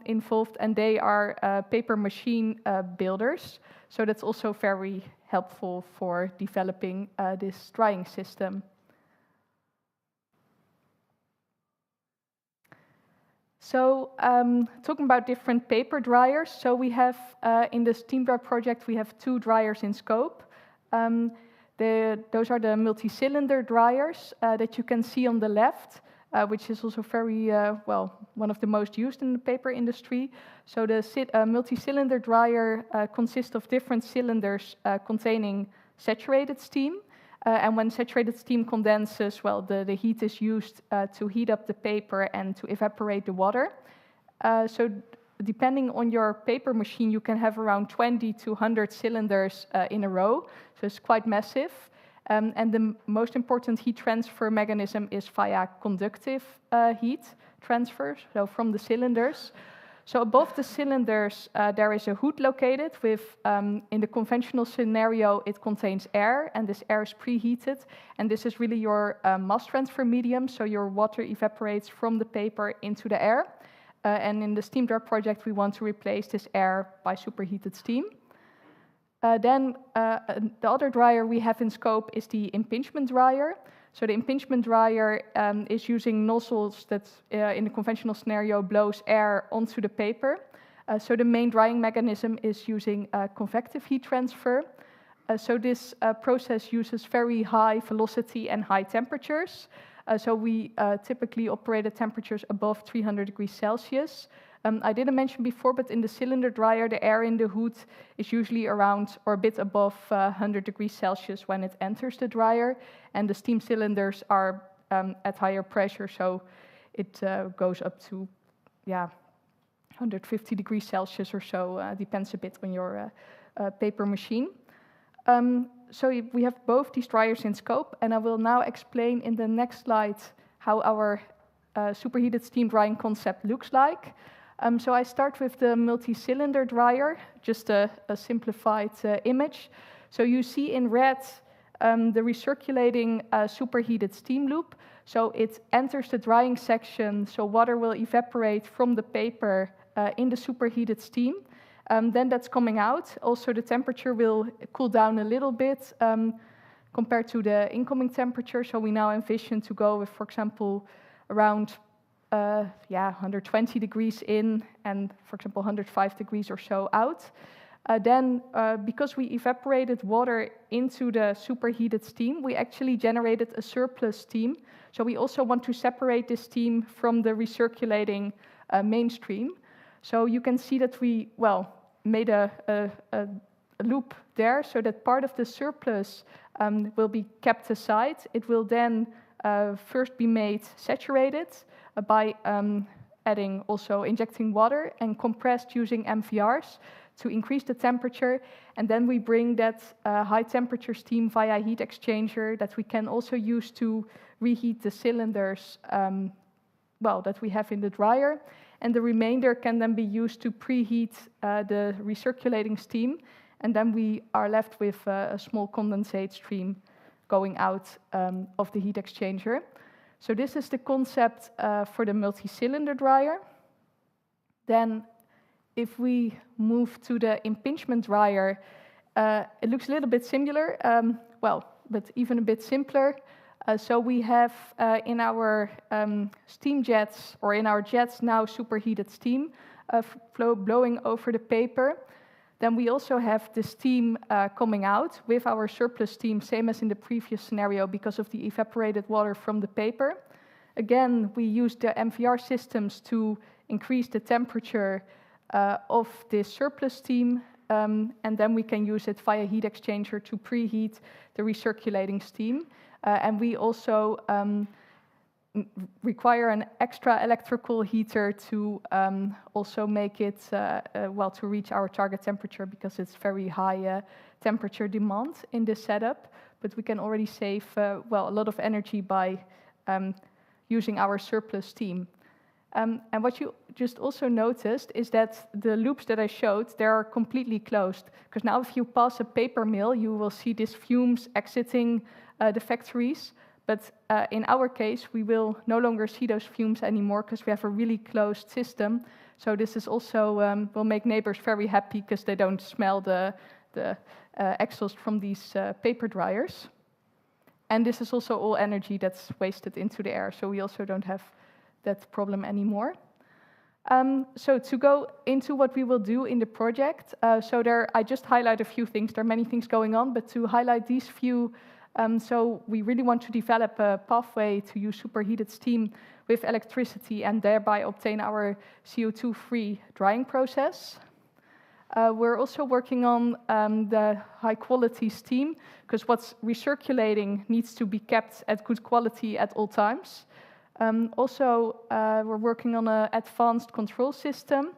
involved, and they are paper machine builders. So that's also very helpful for developing this drying system. So talking about different paper dryers, so we have in the steam dry project, we have 2 dryers in scope. Those are the multi-cylinder dryers that you can see on the left, which is also very, one of the most used in the paper industry. So the multi-cylinder dryer consists of different cylinders containing saturated steam. And when saturated steam condenses, the heat is used to heat up the paper and to evaporate the water. So depending on your paper machine, you can have around 20 to 100 cylinders in a row. So it's quite massive. And the most important heat transfer mechanism is via conductive heat transfer, so from the cylinders. So above the cylinders, there is a hood located with, in the conventional scenario, it contains air, and this air is preheated. And this is really your mass transfer medium, so your water evaporates from the paper into the air. And in the steam dry project, we want to replace this air by superheated steam. Then the other dryer we have in scope is the impingement dryer. So the impingement dryer is using nozzles that, in the conventional scenario, blows air onto the paper. So the main drying mechanism is using convective heat transfer. So this process uses very high velocity and high temperatures. So we typically operate at temperatures above 300 degrees Celsius. I didn't mention before, but in the cylinder dryer, the air in the hood is usually around or a bit above 100 degrees Celsius when it enters the dryer. And the steam cylinders are at higher pressure, so it goes up to 150 degrees Celsius or so, depends a bit on your paper machine. So we have both these dryers in scope, and I will now explain in the next slide how our superheated steam drying concept looks like. So I start with the multi-cylinder dryer, just a simplified image. So you see in red the recirculating superheated steam loop. So it enters the drying section, so water will evaporate from the paper in the superheated steam. Then that's coming out. Also, the temperature will cool down a little bit compared to the incoming temperature. So we now envision to go with, for example, around 120 degrees in and, for example, 105 degrees or so out. Then, because we evaporated water into the superheated steam, we actually generated a surplus steam. So we also want to separate this steam from the recirculating mainstream. So you can see that we, made a loop there so that part of the surplus will be kept aside. It will then first be made saturated by injecting water and compressed using MVRs to increase the temperature. And then we bring that high temperature steam via heat exchanger that we can also use to reheat the cylinders that we have in the dryer. And the remainder can then be used to preheat the recirculating steam. And then we are left with a small condensate stream going out of the heat exchanger. So this is the concept for the multi-cylinder dryer. Then if we move to the impingement dryer, it looks a little bit similar, but even a bit simpler. So we have in our steam jets, or in our jets now, superheated steam blowing over the paper. Then we also have the steam coming out with our surplus steam, same as in the previous scenario, because of the evaporated water from the paper. Again, we use the MVR systems to increase the temperature of this surplus steam, and then we can use it via heat exchanger to preheat the recirculating steam. And we also require an extra electrical heater to also make it, to reach our target temperature, because it's very high temperature demand in this setup. But we can already save, a lot of energy by using our surplus steam. And what you just also noticed is that the loops that I showed, they are completely closed. Because now if you pass a paper mill, you will see these fumes exiting the factories. But in our case, we will no longer see those fumes anymore because we have a really closed system. So this is also will make neighbors very happy because they don't smell the exhaust from these paper dryers. And this is also all energy that's wasted into the air. So we also don't have that problem anymore. So to go into what we will do in the project, I just highlight a few things. There are many things going on, but to highlight these few, so we really want to develop a pathway to use superheated steam with electricity and thereby obtain our CO2-free drying process. We're also working on the high-quality steam, because what's recirculating needs to be kept at good quality at all times. We're working on an advanced control system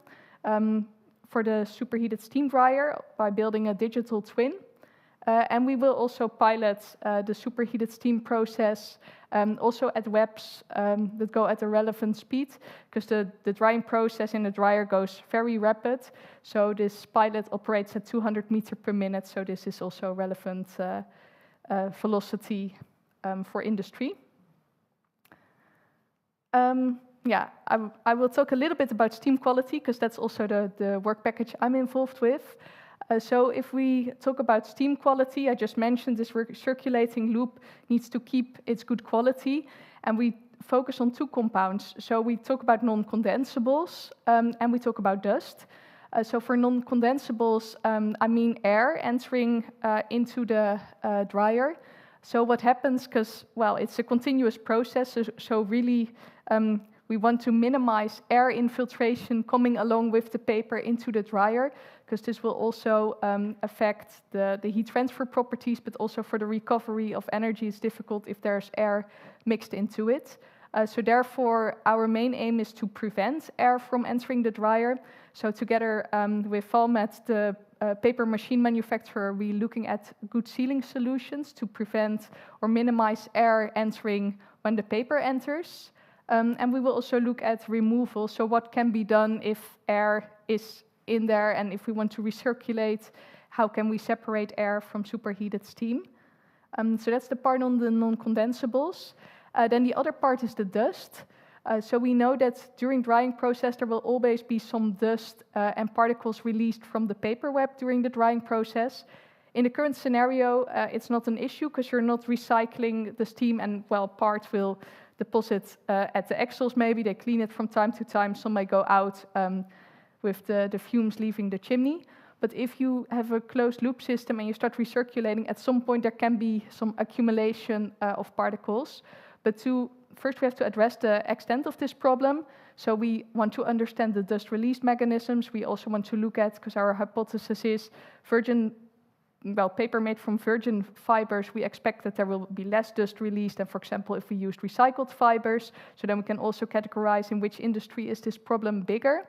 for the superheated steam dryer by building a digital twin. And we will also pilot the superheated steam process also at webs that go at a relevant speed, because the drying process in the dryer goes very rapid. So this pilot operates at 200 meters per minute, so this is also relevant velocity for industry. I will talk a little bit about steam quality, because that's also the work package I'm involved with. So if we talk about steam quality, I just mentioned this circulating loop needs to keep its good quality, and we focus on two compounds. So we talk about non-condensables, and we talk about dust. So for non-condensables, I mean air entering into the dryer. So what happens, because, well, it's a continuous process, so really we want to minimize air infiltration coming along with the paper into the dryer, because this will also affect the heat transfer properties, but also for the recovery of energy, it's difficult if there's air mixed into it. So therefore, our main aim is to prevent air from entering the dryer. So together with Valmet, the paper machine manufacturer, we're looking at good sealing solutions to prevent or minimize air entering when the paper enters. And we will also look at removal. So what can be done if air is in there, and if we want to recirculate, how can we separate air from superheated steam? So that's the part on the non-condensables. Then the other part is the dust. So we know that during drying process there will always be some dust and particles released from the paper web during the drying process. In the current scenario, it's not an issue because you're not recycling the steam, and well, parts will deposit at the axles maybe. They clean it from time to time. Some may go out with the fumes leaving the chimney. But if you have a closed loop system and you start recirculating, at some point there can be some accumulation of particles. But first we have to address the extent of this problem. So we want to understand the dust release mechanisms. We also want to look at, because our hypothesis is paper made from virgin fibers, we expect that there will be less dust released than, for example, if we used recycled fibers. So then we can also categorize in which industry is this problem bigger.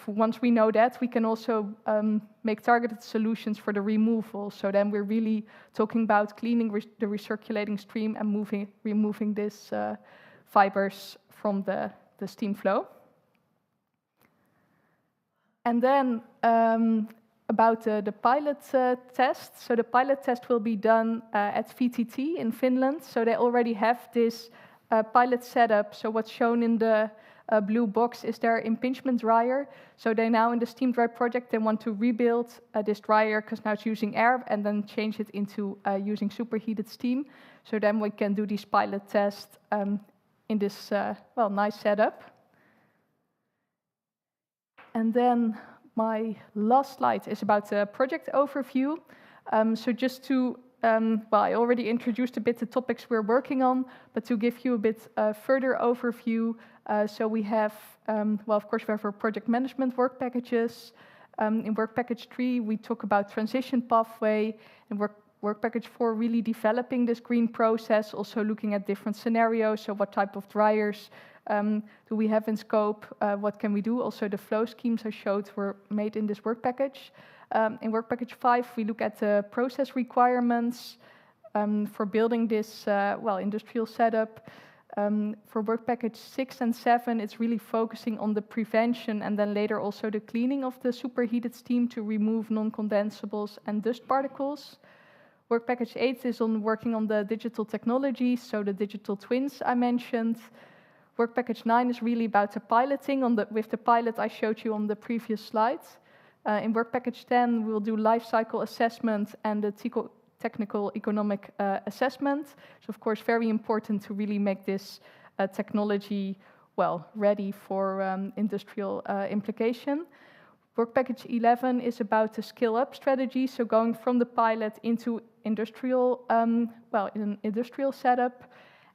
Once we know that, we can also make targeted solutions for the removal. So then we're really talking about cleaning the recirculating stream and removing these fibers from the steam flow. And then about the pilot test. So the pilot test will be done at VTT in Finland. So they already have this pilot setup. So what's shown in the blue box is their impingement dryer. So they now, in the steam dry project, they want to rebuild this dryer, because now it's using air, and then change it into using superheated steam. So then we can do these pilot tests in this nice setup. And then my last slide is about the project overview. So just to I already introduced a bit the topics we're working on, but to give you a bit further overview, so we have, of course, we have our project management work packages. In work package 3, we talk about transition pathway, and work package 4, really developing this green process, also looking at different scenarios. So what type of dryers do we have in scope? What can we do? Also, the flow schemes I showed were made in this work package. In work package 5, we look at the process requirements for building this industrial setup. For work package 6 and 7, it's really focusing on the prevention and then later also the cleaning of the superheated steam to remove non-condensables and dust particles. Work package 8 is on working on the digital technologies, so the digital twins I mentioned. Work package 9 is really about the piloting with the pilot I showed you on the previous slides. In work package 10, we'll do life cycle assessment and the technical economic assessment. So of course, very important to really make this technology ready for industrial implication. Work package 11 is about the scale-up strategy, so going from the pilot into industrial, in an industrial setup.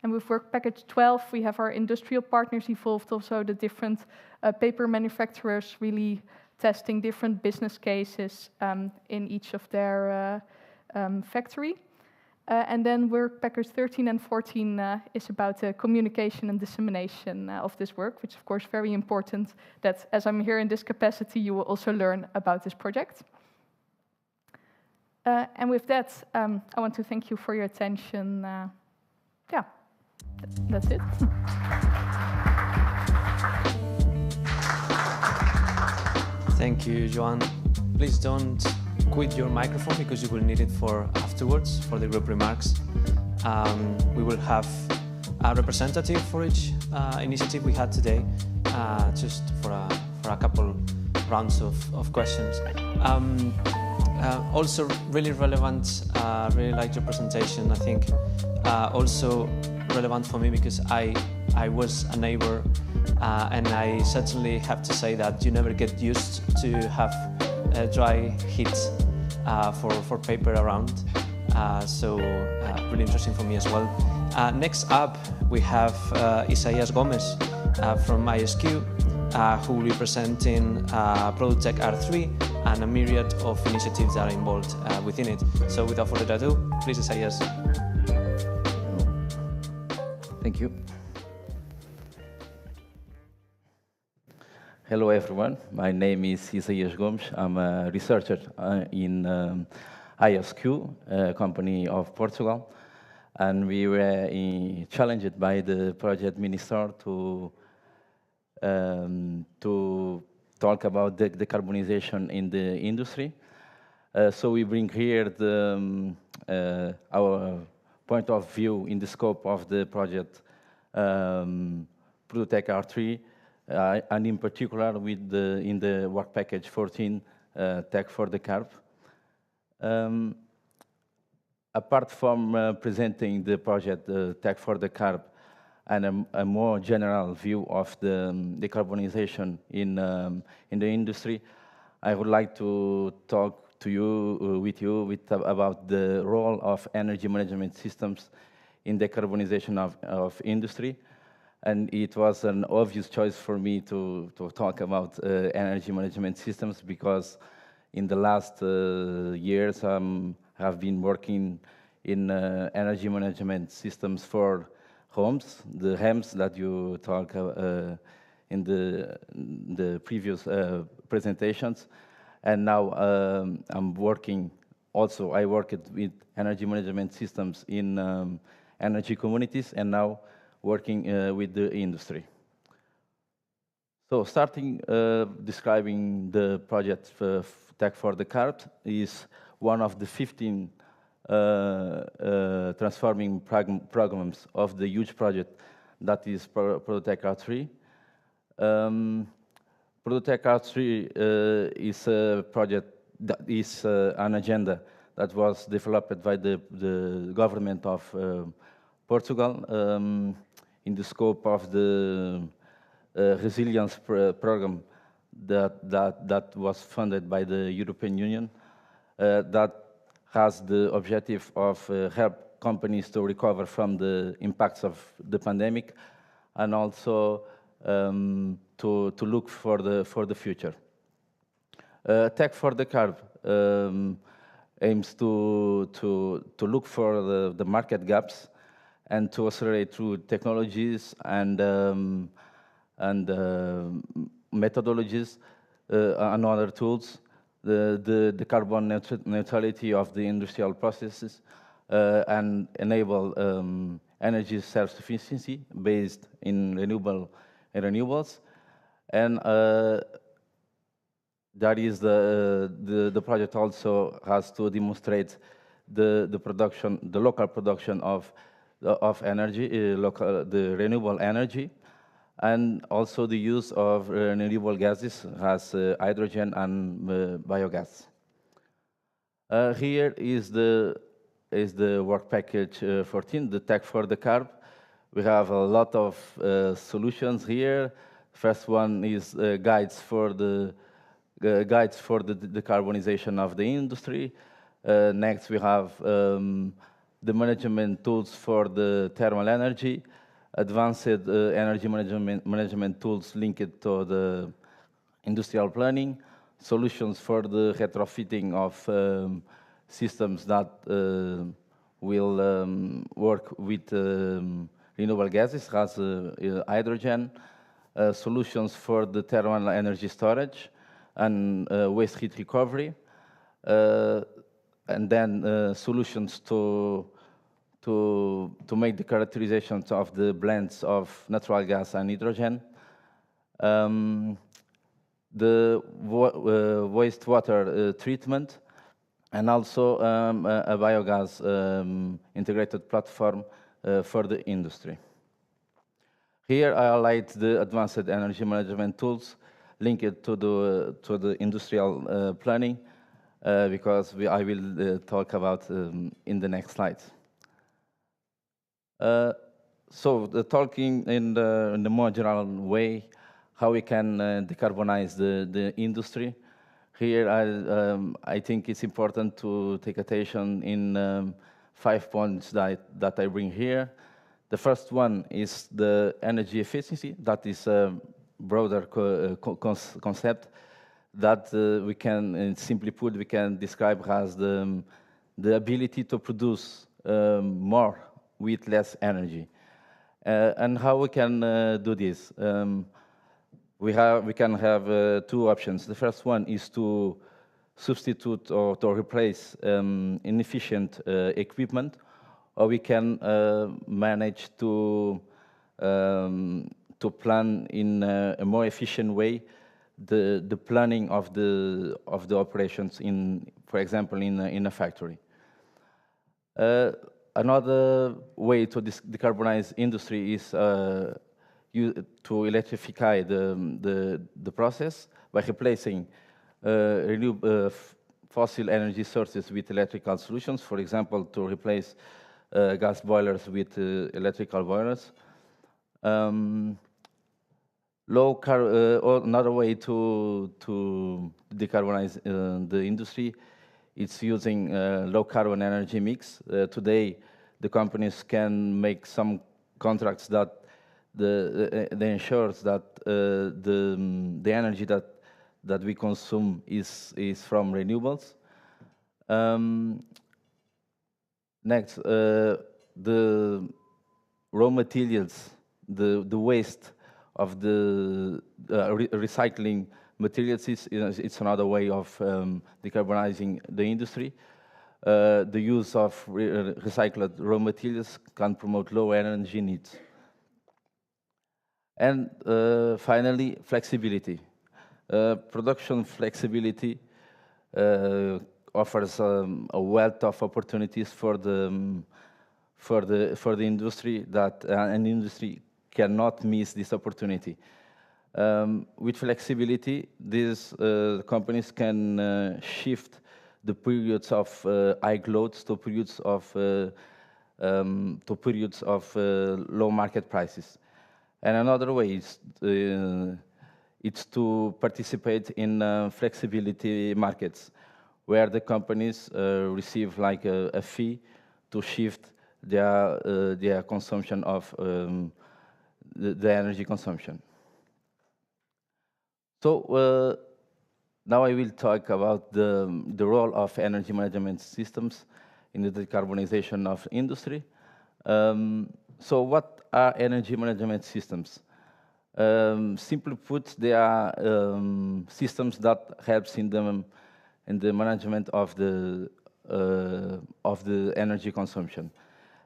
And with work package 12, we have our industrial partners involved, also the different paper manufacturers really testing different business cases in each of their factory. And then work package 13 and 14 is about the communication and dissemination of this work, which is of course very important that as I'm here in this capacity, you will also learn about this project. And with that, I want to thank you for your attention. That's it. Thank you, Joan. Please don't quit your microphone because you will need it for afterwards, for the group remarks. We will have a representative for each initiative we had today, just for a couple rounds of questions. Also really relevant, really liked your presentation. I think also relevant for me because I was a neighbor, and I certainly have to say that you never get used to have dry heat for paper around. So really interesting for me as well. Next up, we have Isaías Gomes from ISQ, who will be presenting Product R3 and a myriad of initiatives that are involved within it. So without further ado, please, Isaías. Thank you. Hello, everyone. My name is Isaías Gomes. I'm a researcher in ISQ, a company of Portugal. And we were challenged by the project minister to talk about the decarbonization in the industry. So we bring here our point of view in the scope of the project Product R3, and in particular with in the work package 14, Tech for the Carb. Apart from presenting the project Tech for the Carb and a more general view of the decarbonization in the industry, I would like to talk to you about the role of energy management systems in decarbonization of industry. And it was an obvious choice for me to talk about energy management systems because in the last years have been working in energy management systems for homes, the HEMS that you talk in the previous presentations. And now I'm working also, I worked with energy management systems in energy communities and now working with the industry. So starting describing the project Tech for the Carb is one of the 15 transforming programs of the huge project that is Product R3. Product R3 is a project that is an agenda that was developed by the government of Portugal in the scope of the resilience program that was funded by the European Union, that has the objective of help companies to recover from the impacts of the pandemic and also to look for the future. Tech for the Carb aims to look for the market gaps and to accelerate through technologies and methodologies and other tools the carbon neutrality of the industrial processes and enable energy self-sufficiency based in renewables. And that is the project also has to demonstrate the local production of energy, the renewable energy, and also the use of renewable gases as hydrogen and biogas. Here is the work package 14, the Tech for the Carb. We have a lot of solutions here. First one is guides for the decarbonization of the industry. Next, we have the management tools for the thermal energy, advanced energy management tools linked to the industrial planning, solutions for the retrofitting of systems that will work with renewable gases, as hydrogen, solutions for the thermal energy storage and waste heat recovery, and then solutions to make the characterizations of the blends of natural gas and hydrogen, the wastewater treatment, and also a biogas integrated platform for the industry. Here I highlight the advanced energy management tools linked to the industrial planning, because I will talk about in the next slides. So the talking in the more general way, how we can decarbonize the industry. Here, I think it's important to take attention in 5 points that I bring here. The first one is the energy efficiency. That is a broader concept that we can, simply put, we can describe as the ability to produce more with less energy. And how we can do this? We can have 2 options. The first one is to substitute or to replace inefficient equipment, or we can manage to plan in a more efficient way the planning of the operations in, for example, in a factory. Another way to decarbonize industry is to electrify the process by replacing fossil energy sources with electrical solutions. For example, to replace gas boilers with electrical boilers. Another way to decarbonize the industry, it's using low carbon energy mix. Today, the companies can make some contracts that they ensures that the energy that we consume is from renewables. Next, the raw materials, the waste of the recycling materials it's another way of decarbonizing the industry. The use of recycled raw materials can promote low energy needs. And finally, flexibility. Production flexibility offers a wealth of opportunities for the industry that an industry cannot miss this opportunity. With flexibility, these companies can shift the periods of high loads to periods of low market prices. And another way is it's to participate in flexibility markets, where the companies receive like a fee to shift their consumption of the energy consumption. So now I will talk about the role of energy management systems in the decarbonization of industry. So what are energy management systems? Simply put, they are systems that helps in the management of the energy consumption,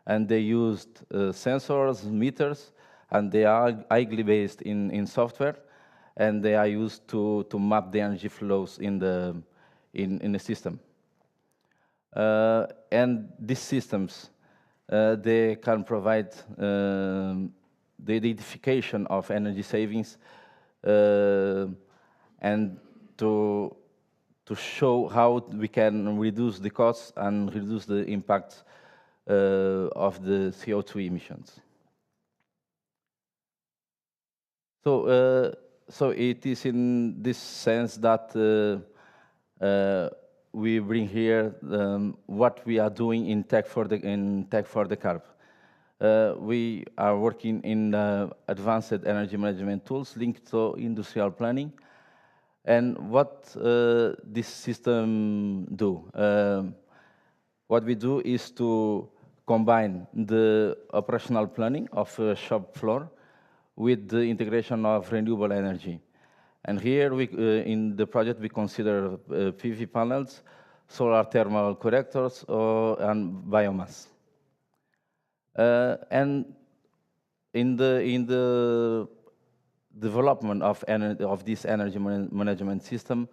and they used sensors, meters, and they are highly based in software, and they are used to map the energy flows in the system. And these systems they can provide the identification of energy savings and to show how we can reduce the costs and reduce the impact of the CO2 emissions. So it is in this sense that we bring here what we are doing in Tech for the Carb. We are working in advanced energy management tools linked to industrial planning. And what this system do? What we do is to combine the operational planning of a shop floor with the integration of renewable energy. And here, in the project, we consider PV panels, solar thermal collectors, and biomass. And in the development of this energy management system,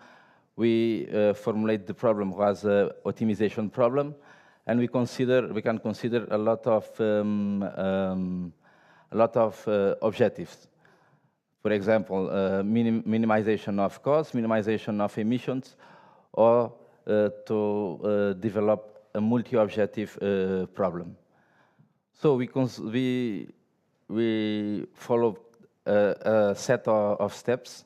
we formulate the problem as an optimization problem, and we can consider a lot of objectives. For example, minimization of costs, minimization of emissions, or to develop a multi-objective problem. So we followed a set of steps.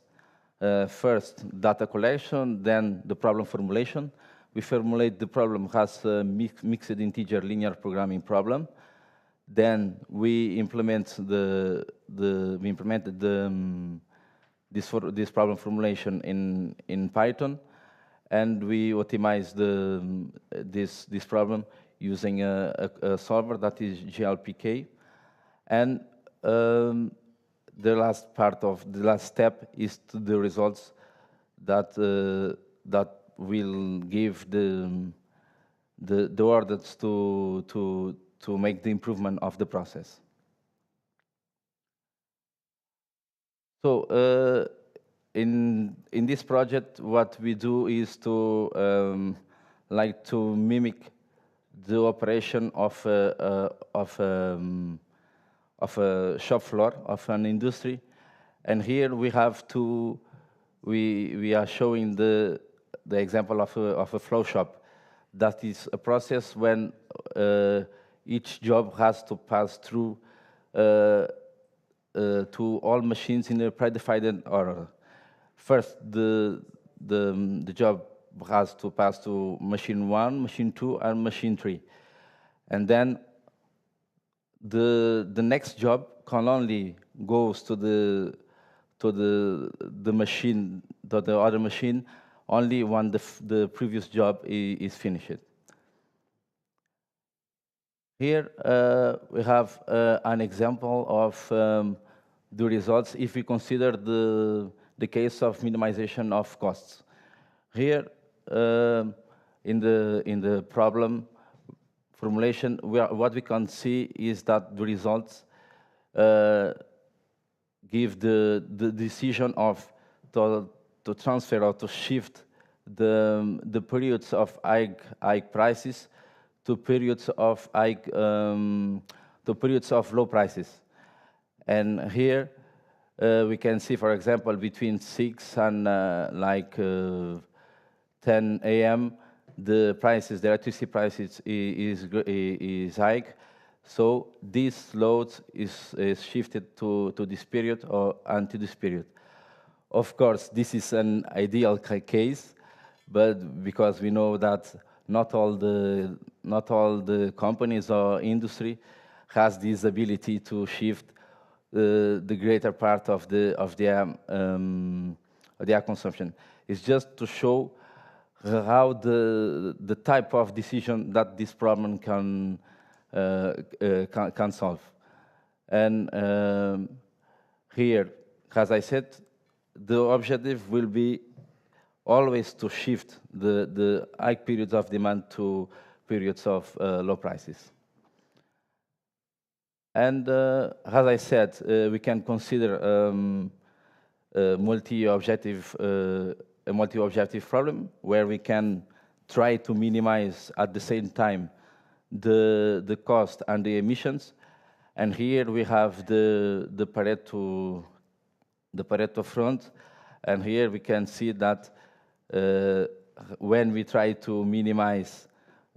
First, data collection, then the problem formulation. We formulate the problem as a mixed integer linear programming problem. Then we implemented this problem formulation in Python, and we optimized this problem using a solver that is GLPK. And the last step is the results that will give the orders to make the improvement of the process. So in this project, what we do is to mimic the operation of a shop floor of an industry, and here we are showing the example of a flow shop. That is a process when each job has to pass through to all machines in a predefined order. First, the job has to pass to machine 1, machine 2, and machine 3. And then the next job can only goes to the machine, to the other machine, only when the previous job is finished. Here we have an example of the results if we consider the case of minimization of costs. Here in the problem formulation, what we can see is that the results give the decision of to transfer or to shift the periods of high prices to periods of low prices. And here we can see, for example, between 6 and 10 a.m. the electricity prices is high. So this load is shifted to this period and to this period. Of course, this is an ideal case, but because we know that not all the companies or industry has this ability to shift the greater part of their consumption. It's just to show how the type of decision that this problem can solve. And here, as I said, the objective will be always to shift the high periods of demand to periods of low prices. And as I said, we can consider a multi-objective problem where we can try to minimize at the same time the cost and the emissions. And here we have the Pareto front, and here we can see that when we try to minimize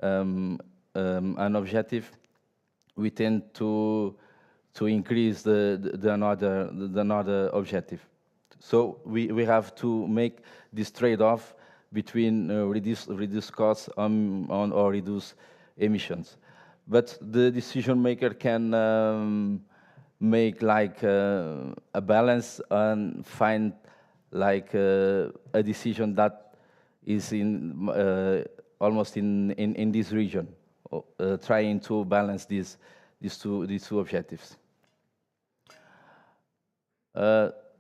an objective, we tend to increase the another objective. So we have to make this trade-off between reduce costs or reduce emissions. But the decision maker can make like a balance and find like a decision that is almost in this region, trying to balance these two objectives.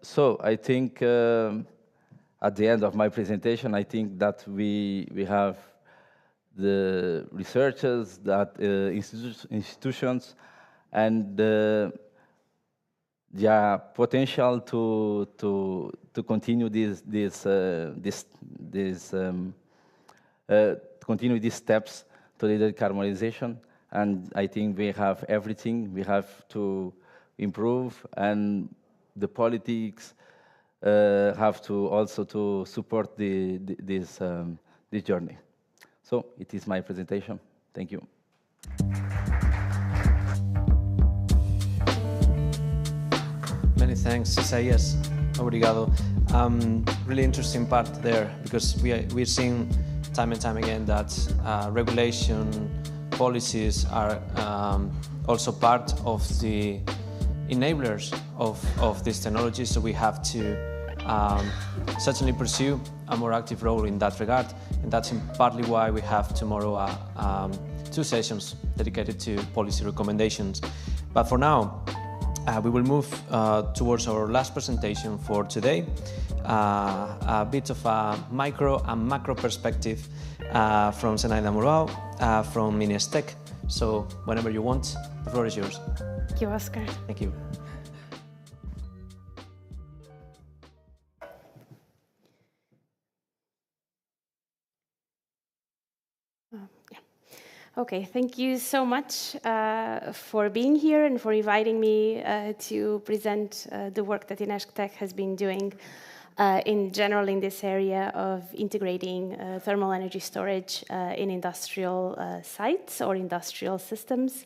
So I think at the end of my presentation, I think that we have the researchers, that institutions, and the potential to continue continue these steps to the decarbonization. And I think we have everything. We have to improve and the politics have to also to support this journey. So it is my presentation. Thank you. Many thanks, Isaias. Obrigado. Really interesting part there, because we're seeing time and time again that regulation policies are also part of the enablers of this technology. So we have to certainly pursue a more active role in that regard, and that's partly why we have tomorrow 2 sessions dedicated to policy recommendations. But for now, we will move towards our last presentation for today, a bit of a micro and macro perspective from Zenaida Murao from Miniestec. So whenever you want, the floor is yours. Thank you, Oscar. Thank you. Okay, thank you so much for being here and for inviting me to present the work that Inestec has been doing in general in this area of integrating thermal energy storage in industrial sites or industrial systems.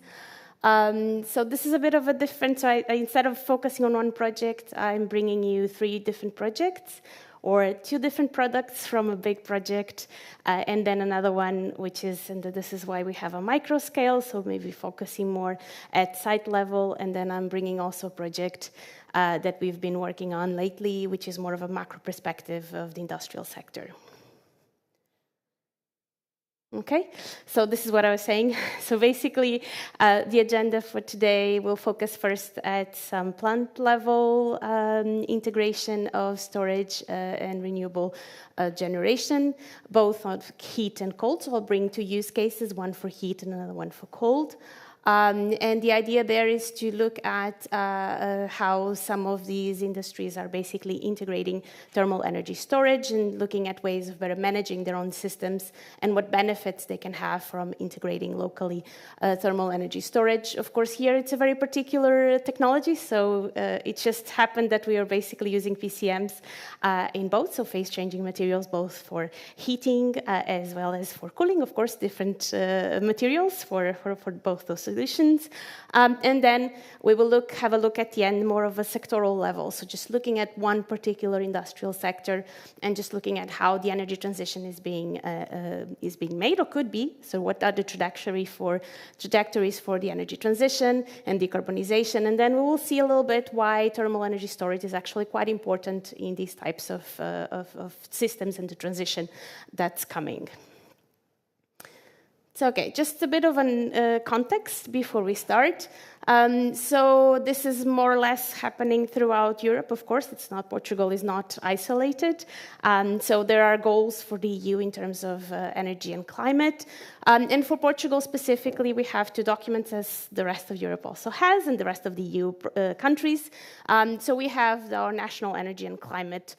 So this is a bit of a different, so instead of focusing on one project, I'm bringing you 3 different projects, or 2 different products from a big project, and then another one, which is, and this is why we have a micro scale, so maybe focusing more at site level, and then I'm bringing also a project that we've been working on lately, which is more of a macro perspective of the industrial sector. Okay, so this is what I was saying. So basically, the agenda for today will focus first at some plant level integration of storage and renewable generation, both on heat and cold. So I'll bring 2 use cases, one for heat and another one for cold. And the idea there is to look at how some of these industries are basically integrating thermal energy storage and looking at ways of better managing their own systems and what benefits they can have from integrating locally thermal energy storage. Of course, here it's a very particular technology, so it just happened that we are basically using PCMs in both, so phase-changing materials, both for heating as well as for cooling, of course, different materials for both those solutions. And then we will have a look at the end more of a sectoral level. So just looking at one particular industrial sector and just looking at how the energy transition is being made or could be. So what are the trajectories for the energy transition and decarbonization? And then we will see a little bit why thermal energy storage is actually quite important in these types of systems and the transition that's coming. So, okay, just a bit of a context before we start. So this is more or less happening throughout Europe. Of course, Portugal is not isolated. So there are goals for the EU in terms of energy and climate. And for Portugal specifically, we have 2 documents, as the rest of Europe also has, and the rest of the EU countries. So we have our national energy and climate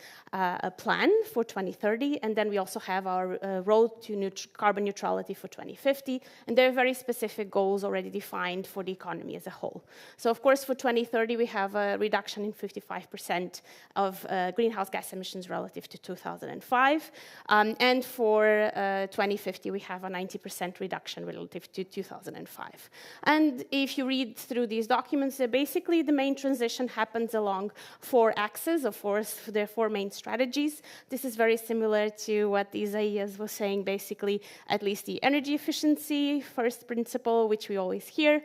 plan for 2030, and then we also have our road to carbon neutrality for 2050. And there are very specific goals already defined for the economy as a whole. So, of course, for 2030, we have a reduction in 55% of greenhouse gas emissions relative to 2005. And for 2050, we have a 90% reduction relative to 2005. And if you read through these documents, basically the main transition happens along 4 axes, of course, their 4 main strategies. This is very similar to what Isaias was saying, basically, at least the energy efficiency, first principle, which we always hear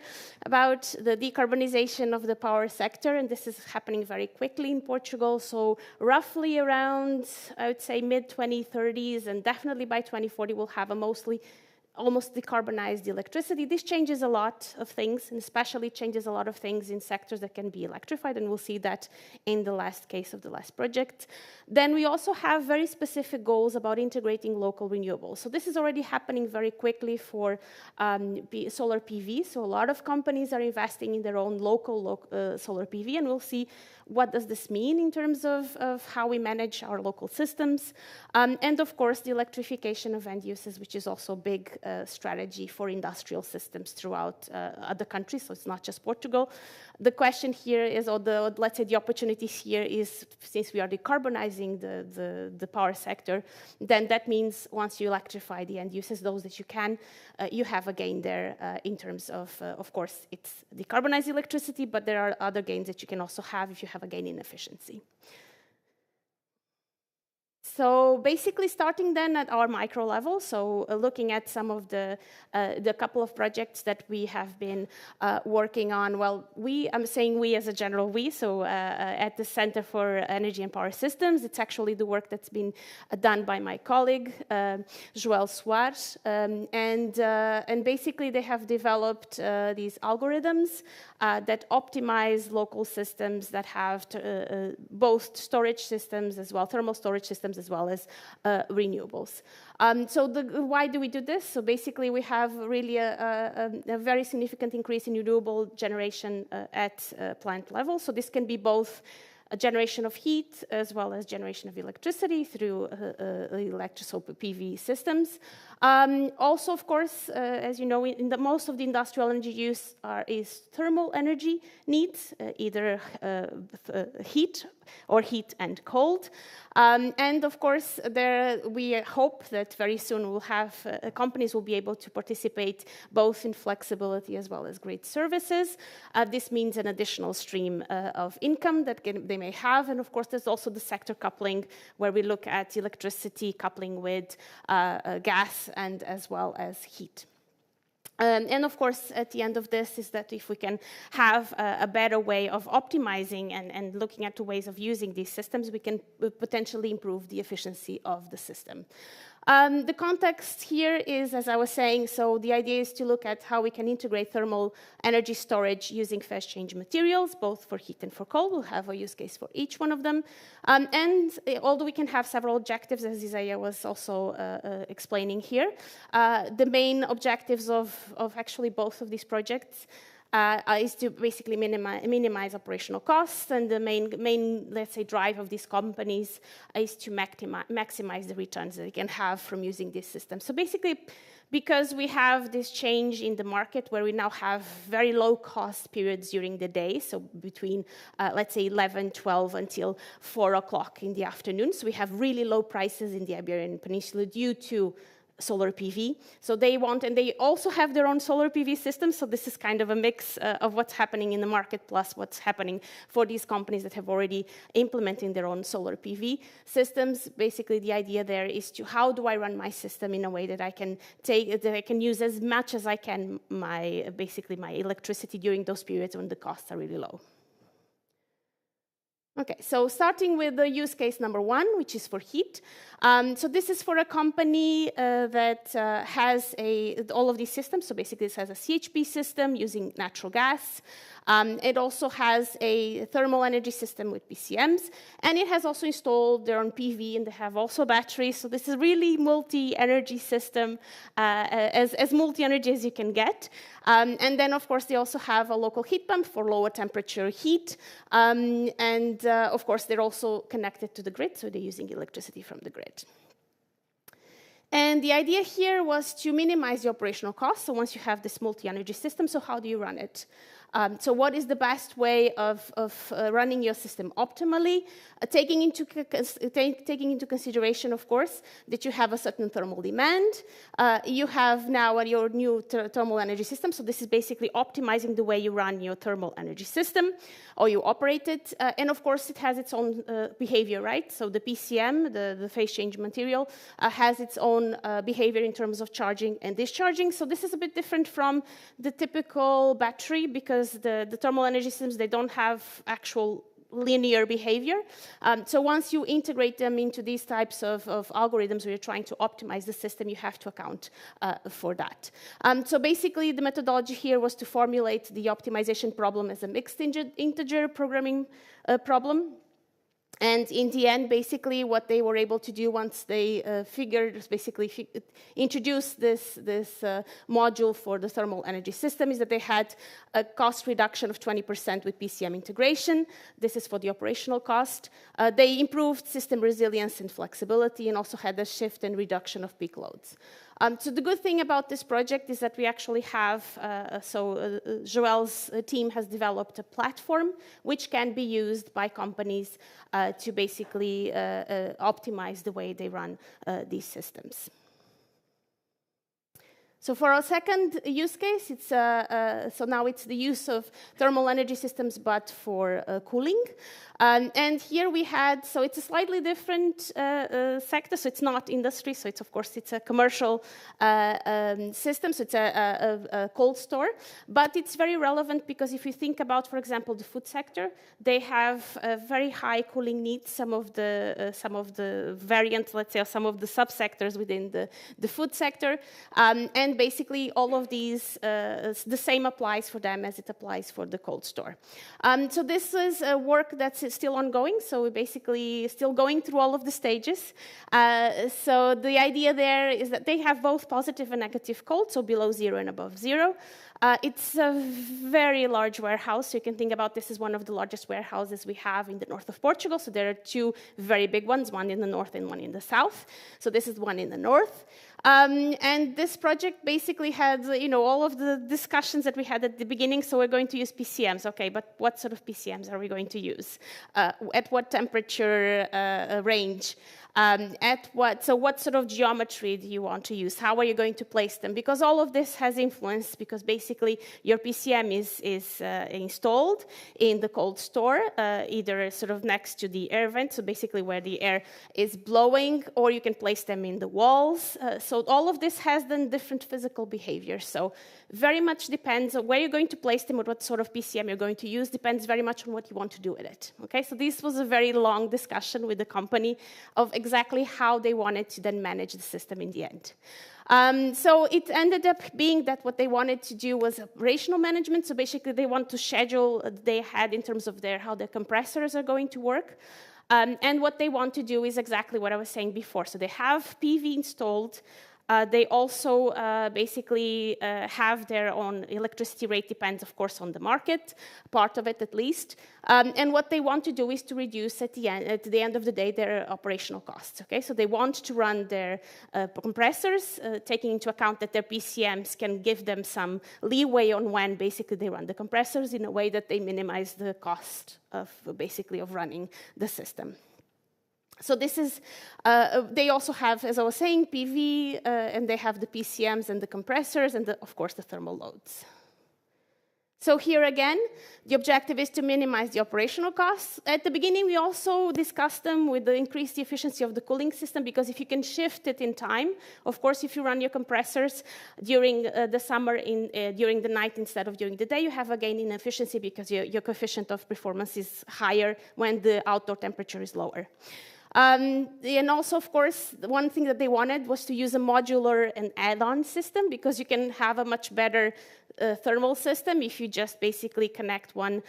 about, the decarbonization of the power sector, and this is happening very quickly in Portugal. So roughly around, I would say, mid-2030s, and definitely by 2040, we'll have almost decarbonized electricity. This changes a lot of things, and especially changes a lot of things in sectors that can be electrified, and we'll see that in the last case of the last project. Then we also have very specific goals about integrating local renewables. So this is already happening very quickly for solar PV. So a lot of companies are investing in their own local solar PV, and we'll see what does this mean in terms of how we manage our local systems. And of course, the electrification of end uses, which is also a big strategy for industrial systems throughout other countries, so it's not just Portugal. The question here is, or let's say the opportunities here is, since we are decarbonizing the power sector, then that means once you electrify the end uses, those that you can, you have a gain there in terms of course, it's decarbonized electricity, but there are other gains that you can also have if you have a gain in efficiency. So basically starting then at our micro level, so looking at some of the couple of projects that we have been working on. Well, I'm saying we as a general we, so at the Center for Energy and Power Systems, it's actually the work that's been done by my colleague, Joel Soares, and basically they have developed these algorithms that optimize local systems that have both storage systems as well, thermal storage systems as well as renewables. So why do we do this? So basically we have really a very significant increase in renewable generation at plant level. So this can be both a generation of heat as well as generation of electricity through electrical PV systems. Also, of course, as you know, most of the industrial energy use is thermal energy needs, either heat or heat and cold. And of course, we hope that very soon we'll have companies will be able to participate both in flexibility as well as grid services. This means an additional stream of income that they may have. And of course, there's also the sector coupling where we look at electricity coupling with gas and as well as heat. And of course, at the end of this is that if we can have a better way of optimizing and looking at the ways of using these systems, we can potentially improve the efficiency of the system. The context here is, as I was saying, so the idea is to look at how we can integrate thermal energy storage using phase change materials, both for heat and for cold. We'll have a use case for each one of them. And although we can have several objectives, as Isaiah was also explaining here, the main objectives of actually both of these projects is to basically minimize operational costs, and the main, let's say, drive of these companies is to maximize the returns that they can have from using this system. So basically, because we have this change in the market where we now have very low cost periods during the day, so between, let's say, 11, 12 until 4 o'clock in the afternoon. So we have really low prices in the Iberian Peninsula due to solar PV. So they want, and they also have their own solar PV system. So this is kind of a mix of what's happening in the market plus what's happening for these companies that have already implemented their own solar PV systems. Basically, the idea there is to how do I run my system in a way that I can use as much as I can basically my electricity during those periods when the costs are really low. Okay, so starting with the use case number 1, which is for heat. So this is for a company that has all of these systems. So basically, this has a CHP system using natural gas. It also has a thermal energy system with PCMs, and it has also installed their own PV, and they have also batteries. So this is really multi-energy system, as multi-energy as you can get. And then, of course, they also have a local heat pump for lower temperature heat. And of course, they're also connected to the grid, so they're using electricity from the grid. And the idea here was to minimize the operational costs. So once you have this multi-energy system, so how do you run it? So what is the best way of running your system optimally? Taking into consideration, of course, that you have a certain thermal demand. You have now your new thermal energy system. So this is basically optimizing the way you run your thermal energy system or you operate it. And of course, it has its own behavior, right? So the PCM, the phase change material, has its own behavior in terms of charging and discharging. So this is a bit different from the typical battery because the thermal energy systems, they don't have actual linear behavior. So once you integrate them into these types of algorithms where you're trying to optimize the system, you have to account for that. So basically, the methodology here was to formulate the optimization problem as a mixed integer programming problem. And in the end, basically, what they were able to do once they introduced this module for the thermal energy system is that they had a cost reduction of 20% with PCM integration. This is for the operational cost. They improved system resilience and flexibility and also had a shift and reduction of peak loads. So the good thing about this project is that we actually have, Joel's team has developed a platform which can be used by companies to basically optimize the way they run these systems. So for our second use case, it's, so now it's the use of thermal energy systems, but for cooling. And here we had, so it's a slightly different sector, so it's not industry, so it's, of course, it's a commercial system, so it's a cold store, but it's very relevant because if you think about, for example, the food sector, they have very high cooling needs, some of the variants, let's say, or some of the subsectors within the food sector, and basically all of these, the same applies for them as it applies for the cold store. So this is a work that's still ongoing, so we're basically still going through all of the stages. So the idea there is that they have both positive and negative cold, so below 0 and above 0. It's a very large warehouse, so you can think about this as one of the largest warehouses we have in the north of Portugal. So there are two very big ones, one in the north and one in the south. So this is one in the north. And this project basically had, all of the discussions that we had at the beginning. So we're going to use PCMs. Okay, but what sort of PCMs are we going to use? At what temperature range? So what sort of geometry do you want to use? How are you going to place them? Because all of this has influence, because basically your PCM is installed in the cold store, either sort of next to the air vent, so basically where the air is blowing, or you can place them in the walls. So all of this has then different physical behaviors. So very much depends on where you're going to place them or what sort of PCM you're going to use, depends very much on what you want to do with it. Okay, so this was a very long discussion with the company of exactly how they wanted to then manage the system in the end. So it ended up being that what they wanted to do was operational management. So basically they want to schedule they had in terms of how their compressors are going to work. And what they want to do is exactly what I was saying before. So they have PV installed. They also basically have their own electricity rate, depends, of course, on the market, part of it at least. And what they want to do is to reduce at the end of the day their operational costs. Okay, so they want to run their compressors, taking into account that their PCMs can give them some leeway on when basically they run the compressors in a way that they minimize the cost of basically of running the system. So this is, they also have, as I was saying, PV, and they have the PCMs and the compressors and, of course, the thermal loads. So here again, the objective is to minimize the operational costs. At the beginning, we also discussed them with the increased efficiency of the cooling system, because if you can shift it in time, of course, if you run your compressors during the summer, during the night instead of during the day, you have a gain in efficiency because your coefficient of performance is higher when the outdoor temperature is lower. And also, of course, one thing that they wanted was to use a modular and add-on system, because you can have a much better thermal system if you just basically connect one,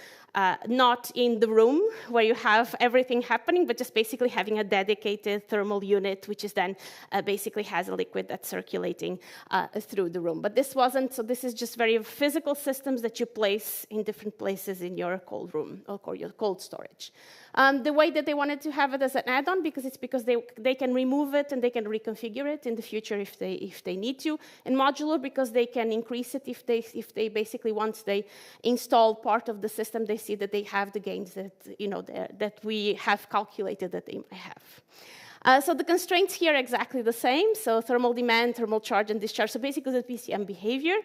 not in the room where you have everything happening, but just basically having a dedicated thermal unit, which is then basically has a liquid that's circulating through the room. But this wasn't, so this is just very physical systems that you place in different places in your cold room or your cold storage. The way that they wanted to have it as an add-on, because they can remove it and they can reconfigure it in the future if they need to, and modular because they can increase it if they basically, once they install part of the system, they see that they have the gains that that we have calculated that they might have. So the constraints here are exactly the same. So thermal demand, thermal charge, and discharge. So basically the PCM behavior.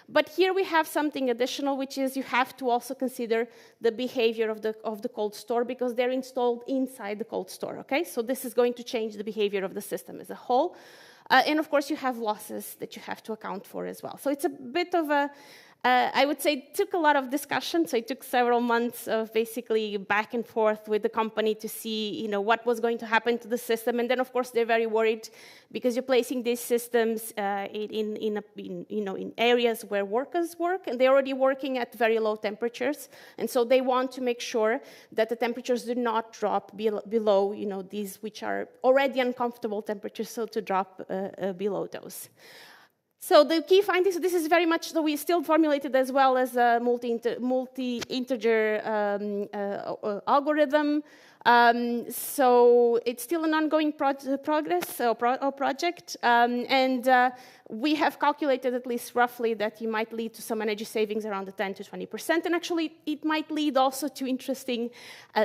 But here we have something additional, which is you have to also consider the behavior of the cold store, because they're installed inside the cold store. Okay, so this is going to change the behavior of the system as a whole. And of course, you have losses that you have to account for as well. So it's a bit of a I would say it took a lot of discussion. So it took several months of basically back and forth with the company to see, what was going to happen to the system. And then, of course, they're very worried because you're placing these systems in areas where workers work, and they're already working at very low temperatures. And so they want to make sure that the temperatures do not drop below, these which are already uncomfortable temperatures, so to drop below those. So the key findings, so this is very much, so we still formulated as well as a multi-integer algorithm. So it's still an ongoing project, and we have calculated at least roughly that it might lead to some energy savings around the 10 to 20%, and actually it might lead also to interesting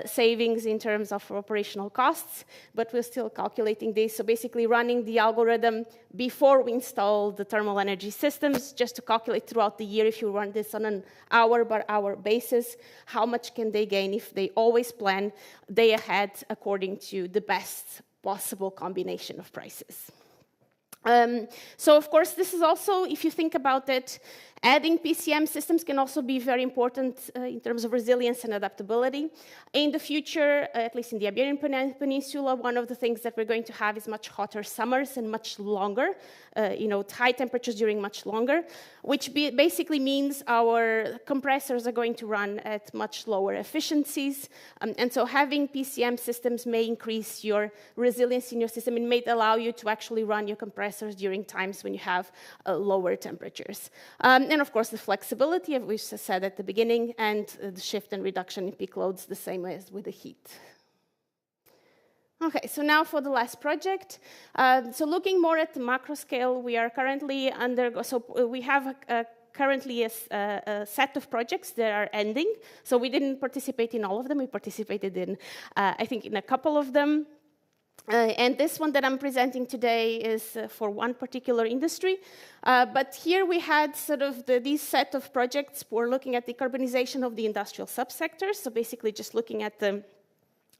savings in terms of operational costs, but we're still calculating this. So basically running the algorithm before we install the thermal energy systems, just to calculate throughout the year, if you run this on an hour-by-hour basis, how much can they gain if they always plan day ahead according to the best possible combination of prices. So of course, this is also, if you think about it, adding PCM systems can also be very important in terms of resilience and adaptability. In the future, at least in the Iberian Peninsula, one of the things that we're going to have is much hotter summers and much longer, high temperatures during much longer, which basically means our compressors are going to run at much lower efficiencies. And so having PCM systems may increase your resilience in your system and may allow you to actually run your compressors during times when you have lower temperatures. And of course, the flexibility, of which I said at the beginning, and the shift and reduction in peak loads, the same as with the heat. Okay, so now for the last project. So looking more at the macro scale, we are currently we have currently a set of projects that are ending. So we didn't participate in all of them. We participated in, I think, in a couple of them. And this one that I'm presenting today is for one particular industry. But here we had sort of these set of projects. We're looking at decarbonization of the industrial subsectors. So basically just looking at the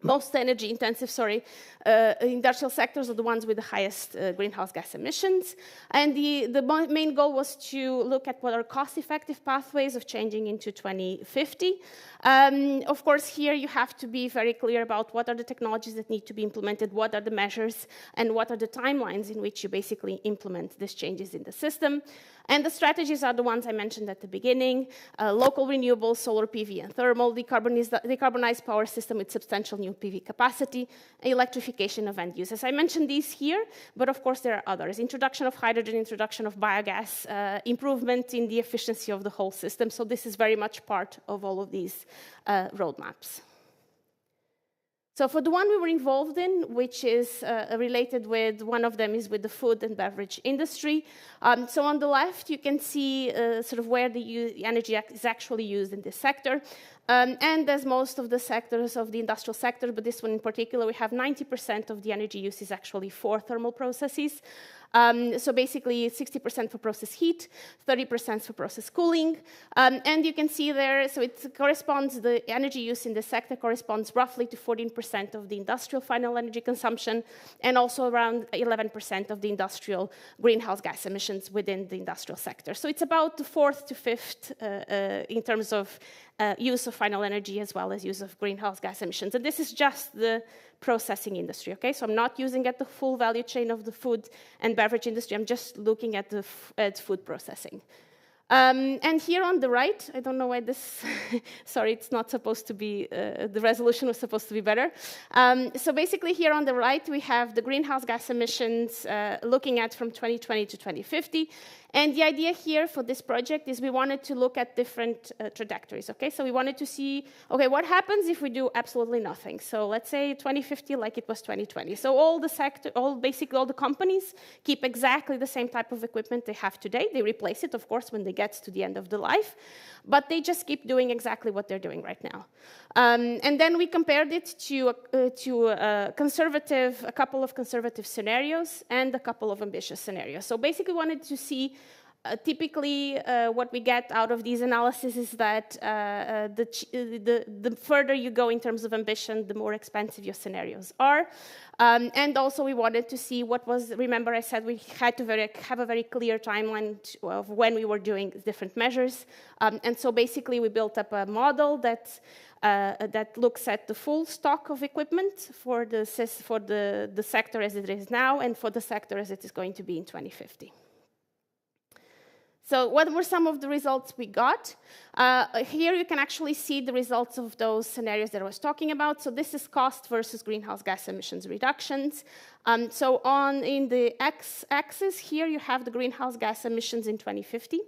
most energy-intensive, industrial sectors are the ones with the highest greenhouse gas emissions. And the main goal was to look at what are cost-effective pathways of changing into 2050. Of course, here you have to be very clear about what are the technologies that need to be implemented, what are the measures, and what are the timelines in which you basically implement these changes in the system. And the strategies are the ones I mentioned at the beginning: local renewables, solar PV and thermal, decarbonized power system with substantial new PV capacity, electrification of end users. I mentioned these here, but of course there are others. Introduction of hydrogen, introduction of biogas, improvement in the efficiency of the whole system. So this is very much part of all of these roadmaps. So for the one we were involved in, which is related with, one of them is with the food and beverage industry. So on the left, you can see sort of where the energy is actually used in this sector. And as most of the sectors of the industrial sector, but this one in particular, we have 90% of the energy use is actually for thermal processes. So basically 60% for process heat, 30% for process cooling. And you can see there, so it corresponds, the energy use in the sector corresponds roughly to 14% of the industrial final energy consumption, and also around 11% of the industrial greenhouse gas emissions within the industrial sector. So it's about the fourth to fifth in terms of use of final energy as well as use of greenhouse gas emissions. And this is just the processing industry, okay? So I'm not using at the full value chain of the food and beverage industry. I'm just looking at the food processing. And here on the right, I don't know why this, sorry, it's not supposed to be, the resolution was supposed to be better. So basically here on the right, we have the greenhouse gas emissions looking at from 2020 to 2050. And the idea here for this project is we wanted to look at different trajectories, okay? So we wanted to see, okay, what happens if we do absolutely nothing? So let's say 2050 like it was 2020. So all the sector, basically all the companies keep exactly the same type of equipment they have today. They replace it, of course, when they get to the end of the life, but they just keep doing exactly what they're doing right now. And then we compared it to a couple of conservative scenarios and a couple of ambitious scenarios. So basically wanted to see typically what we get out of these analyses is that the further you go in terms of ambition, the more expensive your scenarios are. And also we wanted to see what was, remember I said we had to have a very clear timeline of when we were doing different measures. And so basically we built up a model that looks at the full stock of equipment for the sector as it is now and for the sector as it is going to be in 2050. So what were some of the results we got? Here you can actually see the results of those scenarios that I was talking about. So this is cost versus greenhouse gas emissions reductions. So in the x-axis here, you have the greenhouse gas emissions in 2050.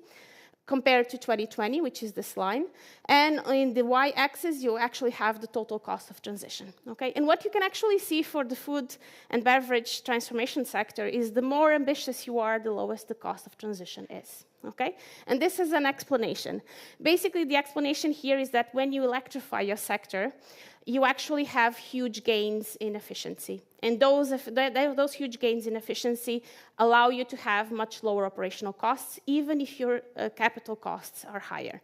compared to 2020, which is this line. And in the y-axis, you actually have the total cost of transition, okay? And what you can actually see for the food and beverage transformation sector is the more ambitious you are, the lowest the cost of transition is, okay? And this is an explanation. Basically, the explanation here is that when you electrify your sector, you actually have huge gains in efficiency. And those huge gains in efficiency allow you to have much lower operational costs, even if your capital costs are higher.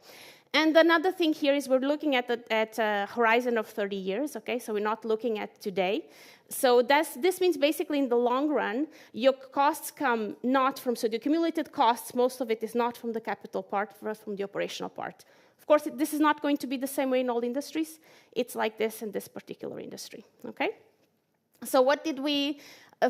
And another thing here is we're looking at a horizon of 30 years, okay? So we're not looking at today. So this means basically in the long run, your costs come not from, so the accumulated costs, most of it is not from the capital part, but from the operational part. Of course, this is not going to be the same way in all industries. It's like this in this particular industry, okay? So what did we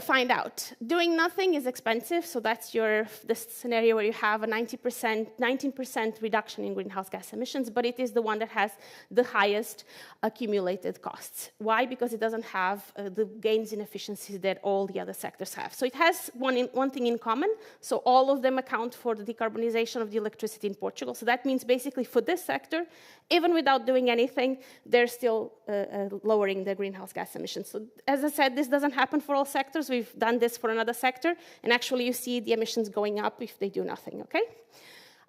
find out? Doing nothing is expensive, so that's this scenario where you have a 19% reduction in greenhouse gas emissions, but it is the one that has the highest accumulated costs. Why? Because it doesn't have the gains in efficiency that all the other sectors have. So it has one thing in common, so all of them account for the decarbonization of the electricity in Portugal. So that means basically for this sector, even without doing anything, they're still lowering their greenhouse gas emissions. So as I said, this doesn't happen for all sectors. We've done this for another sector, and actually you see the emissions going up if they do nothing, okay?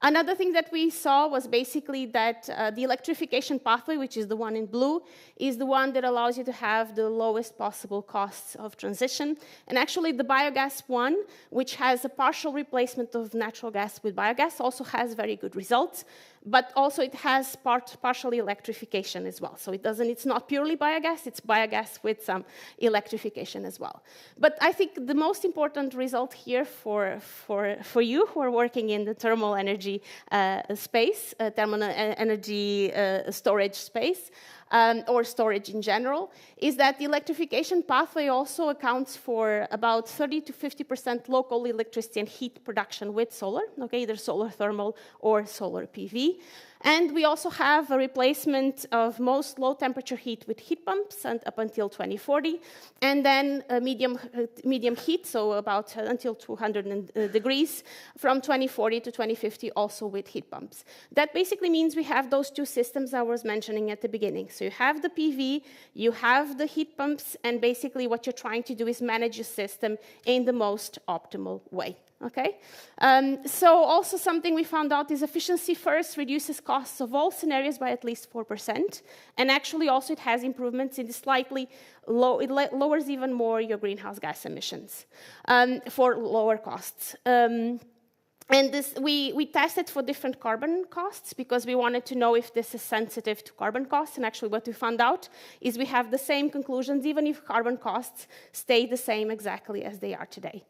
Another thing that we saw was basically that the electrification pathway, which is the one in blue, is the one that allows you to have the lowest possible costs of transition. And actually the biogas one, which has a partial replacement of natural gas with biogas, also has very good results. But also it has partially electrification as well. So it's not purely biogas, it's biogas with some electrification as well. But I think the most important result here for you who are working in the thermal energy space, thermal energy storage space, or storage in general, is that the electrification pathway also accounts for about 30 to 50% local electricity and heat production with solar, okay, either solar thermal or solar PV. And we also have a replacement of most low temperature heat with heat pumps and up until 2040, and then medium heat, so about until 200 degrees, from 2040 to 2050 also with heat pumps. That basically means we have those two systems I was mentioning at the beginning. So you have the PV, you have the heat pumps, and basically what you're trying to do is manage your system in the most optimal way. Okay, so also something we found out is efficiency first reduces costs of all scenarios by at least 4%, and actually also it has improvements in the slightly low, it lowers even more your greenhouse gas emissions for lower costs. And this, we tested for different carbon costs because we wanted to know if this is sensitive to carbon costs, and actually what we found out is we have the same conclusions even if carbon costs stay the same exactly as they are today.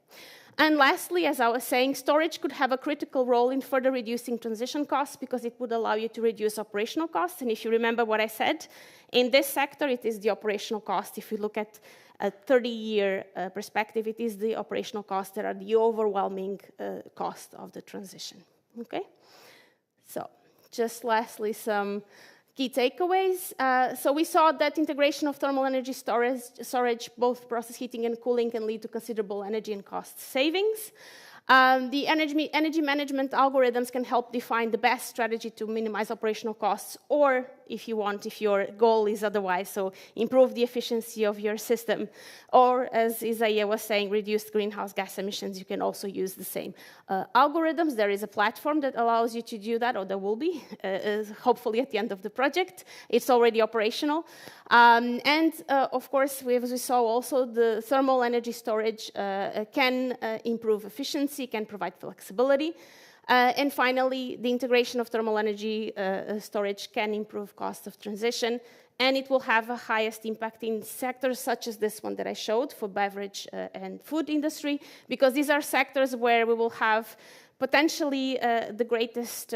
And lastly, as I was saying, storage could have a critical role in further reducing transition costs because it would allow you to reduce operational costs. And if you remember what I said, in this sector, it is the operational cost. If you look at a 30-year perspective, it is the operational costs that are the overwhelming cost of the transition. Okay? So just lastly, some key takeaways. So we saw that integration of thermal energy storage, both process heating and cooling, can lead to considerable energy and cost savings. The energy management algorithms can help define the best strategy to minimize operational costs, or if you want, if your goal is otherwise, so improve the efficiency of your system. Or, as Isaiah was saying, reduce greenhouse gas emissions. You can also use the same algorithms. There is a platform that allows you to do that, or there will be, hopefully at the end of the project. It's already operational. Of course, as we saw also, the thermal energy storage can improve efficiency, can provide flexibility. And finally, the integration of thermal energy storage can improve cost of transition, and it will have a highest impact in sectors such as this one that I showed for beverage and food industry, because these are sectors where we will have potentially the greatest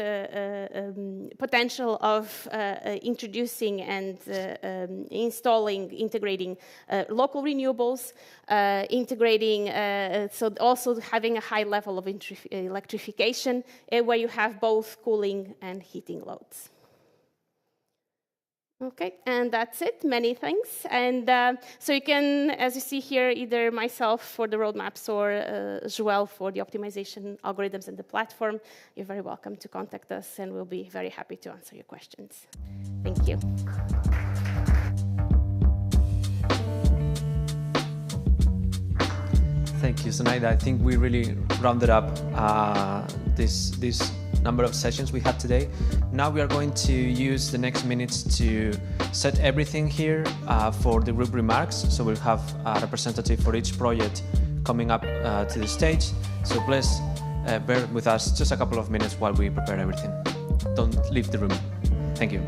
potential of introducing and integrating local renewables, so also having a high level of electrification, where you have both cooling and heating loads. Okay, and that's it. Many thanks. And so you can, as you see here, either myself for the roadmaps or Joël for the optimization algorithms and the platform. You're very welcome to contact us, and we'll be very happy to answer your questions. Thank you. Thank you, Zenaida. I think we really rounded up this number of sessions we had today. Now we are going to use the next minutes to set everything here for the group remarks. So we'll have a representative for each project coming up to the stage. So please bear with us just a couple of minutes while we prepare everything. Don't leave the room. Thank you.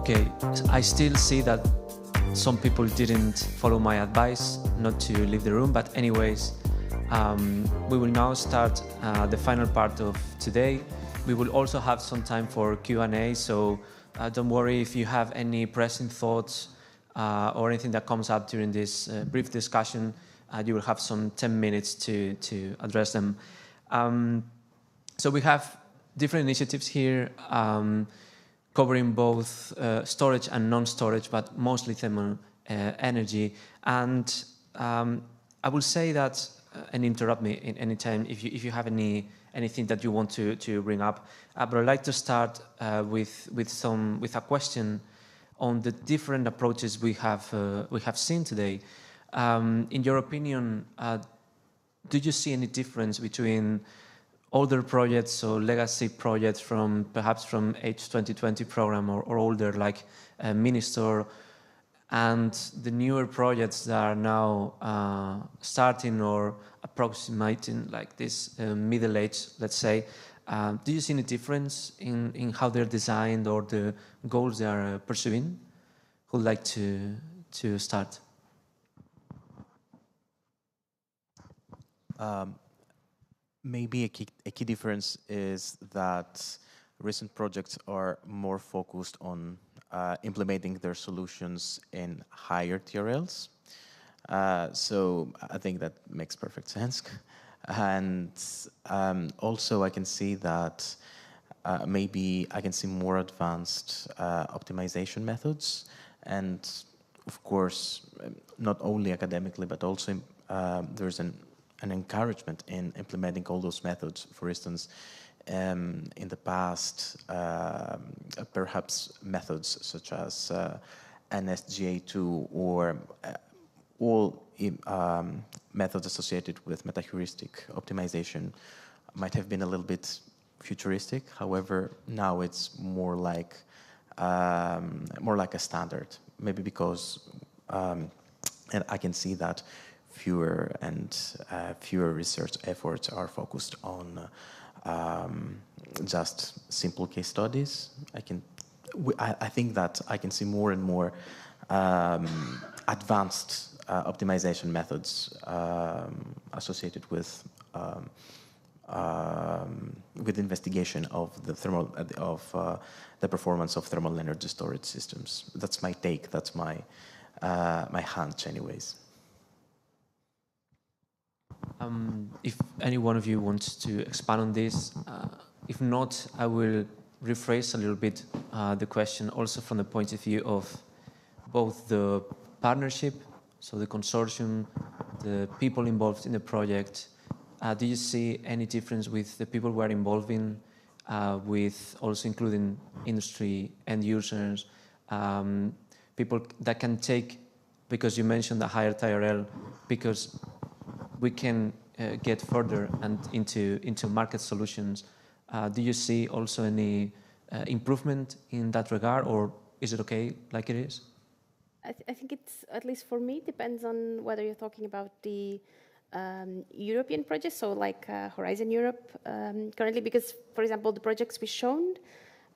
Okay, I still see that some people didn't follow my advice not to leave the room, but anyways, we will now start the final part of today. We will also have some time for Q&A, so don't worry if you have any pressing thoughts or anything that comes up during this brief discussion. You will have some 10 minutes to address them. So we have different initiatives here covering both storage and non-storage, but mostly thermal energy. And I will say that, and interrupt me in any time if you have anything that you want to bring up. But I'd like to start with a question on the different approaches we have seen today. In your opinion, do you see any difference between older projects or legacy projects perhaps from H2020 program or older, like Ministor, and the newer projects that are now starting or approximating like this middle age, let's say? Do you see any difference in how they're designed or the goals they are pursuing? Who'd like to start? Maybe a key difference is that recent projects are more focused on implementing their solutions in higher TRLs. So I think that makes perfect sense. And also I can see that maybe I can see more advanced optimization methods. And of course, not only academically, but also there's an encouragement in implementing all those methods. For instance, in the past, perhaps methods such as NSGA2 or all methods associated with meta-heuristic optimization might have been a little bit futuristic. However, now it's more like a standard. Maybe because, and I can see that fewer research efforts are focused on just simple case studies. I think that I can see more and more advanced optimization methods associated with investigation of the performance of thermal energy storage systems. That's my take. That's my hunch, anyways. If any one of you wants to expand on this, if not, I will rephrase a little bit the question also from the point of view of both the partnership, so the consortium, the people involved in the project. Do you see any difference with the people who are involved in, with also including industry end users, people that can take, because you mentioned the higher TRL, because we can get further and into market solutions. Do you see also any improvement in that regard, or is it okay like it is? I think it's, at least for me, depends on whether you're talking about the European projects, so like Horizon Europe currently, because, for example, the projects we shown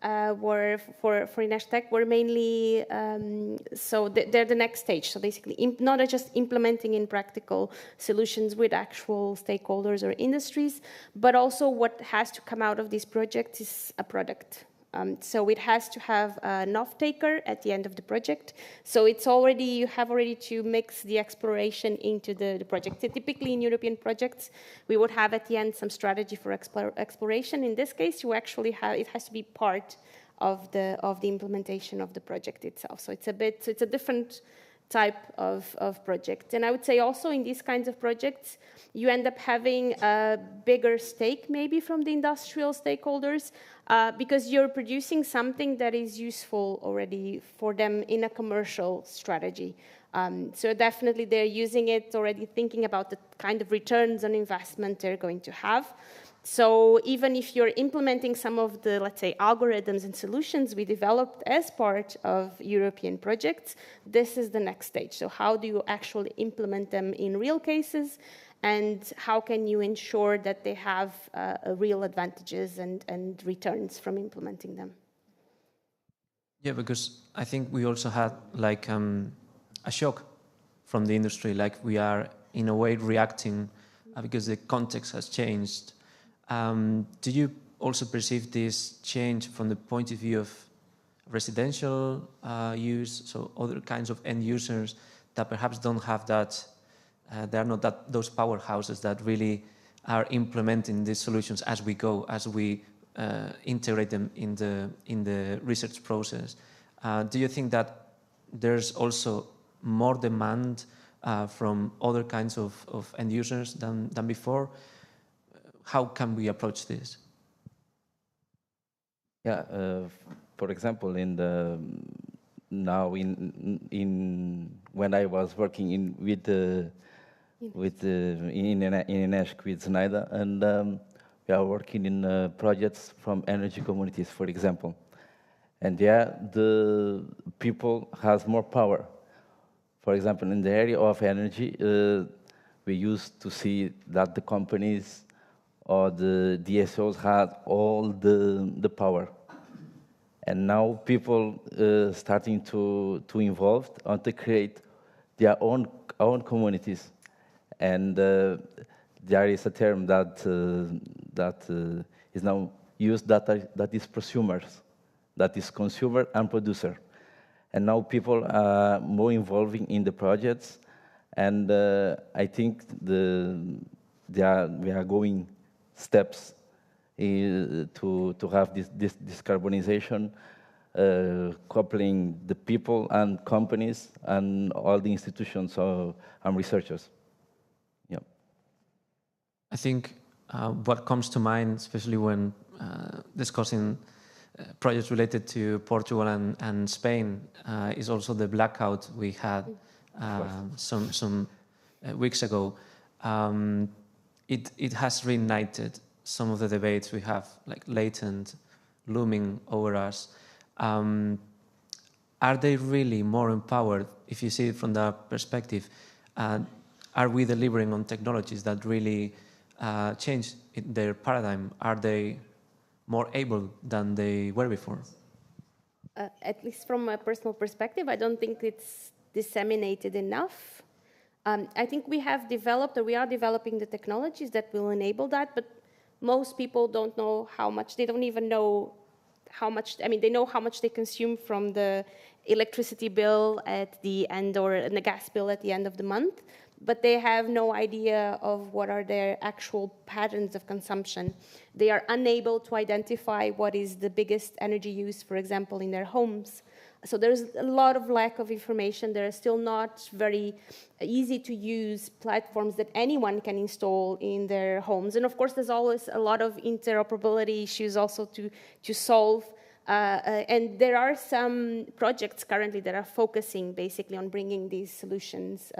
were for Tech were mainly, so they're the next stage. So basically, not just implementing in practical solutions with actual stakeholders or industries, but also what has to come out of these projects is a product. So it has to have an off-taker at the end of the project. So it's already, you have already to mix the exploration into the project. So typically in European projects, we would have at the end some strategy for exploration. In this case, you actually have, it has to be part of the implementation of the project itself. So it's a different type of project. And I would say also in these kinds of projects, you end up having a bigger stake maybe from the industrial stakeholders because you're producing something that is useful already for them in a commercial strategy. So definitely they're using it already, thinking about the kind of returns on investment they're going to have. So even if you're implementing some of the, let's say, algorithms and solutions we developed as part of European projects, this is the next stage. So how do you actually implement them in real cases? And how can you ensure that they have real advantages and returns from implementing them? Yeah, because I think we also had like a shock from the industry, like we are in a way reacting because the context has changed. Do you also perceive this change from the point of view of residential use, so other kinds of end users that perhaps don't have that, they are not those powerhouses that really are implementing these solutions as we go, as we integrate them in the research process? Do you think that there's also more demand from other kinds of end users than before? How can we approach this? Yeah, for example, in when I was working in Enesh with Schneider, and we are working in projects from energy communities, for example, and yeah, the people has more power. For example, in the area of energy, we used to see that the companies or the DSOs had all the power. And now people starting to involve and to create their own communities. And there is a term that is now used that is prosumers, that is consumer and producer. And now people are more involving in the projects, and I think we are going steps to have this decarbonization, coupling the people and companies and all the institutions and researchers. Yeah. I think what comes to mind, especially when discussing projects related to Portugal and Spain, is also the blackout we had some weeks ago. It has reignited some of the debates we have, like latent, looming over us. Are they really more empowered, if you see it from that perspective? Are we delivering on technologies that really change their paradigm? Are they more able than they were before? At least from a personal perspective, I don't think it's disseminated enough. I think we have developed, or we are developing the technologies that will enable that, but most people don't know how much, they don't even know how much, I mean, they know how much they consume from the electricity bill at the end, or the gas bill at the end of the month, but they have no idea of what are their actual patterns of consumption. They are unable to identify what is the biggest energy use, for example, in their homes. So there's a lot of lack of information. There are still not very easy to use platforms that anyone can install in their homes. And of course, there's always a lot of interoperability issues also to solve. And there are some projects currently that are focusing basically on bringing these solutions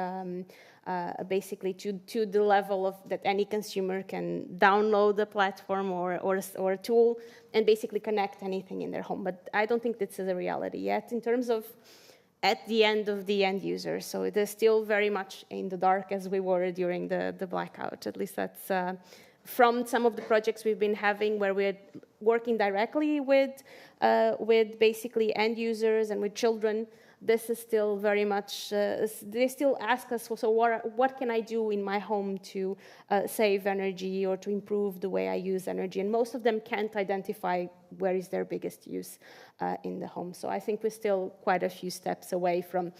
basically to the level of that any consumer can download the platform or a tool and basically connect anything in their home. But I don't think this is a reality yet in terms of at the end of the end user. So it is still very much in the dark as we were during the blackout. At least that's from some of the projects we've been having where we're working directly with basically end users and with children. This is still very much, they still ask us, so what can I do in my home to save energy or to improve the way I use energy? And most of them can't identify where is their biggest use in the home. So I think we're still quite a few steps away from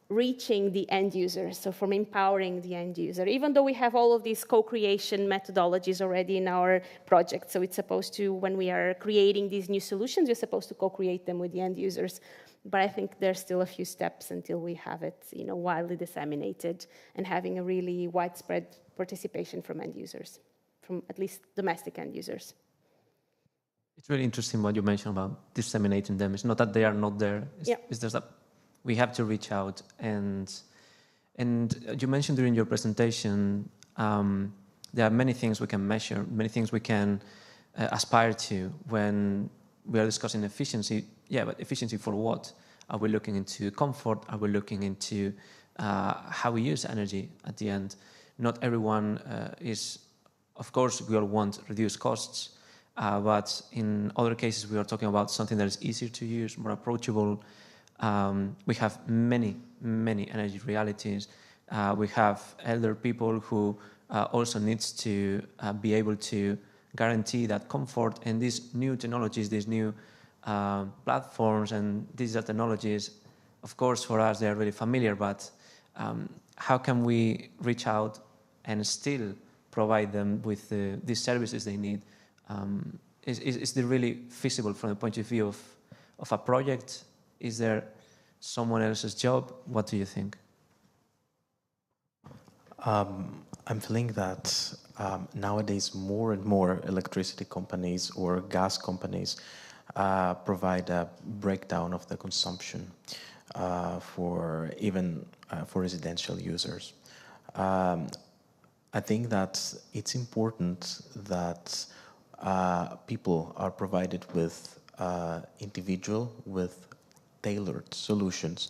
reaching the end user, so from empowering the end user, even though we have all of these co-creation methodologies already in our project. So it's supposed to, when we are creating these new solutions, we're supposed to co-create them with the end users. But I think there's still a few steps until we have it, widely disseminated and having a really widespread participation from end users, from at least domestic end users. It's really interesting what you mentioned about disseminating them. It's not that they are not there. It's just that we have to reach out. And you mentioned during your presentation, there are many things we can measure, many things we can aspire to when we are discussing efficiency. Yeah, but efficiency for what? Are we looking into comfort? Are we looking into how we use energy at the end? Not everyone is, of course, we all want reduced costs, but in other cases we are talking about something that is easier to use, more approachable. We have many energy realities. We have elder people who also needs to be able to guarantee that comfort, and these new technologies, these new platforms and digital technologies, of course, for us, they are really familiar, but how can we reach out and still provide them with these services they need? Is it really feasible from the point of view of a project? Is there someone else's job? What do you think? I'm feeling that nowadays more and more electricity companies or gas companies provide a breakdown of the consumption for residential users. I think that it's important that people are provided with individual, with tailored solutions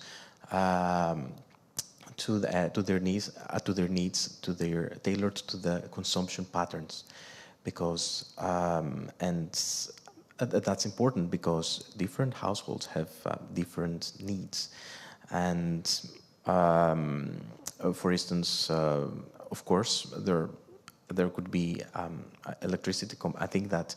to their needs, tailored to the consumption patterns. because that's important because different households have different needs, and for instance, of course, there could be electricity. I think that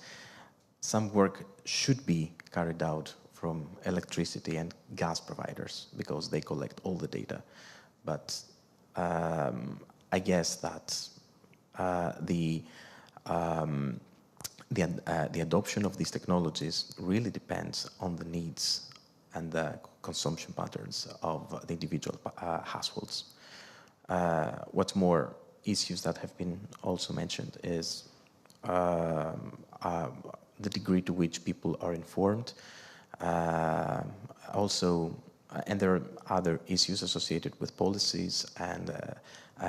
some work should be carried out from electricity and gas providers because they collect all the data. But I guess that the adoption of these technologies really depends on the needs and the consumption patterns of the individual households. What's more, issues that have been also mentioned is the degree to which people are informed. Also, and there are other issues associated with policies and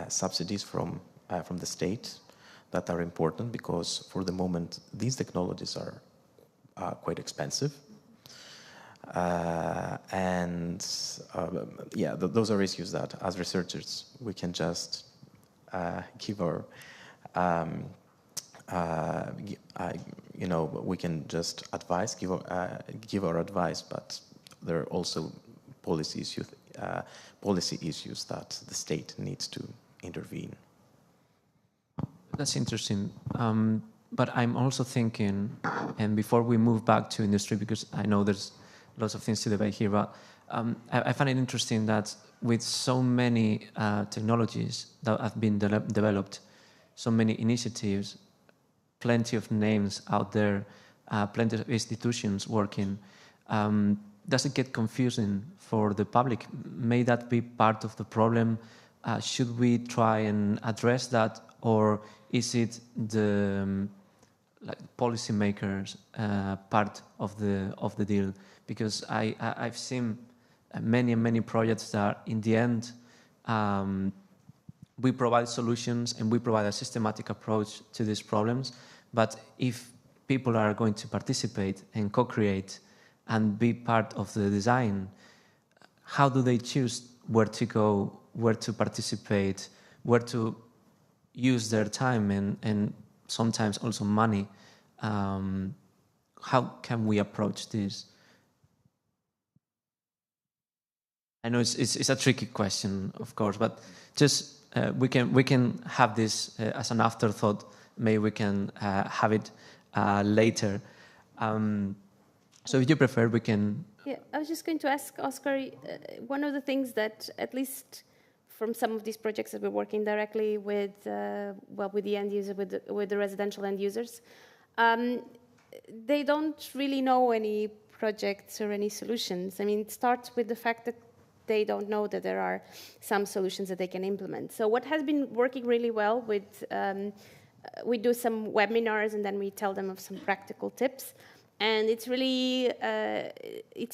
subsidies from the state that are important because for the moment these technologies are quite expensive. Yeah, those are issues that as researchers we can just give our you know, we can just advise, give our advice, but there are also policy issues that the state needs to intervene. That's interesting. But I'm also thinking, and before we move back to industry, because I know there's lots of things to debate here, but I find it interesting that with so many technologies that have been developed, so many initiatives, plenty of names out there, plenty of institutions working, does it get confusing for the public? May that be part of the problem? Should we try and address that, or is it the policymakers part of the deal? Because I've seen many projects that in the end we provide solutions and we provide a systematic approach to these problems, but if people are going to participate and co-create and be part of the design, how do they choose where to go, where to participate, where to use their time and sometimes also money? How can we approach this? I know it's a tricky question, of course, but just we can have this as an afterthought. Maybe we can have it later. So if you prefer, we can... Yeah, I was just going to ask Oscar, one of the things that, at least from some of these projects that we're working directly with, with the end user, with the residential end users, they don't really know any projects or any solutions. I mean, it starts with the fact that they don't know that there are some solutions that they can implement. So what has been working really well with, we do some webinars and then we tell them of some practical tips. And it's really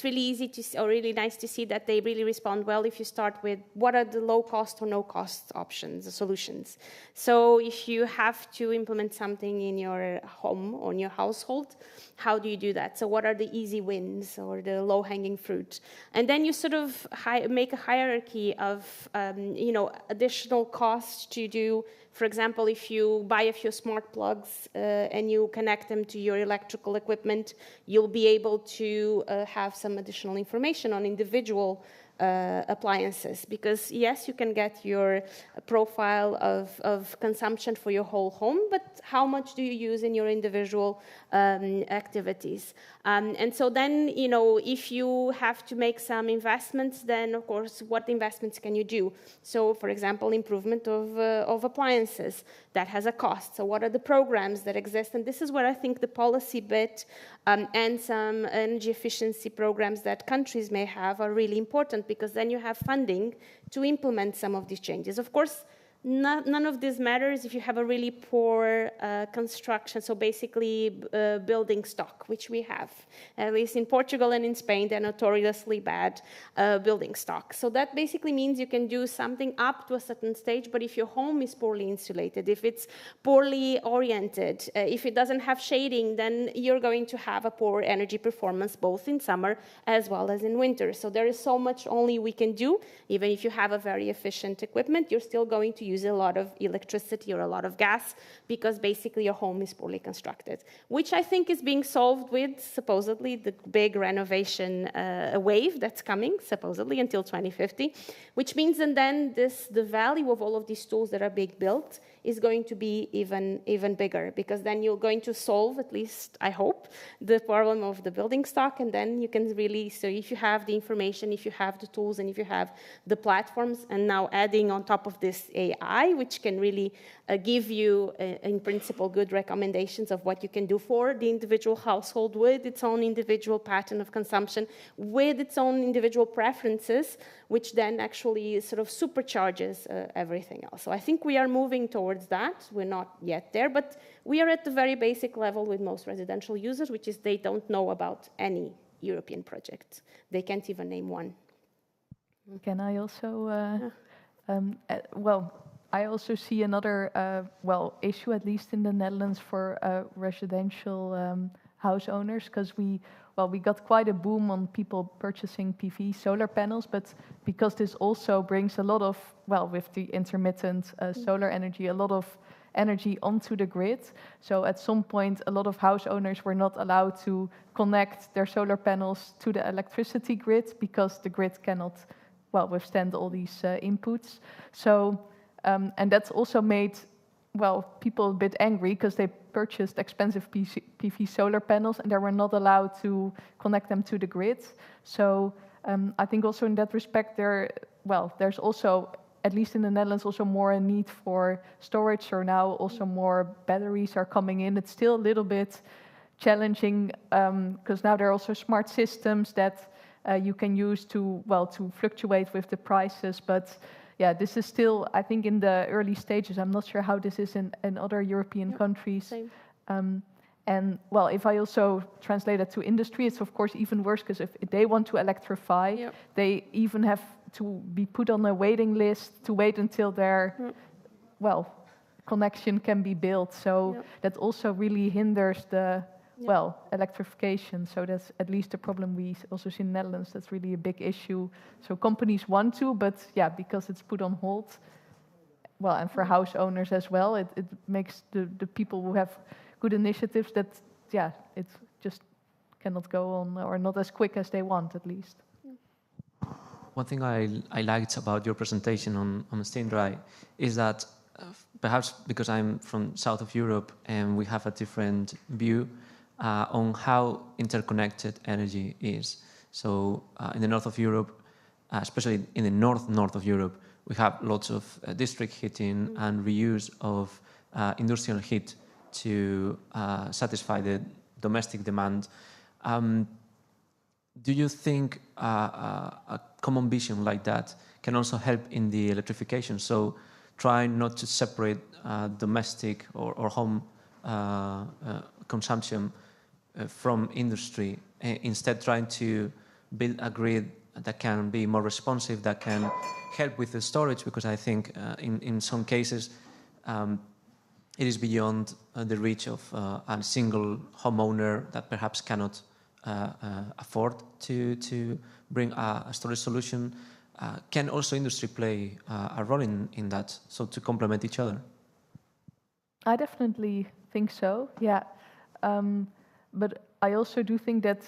easy to see, or really nice to see that they really respond well if you start with what are the low cost or no cost options, the solutions. So if you have to implement something in your home or in your household, how do you do that? So what are the easy wins or the low hanging fruit? And then you sort of make a hierarchy of additional costs to do. For example, if you buy a few smart plugs and you connect them to your electrical equipment, you'll be able to have some additional information on individual appliances. Because yes, you can get your profile of consumption for your whole home, but how much do you use in your individual activities? And so then, if you have to make some investments, then of course, what investments can you do? So, for example, improvement of appliances, that has a cost. So what are the programs that exist? And this is where I think the policy bit and some energy efficiency programs that countries may have are really important, because then you have funding to implement some of these changes. Of course, none of this matters if you have a really poor construction, so basically building stock, which we have. At least in Portugal and in Spain, they're notoriously bad building stock. So that basically means you can do something up to a certain stage, but if your home is poorly insulated, if it's poorly oriented, if it doesn't have shading, then you're going to have a poor energy performance both in summer as well as in winter. So there is so much only we can do. Even if you have a very efficient equipment, you're still going to use a lot of electricity or a lot of gas because basically your home is poorly constructed, which I think is being solved with supposedly the big renovation wave that's coming, supposedly until 2050, which means and then the value of all of these tools that are being built is going to be even bigger, because then you're going to solve, at least I hope, the problem of the building stock, and then you can really, so if you have the information, if you have the tools, and if you have the platforms, and now adding on top of this AI, which can really give you, in principle, good recommendations of what you can do for the individual household with its own individual pattern of consumption, with its own individual preferences, which then actually sort of supercharges everything else. So I think we are moving towards that. We're not yet there, but we are at the very basic level with most residential users, which is they don't know about any European project. They can't even name one. Can I also, well, I also see another, issue, at least in the Netherlands, for residential house owners, because we got quite a boom on people purchasing PV solar panels, but because this also brings a lot of, with the intermittent solar energy, a lot of energy onto the grid. So at some point, a lot of house owners were not allowed to connect their solar panels to the electricity grid because the grid cannot, withstand all these inputs. So, and that's also made, people a bit angry because they purchased expensive PV solar panels and they were not allowed to connect them to the grid. So I think also in that respect, there's also, at least in the Netherlands, also more a need for storage, or now also more batteries are coming in. It's still a little bit challenging because now there are also smart systems that you can use to fluctuate with the prices. But yeah, this is still, I think, in the early stages. I'm not sure how this is in other European countries. Same. And if I also translate it to industry, it's of course even worse, because if they want to electrify, they even have to be put on a waiting list to wait until their, connection can be built. So that also really hinders the, electrification. So that's at least a problem we also see in the Netherlands. That's really a big issue. So companies want to, but because it's put on hold, and for house owners as well, it makes the people who have good initiatives that, it just cannot go on, or not as quick as they want, at least. One thing I liked about your presentation on Steendry is that perhaps because I'm from south of Europe and we have a different view on how interconnected energy is. So in the north of Europe, especially in the north of Europe, we have lots of district heating and reuse of industrial heat to satisfy the domestic demand. Do you think a common vision like that can also help in the electrification? So try not to separate domestic or home consumption from industry, instead trying to build a grid that can be more responsive, that can help with the storage, because I think in some cases it is beyond the reach of a single homeowner that perhaps cannot afford to bring a storage solution. Can also industry play a role in that, so to complement each other? I definitely think so, yeah. But I also do think that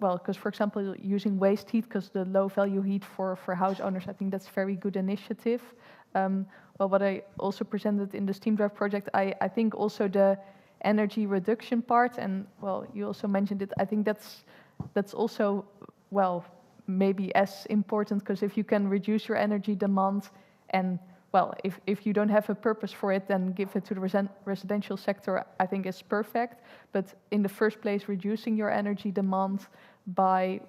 because for example, using waste heat, because the low value heat for house owners, I think that's a very good initiative. What I also presented in the Steam Drive project, I think also the energy reduction part, and you also mentioned it, I think that's also, maybe as important, because if you can reduce your energy demand and if you don't have a purpose for it, then give it to the residential sector, I think is perfect. But in the first place, reducing your energy demand by,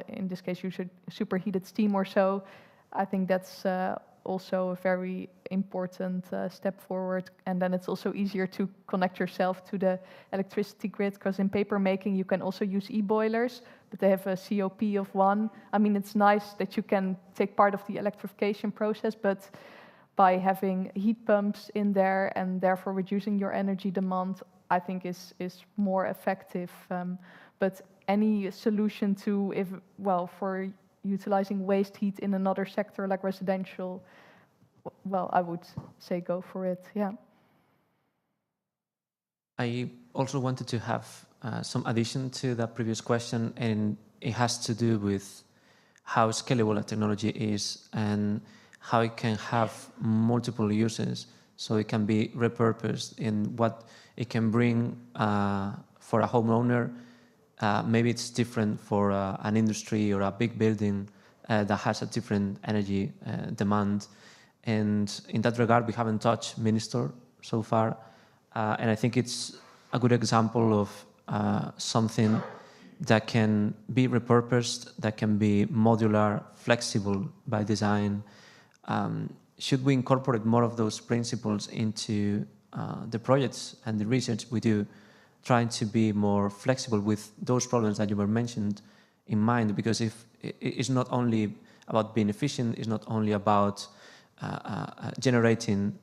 in this case, you should superheated steam or so, I think that's also a very important step forward. And then it's also easier to connect yourself to the electricity grid, because in paper making, you can also use e-boilers, but they have a COP of 1. I mean, it's nice that you can take part of the electrification process, but by having heat pumps in there and therefore reducing your energy demand, I think is more effective. But any solution to, for utilizing waste heat in another sector like residential, well, I would say go for it, yeah. I also wanted to have some addition to that previous question, and it has to do with how scalable a technology is and how it can have multiple uses, so it can be repurposed in what it can bring for a homeowner. Maybe it's different for an industry or a big building that has a different energy demand. And in that regard, we haven't touched Minister so far. And I think it's a good example of something that can be repurposed, that can be modular, flexible by design. Should we incorporate more of those principles into the projects and the research we do, trying to be more flexible with those problems that you were mentioned in mind? Because if it's not only about being efficient, it's not only about generating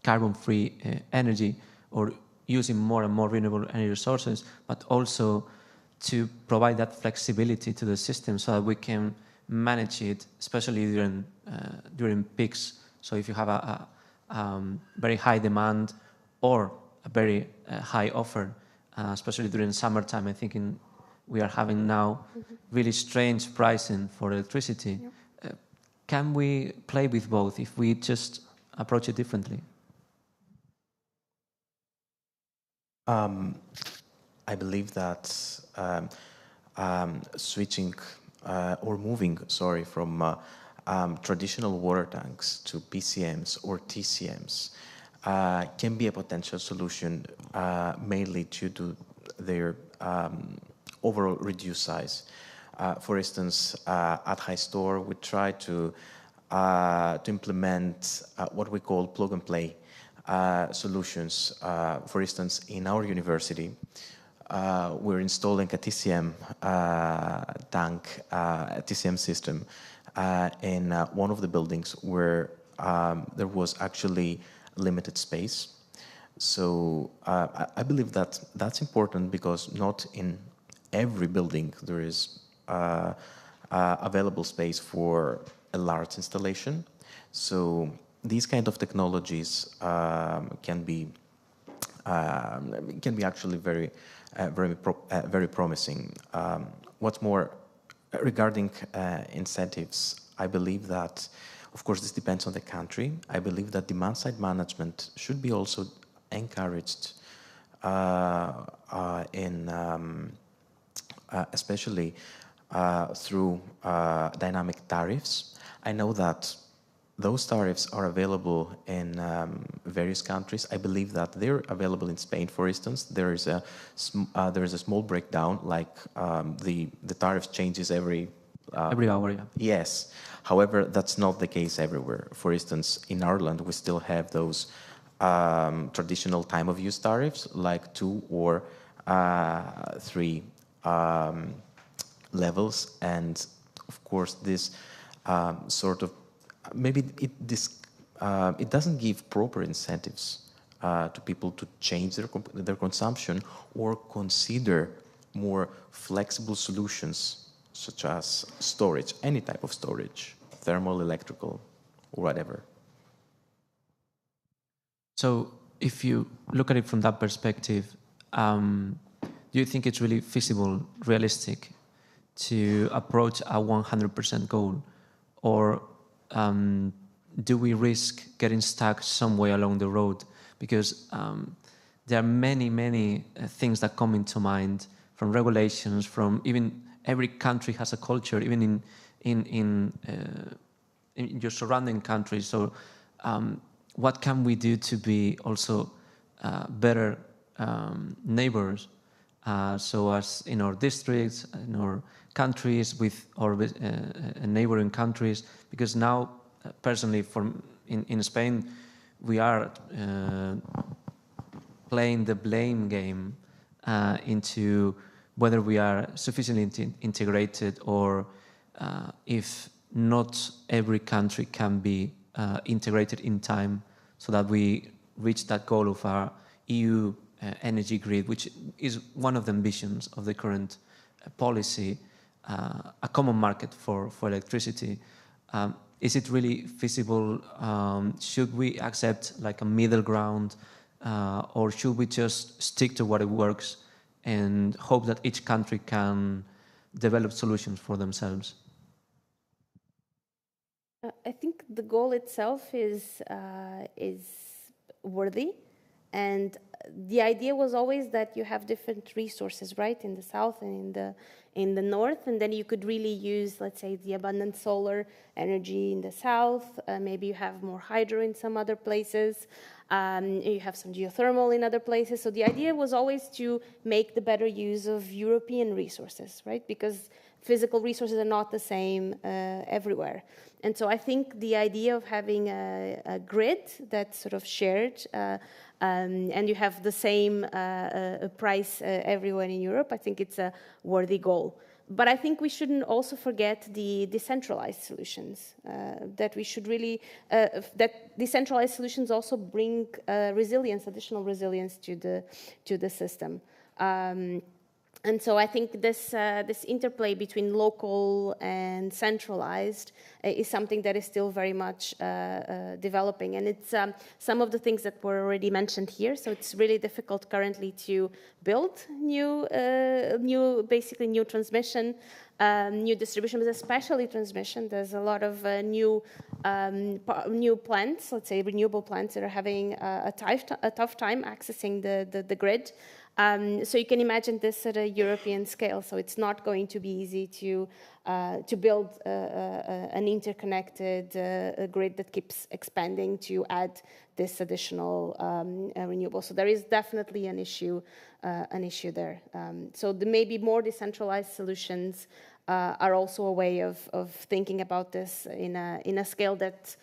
carbon-free energy or using more and more renewable energy sources, but also to provide that flexibility to the system so that we can manage it, especially during peaks. So if you have a very high demand or a very high offer, especially during summertime, I think we are having now really strange pricing for electricity. Yep. Can we play with both if we just approach it differently? I believe that switching or moving, from traditional water tanks to PCMs or TCMs can be a potential solution, mainly due to their overall reduced size. For instance, at High Store, we try to implement what we call plug-and-play solutions. For instance, in our university, we're installing a TCM tank, a TCM system in one of the buildings where there was actually limited space. So I believe that that's important because not in every building there is available space for a large installation. So these kind of technologies can be actually very promising. What's more, regarding incentives, I believe that, of course, this depends on the country. I believe that demand-side management should be also encouraged especially through dynamic tariffs. I know that those tariffs are available in various countries. I believe that they're available in Spain, for instance. There is a small breakdown, like the tariff changes every hour. Yeah. Yes. However, that's not the case everywhere. For instance, in Ireland, we still have those traditional time of use tariffs, like 2 or 3 levels, and of course, this sort of maybe it doesn't give proper incentives to people to change their consumption or consider more flexible solutions such as storage, any type of storage, thermal, electrical, or whatever. So if you look at it from that perspective, do you think it's really feasible, realistic, to approach a 100% goal? Or do we risk getting stuck somewhere along the road? Because there are many things that come into mind, from regulations, from even every country has a culture, even in your surrounding countries. So what can we do to be also better neighbors, so as in our districts, in our countries, with our neighboring countries? Because now, personally, in Spain, we are playing the blame game into whether we are sufficiently integrated, or if not every country can be integrated in time, so that we reach that goal of our EU energy grid, which is one of the ambitions of the current policy, a common market for electricity. is it really feasible? Should we accept like a middle ground, or should we just stick to what it works and hope that each country can develop solutions for themselves? I think the goal itself is worthy, and the idea was always that you have different resources, right, in the south and in the north, and then you could really use, let's say, the abundant solar energy in the south. Maybe you have more hydro in some other places. You have some geothermal in other places. So the idea was always to make the better use of European resources, right? Because physical resources are not the same everywhere. And so I think the idea of having a grid that's sort of shared and you have the same price everywhere in Europe, I think it's a worthy goal. But I think we shouldn't also forget the decentralized solutions, that we should really, that decentralized solutions also bring resilience, additional resilience to the system. And so I think this interplay between local and centralized is something that is still very much developing. And it's some of the things that were already mentioned here. So it's really difficult currently to build basically new transmission, new distribution, but especially transmission. There's a lot of new plants, let's say renewable plants, that are having a tough time accessing the grid. So you can imagine this at a European scale. So it's not going to be easy to build an interconnected grid that keeps expanding to add this additional renewable. So there is definitely an issue there. So the maybe more decentralized solutions are also a way of thinking about this in a scale that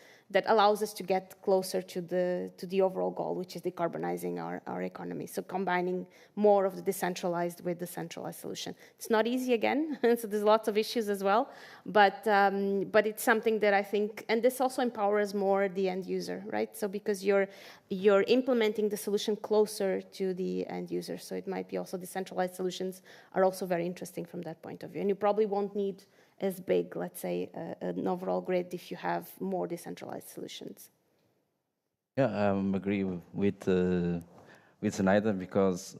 allows us to get closer to the overall goal, which is decarbonizing our economy. So combining more of the decentralized with the centralized solution. It's not easy again, so there's lots of issues as well, but it's something that I think, and this also empowers more the end user, right? So because you're implementing the solution closer to the end user, so it might be also decentralized solutions are also very interesting from that point of view. And you probably won't need as big, let's say, an overall grid if you have more decentralized solutions. Yeah, I agree with Zenaida, because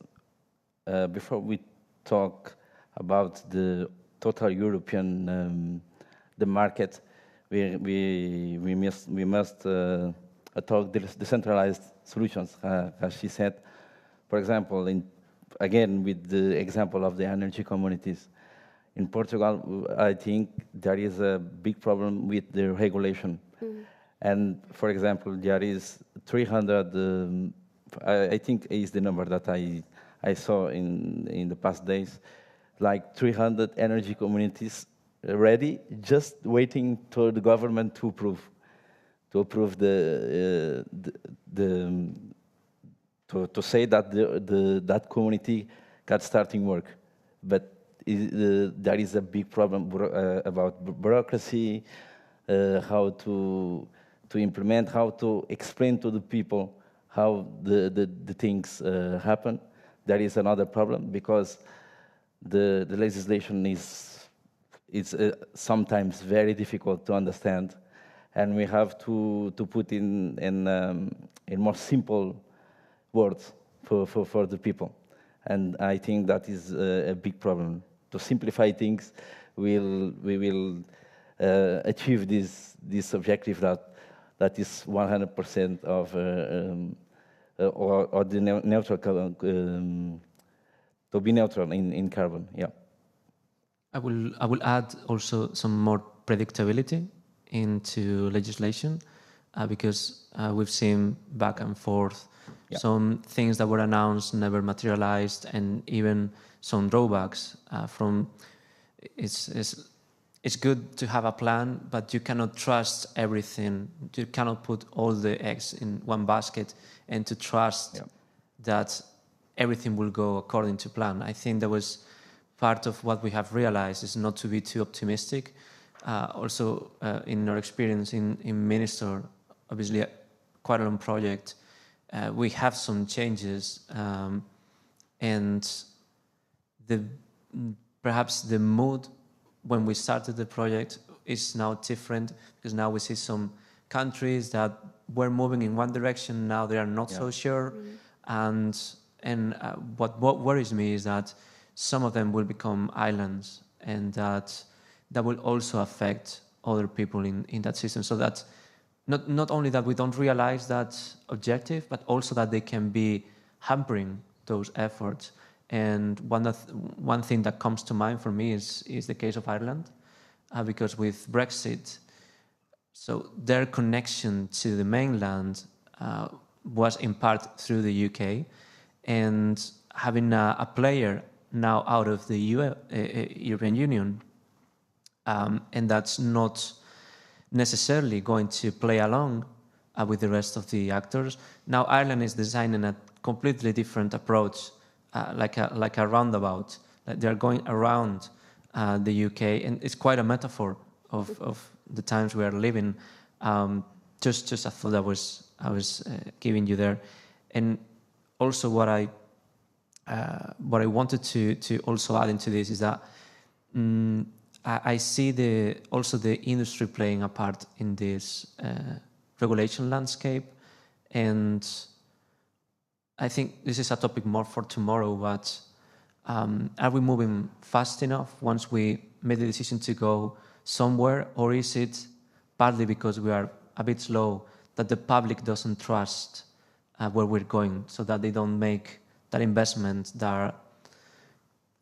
before we talk about the total European the market, we must talk decentralized solutions, as she said. For example, again with the example of the energy communities. In Portugal, I think there is a big problem with the regulation. Mm-hmm. And for example, there is 300, I think is the number that I saw in the past days, like 300 energy communities ready, just waiting for the government to approve to say that that community got starting work. But there is a big problem about bureaucracy, how to implement, how to explain to the people how the things happen. There is another problem because the legislation is sometimes very difficult to understand, and we have to put in more simple words for the people. And I think that is a big problem. To simplify things, we will achieve this objective that is 100% of or the neutral to be neutral in carbon. Yeah. I will add also some more predictability into legislation because we've seen back and forth. Yeah. Some things that were announced never materialized, and even some drawbacks from it's good to have a plan, but you cannot trust everything. You cannot put all the eggs in one basket and to trust that everything will go according to plan. I think that was part of what we have realized is not to be too optimistic. Also, in our experience in Minister, obviously quite a long project, we have some changes, and perhaps the mood when we started the project is now different, because now we see some countries that were moving in one direction, now they are not so sure. And what worries me is that some of them will become islands, and that will also affect other people in that system. So that not only that we don't realize that objective, but also that they can be hampering those efforts. And one thing that comes to mind for me is the case of Ireland, because with Brexit, so their connection to the mainland was in part through the UK, and having a player now out of the European Union, and that's not necessarily going to play along with the rest of the actors. Now Ireland is designing a completely different approach, like a roundabout. They're going around the UK, and it's quite a metaphor of the times we are living. Just I thought I was giving you there, and also what I wanted to also add into this is that I see also the industry playing a part in this regulation landscape, and I think this is a topic more for tomorrow. But are we moving fast enough once we made the decision to go somewhere, or is it partly because we are a bit slow, that the public doesn't trust where we're going, so that they don't make that investment?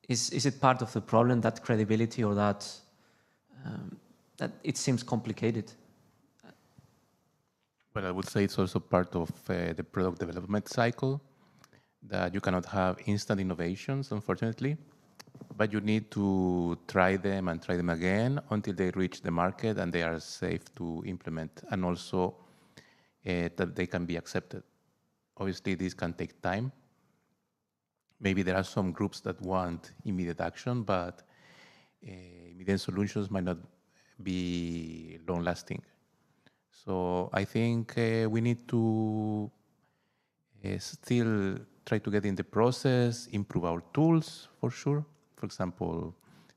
Is it part of the problem, that credibility, or that it seems complicated? Well, I would say it's also part of the product development cycle, that you cannot have instant innovations, unfortunately, but you need to try them and try them again until they reach the market and they are safe to implement, and also that they can be accepted. Obviously, this can take time. Maybe there are some groups that want immediate action, but immediate solutions might not be long-lasting. So I think we need to still try to get in the process, improve our tools for sure. For example,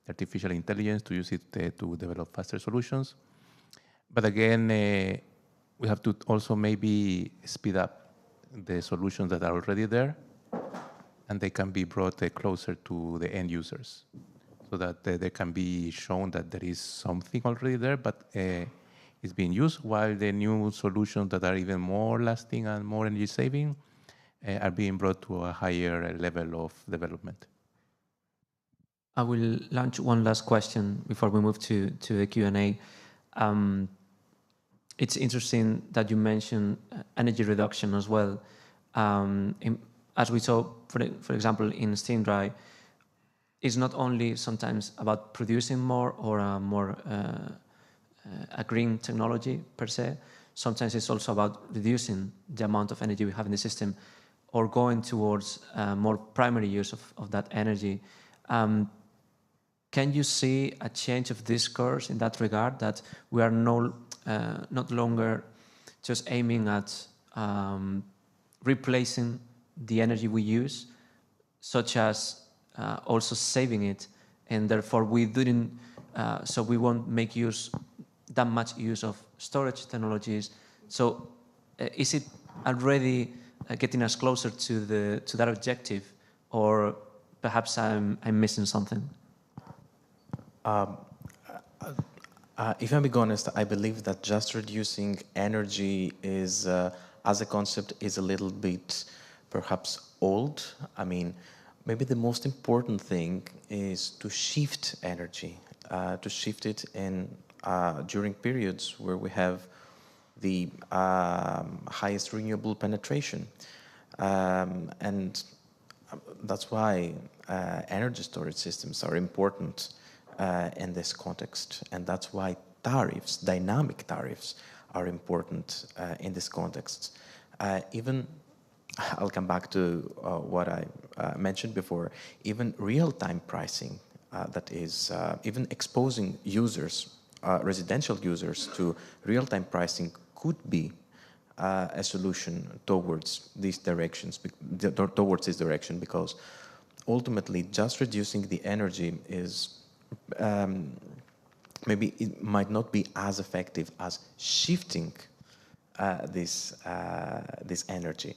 artificial intelligence, to use it to develop faster solutions. But again, we have to also maybe speed up the solutions that are already there, and they can be brought closer to the end users, so that they can be shown that there is something already there, but it's being used, while the new solutions that are even more lasting and more energy saving are being brought to a higher level of development. I will launch one last question before we move to the Q&A. It's interesting that you mentioned energy reduction as well. As we saw, for example, in steam dry, it's not only sometimes about producing more or a green technology per se. Sometimes it's also about reducing the amount of energy we have in the system, or going towards more primary use of that energy. Can you see a change of discourse in that regard, that we are not longer just aiming at replacing the energy we use, such as also saving it, and therefore we won't make that much use of storage technologies? So is it already getting us closer to that objective, or perhaps I'm missing something? If I'm being honest, I believe that just reducing energy is, as a concept, is a little bit perhaps old. I mean, maybe the most important thing is to shift energy, to shift it during periods where we have the highest renewable penetration. And that's why energy storage systems are important in this context, and that's why tariffs, dynamic tariffs, are important in this context. Even, I'll come back to what I mentioned before, even real-time pricing, that is, even exposing users, residential users, to real-time pricing could be a solution towards this direction, because ultimately just reducing the energy is maybe it might not be as effective as shifting this energy.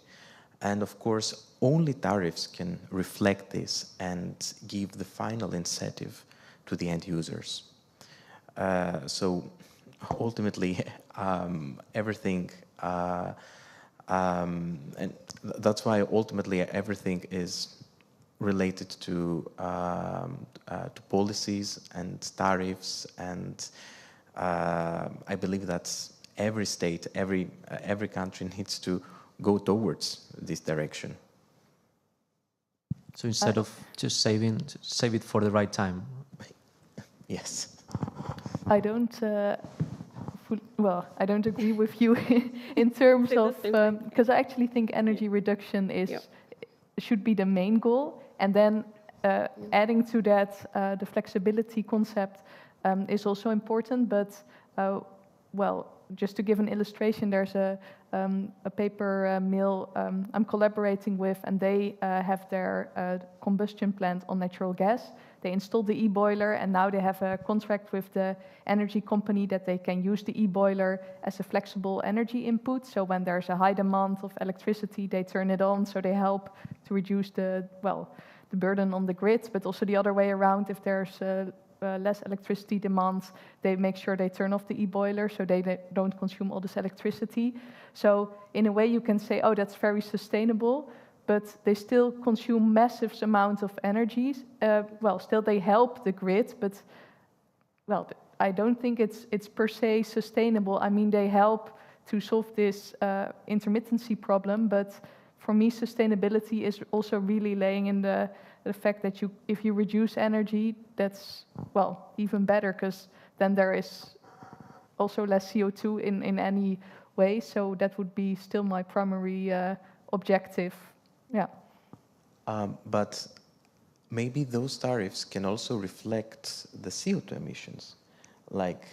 And of course, only tariffs can reflect this and give the final incentive to the end users. So ultimately, everything, and that's why ultimately everything is related to policies and tariffs, and I believe that every state, every country needs to go towards this direction. So instead of just save it for the right time. Yes. I don't. Well, I don't agree with you in terms of because I actually think energy reduction should be the main goal, and then adding to that the flexibility concept is also important. But well, just to give an illustration, there's a paper mill I'm collaborating with, and they have their combustion plant on natural gas. They installed the e-boiler, and now they have a contract with the energy company that they can use the e-boiler as a flexible energy input. So when there's a high demand of electricity, they turn it on, so they help to reduce the burden on the grid, but also the other way around. If there's less electricity demand, they make sure they turn off the e-boiler so they don't consume all this electricity. So in a way you can say, oh, that's very sustainable, but they still consume massive amounts of energy. Well, still they help the grid, but well, I don't think it's per se sustainable. I mean, they help to solve this intermittency problem, but for me, sustainability is also really laying in the fact that if you reduce energy, that's, well, even better, because then there is also less CO2 in any way. So that would be still my primary objective. Yeah. But maybe those tariffs can also reflect the CO2 emissions, like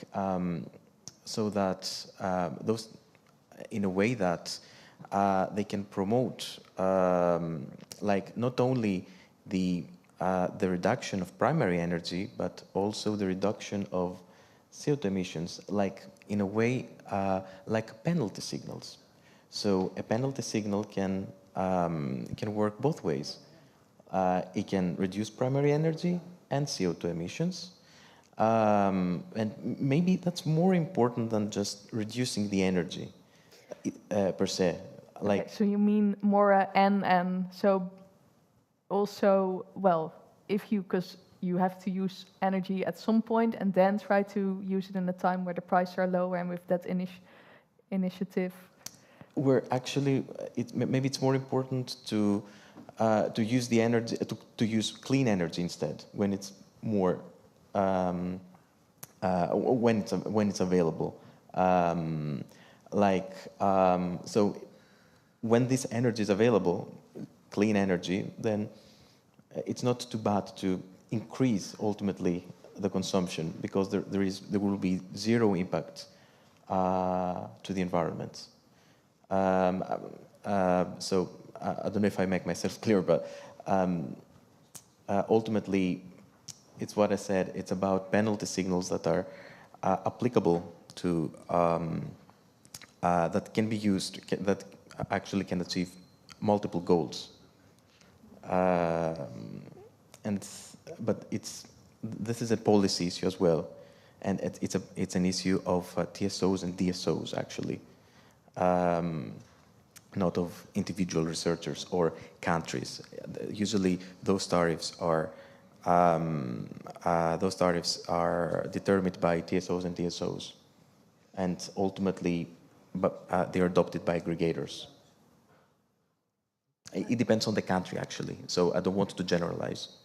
so that those, in a way that they can promote, like not only the reduction of primary energy, but also the reduction of CO2 emissions, like in a way like penalty signals. So a penalty signal can work both ways. It can reduce primary energy and CO2 emissions. And maybe that's more important than just reducing the energy per se. Like, okay, so you mean more and so also, well, because you have to use energy at some point and then try to use it in a time where the prices are lower, and with that initiative. Where actually, maybe it's more important to use the energy, to use clean energy instead when it's more when it's available. So when this energy is available, clean energy, then it's not too bad to increase ultimately the consumption, because there will be zero impact to the environment. So I don't know if I make myself clear, but ultimately, it's what I said. It's about penalty signals that are applicable to that can be used, that actually can achieve multiple goals. But this is a policy issue as well, and it's an issue of TSOs and DSOs actually. Not of individual researchers or countries. Usually, those tariffs are determined by TSOs and DSOs, and ultimately, they are adopted by aggregators. It depends on the country, actually. So I don't want to generalize.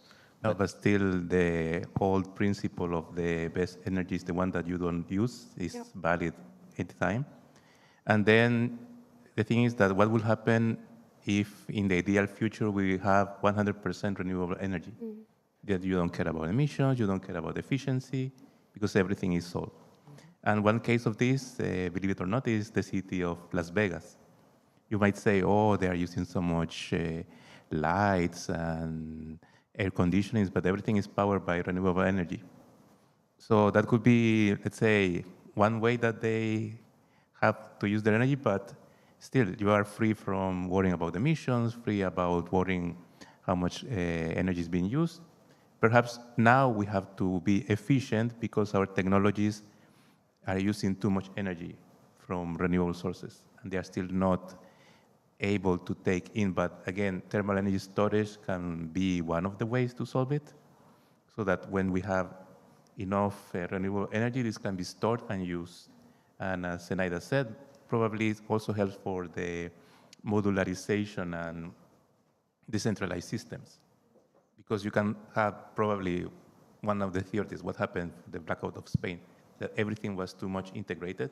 No, but still, the old principle of the best energy is the one that you don't use is valid at the time. And then the thing is that what will happen if in the ideal future we have 100% renewable energy? That you don't care about emissions, you don't care about efficiency, because everything is solved. And one case of this, believe it or not, is the city of Las Vegas. You might say, oh, they are using so much lights and air conditionings, but everything is powered by renewable energy. So that could be, let's say, one way that they have to use their energy, but still you are free from worrying about emissions, free about worrying how much energy is being used. Perhaps now we have to be efficient because our technologies are using too much energy from renewable sources, and they are still not able to take in. But again, thermal energy storage can be one of the ways to solve it, so that when we have enough renewable energy, this can be stored and used. And as Zenaida said, probably it also helps for the modularization and decentralized systems. Because you can have probably one of the theories, what happened, the blackout of Spain, that everything was too much integrated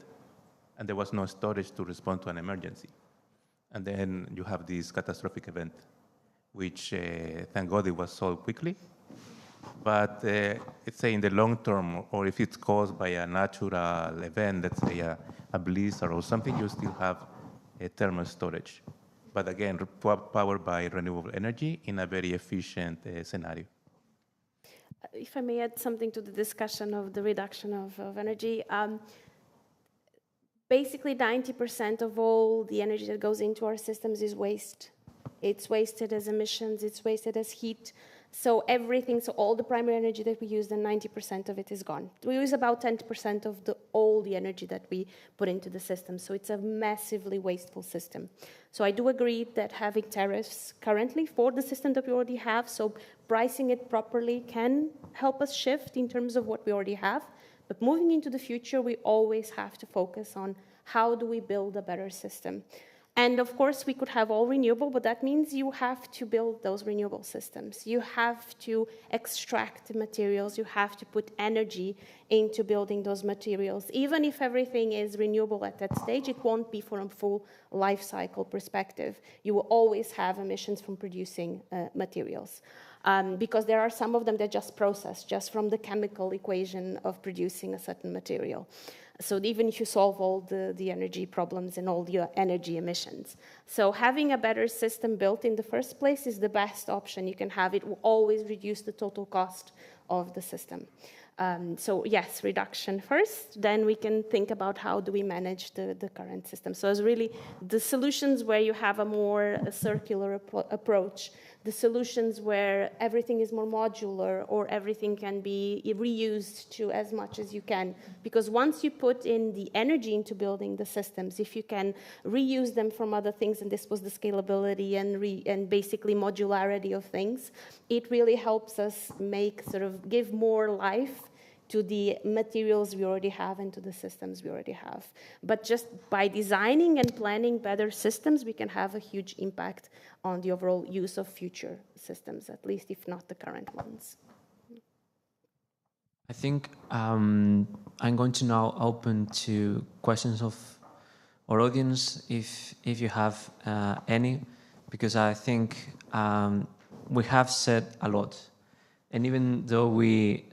and there was no storage to respond to an emergency. And then you have this catastrophic event, which thank God it was solved quickly. But let's say in the long term, or if it's caused by a natural event, let's say a blizzard or something, you still have a thermal storage. But again, powered by renewable energy in a very efficient scenario. If I may add something to the discussion of the reduction of energy, basically 90% of all the energy that goes into our systems is waste. It's wasted as emissions, it's wasted as heat. So everything, so all the primary energy that we use, then 90% of it is gone. We use about 10% of all the energy that we put into the system. So it's a massively wasteful system. So I do agree that having tariffs currently for the system that we already have, so pricing it properly can help us shift in terms of what we already have. But moving into the future, we always have to focus on how do we build a better system. And of course, we could have all renewable, but that means you have to build those renewable systems. You have to extract the materials. You have to put energy into building those materials. Even if everything is renewable at that stage, it won't be from a full life cycle perspective. You will always have emissions from producing materials. Because there are some of them that just process just from the chemical equation of producing a certain material. So even if you solve all the energy problems and all the energy emissions. So having a better system built in the first place is the best option you can have. It will always reduce the total cost of the system. So yes, reduction first, then we can think about how do we manage the current system. So it's really the solutions where you have a circular approach, the solutions where everything is more modular or everything can be reused to as much as you can. Because once you put in the energy into building the systems, if you can reuse them from other things, and this was the scalability and basically modularity of things, it really helps us give more life to the materials we already have and to the systems we already have. But just by designing and planning better systems, we can have a huge impact on the overall use of future systems, at least if not the current ones. I think I'm going to now open to questions of our audience, if you have any, because I think we have said a lot. And even though we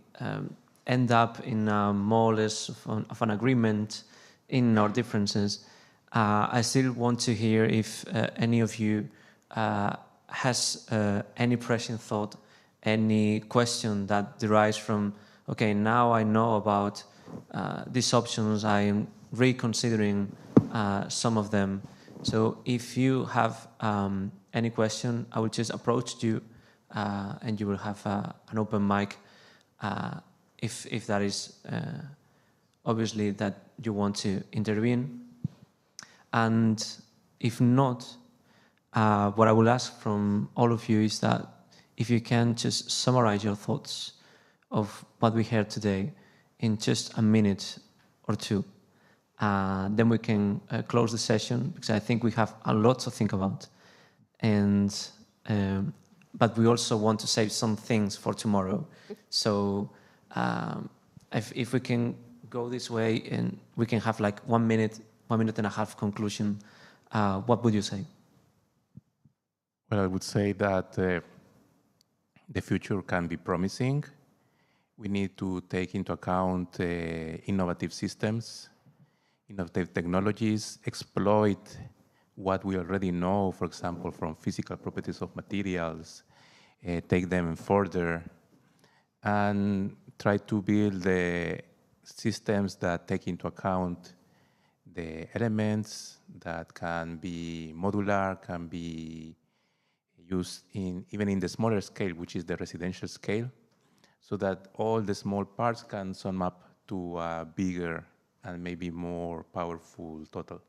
end up in more or less of an agreement in our differences, I still want to hear if any of you has any pressing thought, any question that derives from, okay, now I know about these options, I am reconsidering some of them. So if you have any question, I will just approach you and you will have an open mic if that is obviously that you want to intervene. And if not, what I will ask from all of you is that if you can just summarize your thoughts of what we heard today in just a minute or two, then we can close the session, because I think we have a lot to think about. And but we also want to save some things for tomorrow. So if we can go this way and we can have like 1 minute, 1 minute and a half conclusion, what would you say? Well, I would say that the future can be promising. We need to take into account innovative systems, innovative technologies, exploit what we already know, for example, from physical properties of materials, take them further, and try to build the systems that take into account the elements that can be modular, can be used even in the smaller scale, which is the residential scale, so that all the small parts can sum up to a bigger and maybe more powerful total.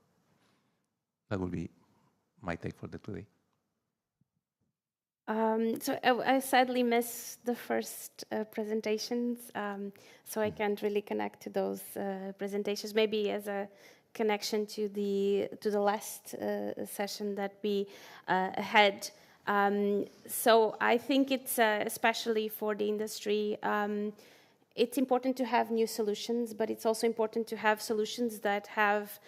That will be my take for today. So I sadly missed the first presentations, so I can't really connect to those presentations. Maybe as a connection to the last session that we had. So I think it's especially for the industry. It's important to have new solutions, but it's also important to have solutions that have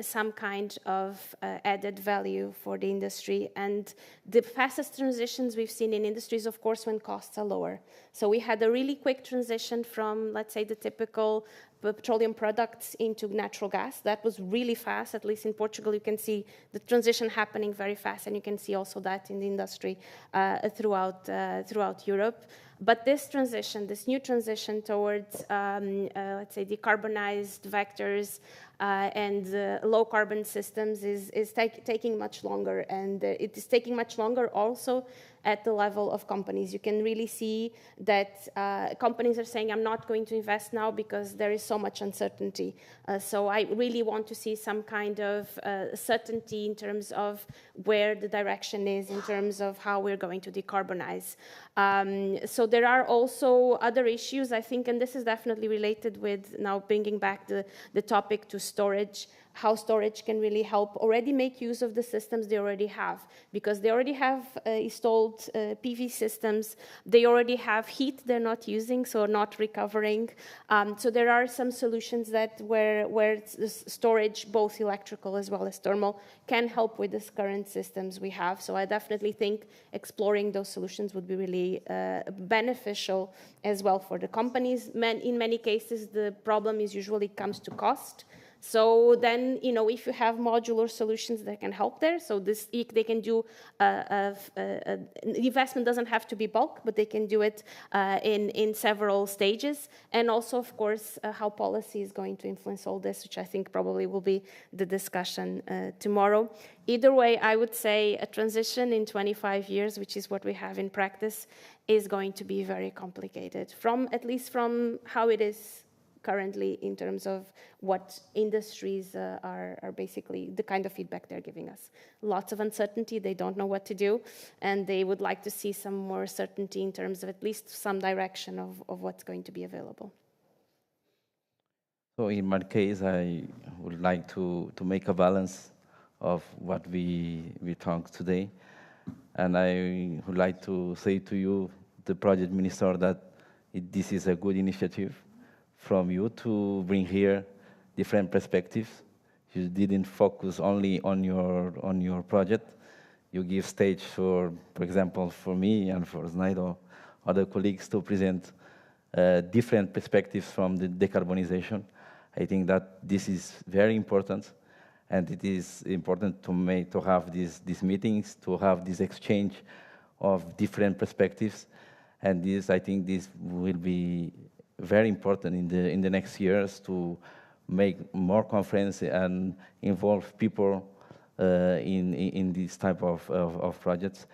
some kind of added value for the industry. And the fastest transitions we've seen in industries, of course, when costs are lower. So we had a really quick transition from, let's say, the typical petroleum products into natural gas. That was really fast, at least in Portugal. You can see the transition happening very fast, and you can see also that in the industry throughout Europe. But this transition, this new transition towards, let's say, decarbonized vectors and low carbon systems is taking much longer. And it is taking much longer also at the level of companies. You can really see that companies are saying, I'm not going to invest now because there is so much uncertainty. So I really want to see some kind of certainty in terms of where the direction is, in terms of how we're going to decarbonize. So there are also other issues, I think, and this is definitely related with now bringing back the topic to storage, how storage can really help already make use of the systems they already have, because they already have installed PV systems, they already have heat they're not using, so not recovering. So there are some solutions that where storage, both electrical as well as thermal, can help with the current systems we have. So I definitely think exploring those solutions would be really beneficial as well for the companies. In many cases, the problem is usually comes to cost. So then, you know, if you have modular solutions that can help there, so they can do, the investment doesn't have to be bulk, but they can do it in several stages. And also, of course, how policy is going to influence all this, which I think probably will be the discussion tomorrow. Either way, I would say a transition in 25 years, which is what we have in practice, is going to be very complicated, at least from how it is currently in terms of what industries are basically the kind of feedback they're giving us. Lots of uncertainty, they don't know what to do, and they would like to see some more certainty in terms of at least some direction of what's going to be available. So in my case, I would like to make a balance of what we talked today. And I would like to say to you, the project minister, that this is a good initiative from you to bring here different perspectives. You didn't focus only on your project. You give stage for example, for me and for Znaido, other colleagues to present different perspectives from the decarbonization. I think that this is very important, and it is important to have these meetings, to have this exchange of different perspectives, and I think this will be very important in the next years to make more conferences and involve people in this type of projects.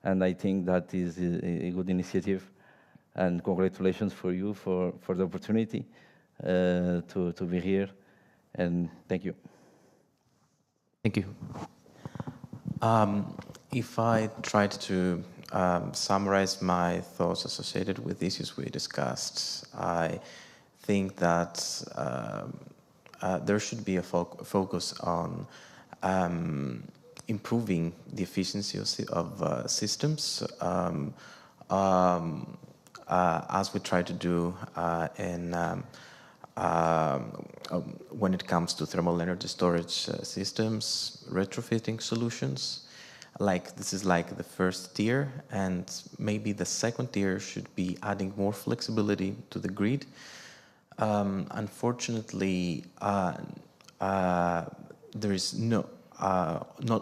And I think that is a good initiative. And congratulations for you for the opportunity to be here. And thank you. Thank you. If I tried to summarize my thoughts associated with the issues we discussed, I think that there should be a focus on improving the efficiency of systems, as we try to do when it comes to thermal energy storage systems, retrofitting solutions. This is like the first tier, and maybe the second tier should be adding more flexibility to the grid. Unfortunately, there is not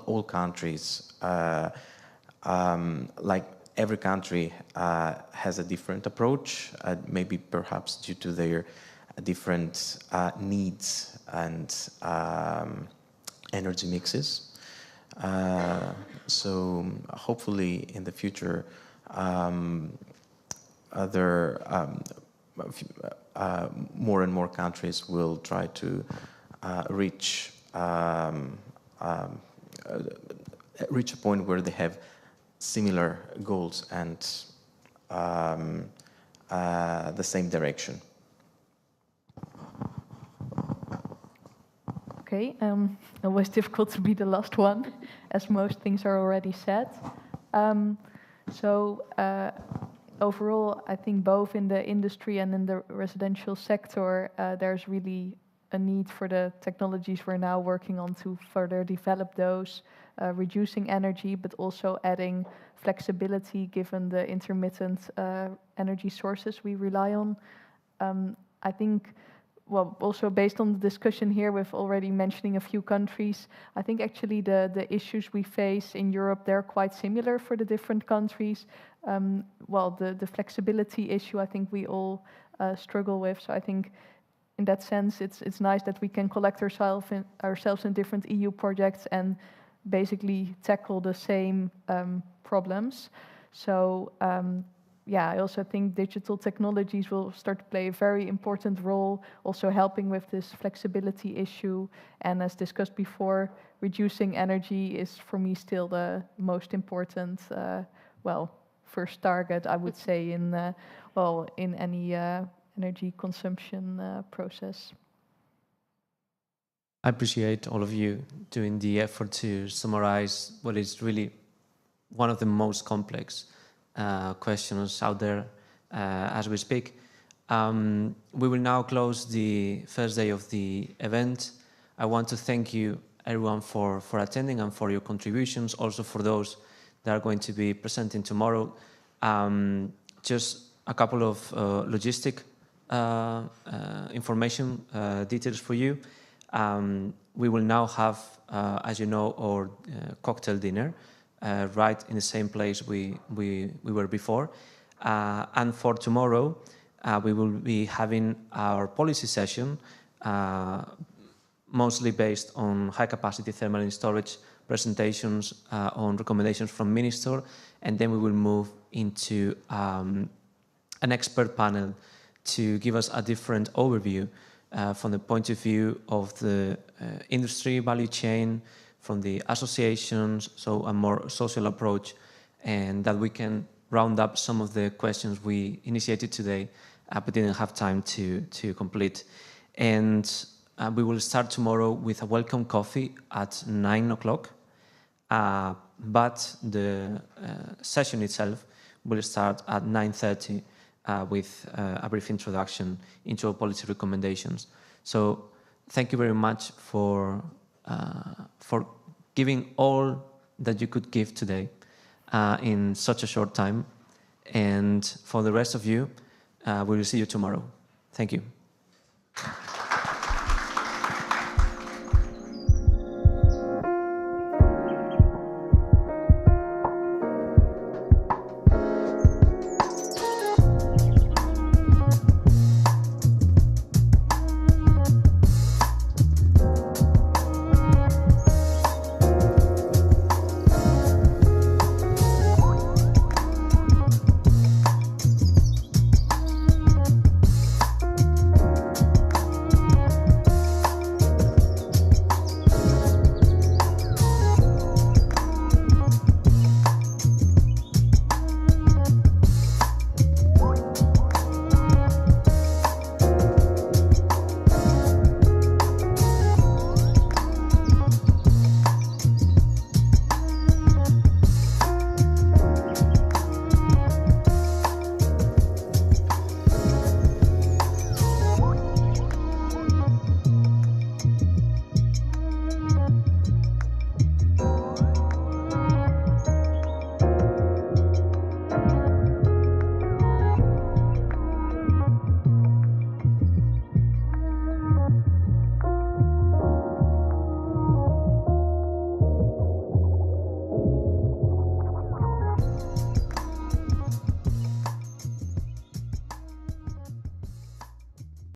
all countries, every country has a different approach, maybe perhaps due to their different needs and energy mixes. So hopefully in the future, more and more countries will try to reach a point where they have similar goals and the same direction. Okay, always difficult to be the last one, as most things are already said. Overall, I think both in the industry and in the residential sector, there's really a need for the technologies we're now working on to further develop those, reducing energy, but also adding flexibility given the intermittent energy sources we rely on. I think, well, also based on the discussion here with already mentioning a few countries, I think actually the issues we face in Europe, they're quite similar for the different countries. The flexibility issue, I think we all struggle with. So I think in that sense, it's nice that we can collect ourselves in different EU projects and basically tackle the same problems. So I also think digital technologies will start to play a very important role, also helping with this flexibility issue. And as discussed before, reducing energy is for me still the most important, first target, I would say, in any energy consumption process. I appreciate all of you doing the effort to summarize what is really one of the most complex questions out there as we speak. We will now close the first day of the event. I want to thank you, everyone, for attending and for your contributions, also for those that are going to be presenting tomorrow. Just a couple of logistic information details for you. We will now have, as you know, our cocktail dinner right in the same place we were before. And for tomorrow, we will be having our policy session, mostly based on high-capacity thermal and storage presentations on recommendations from Minister, and then we will move into an expert panel to give us a different overview from the point of view of the industry value chain, from the associations, so a more social approach, and that we can round up some of the questions we initiated today but didn't have time to complete. And we will start tomorrow with a welcome coffee at 9 o'clock, but the session itself will start at 9:30 with a brief introduction into our policy recommendations. So thank you very much for giving all that you could give today in such a short time. And for the rest of you, we will see you tomorrow. Thank you.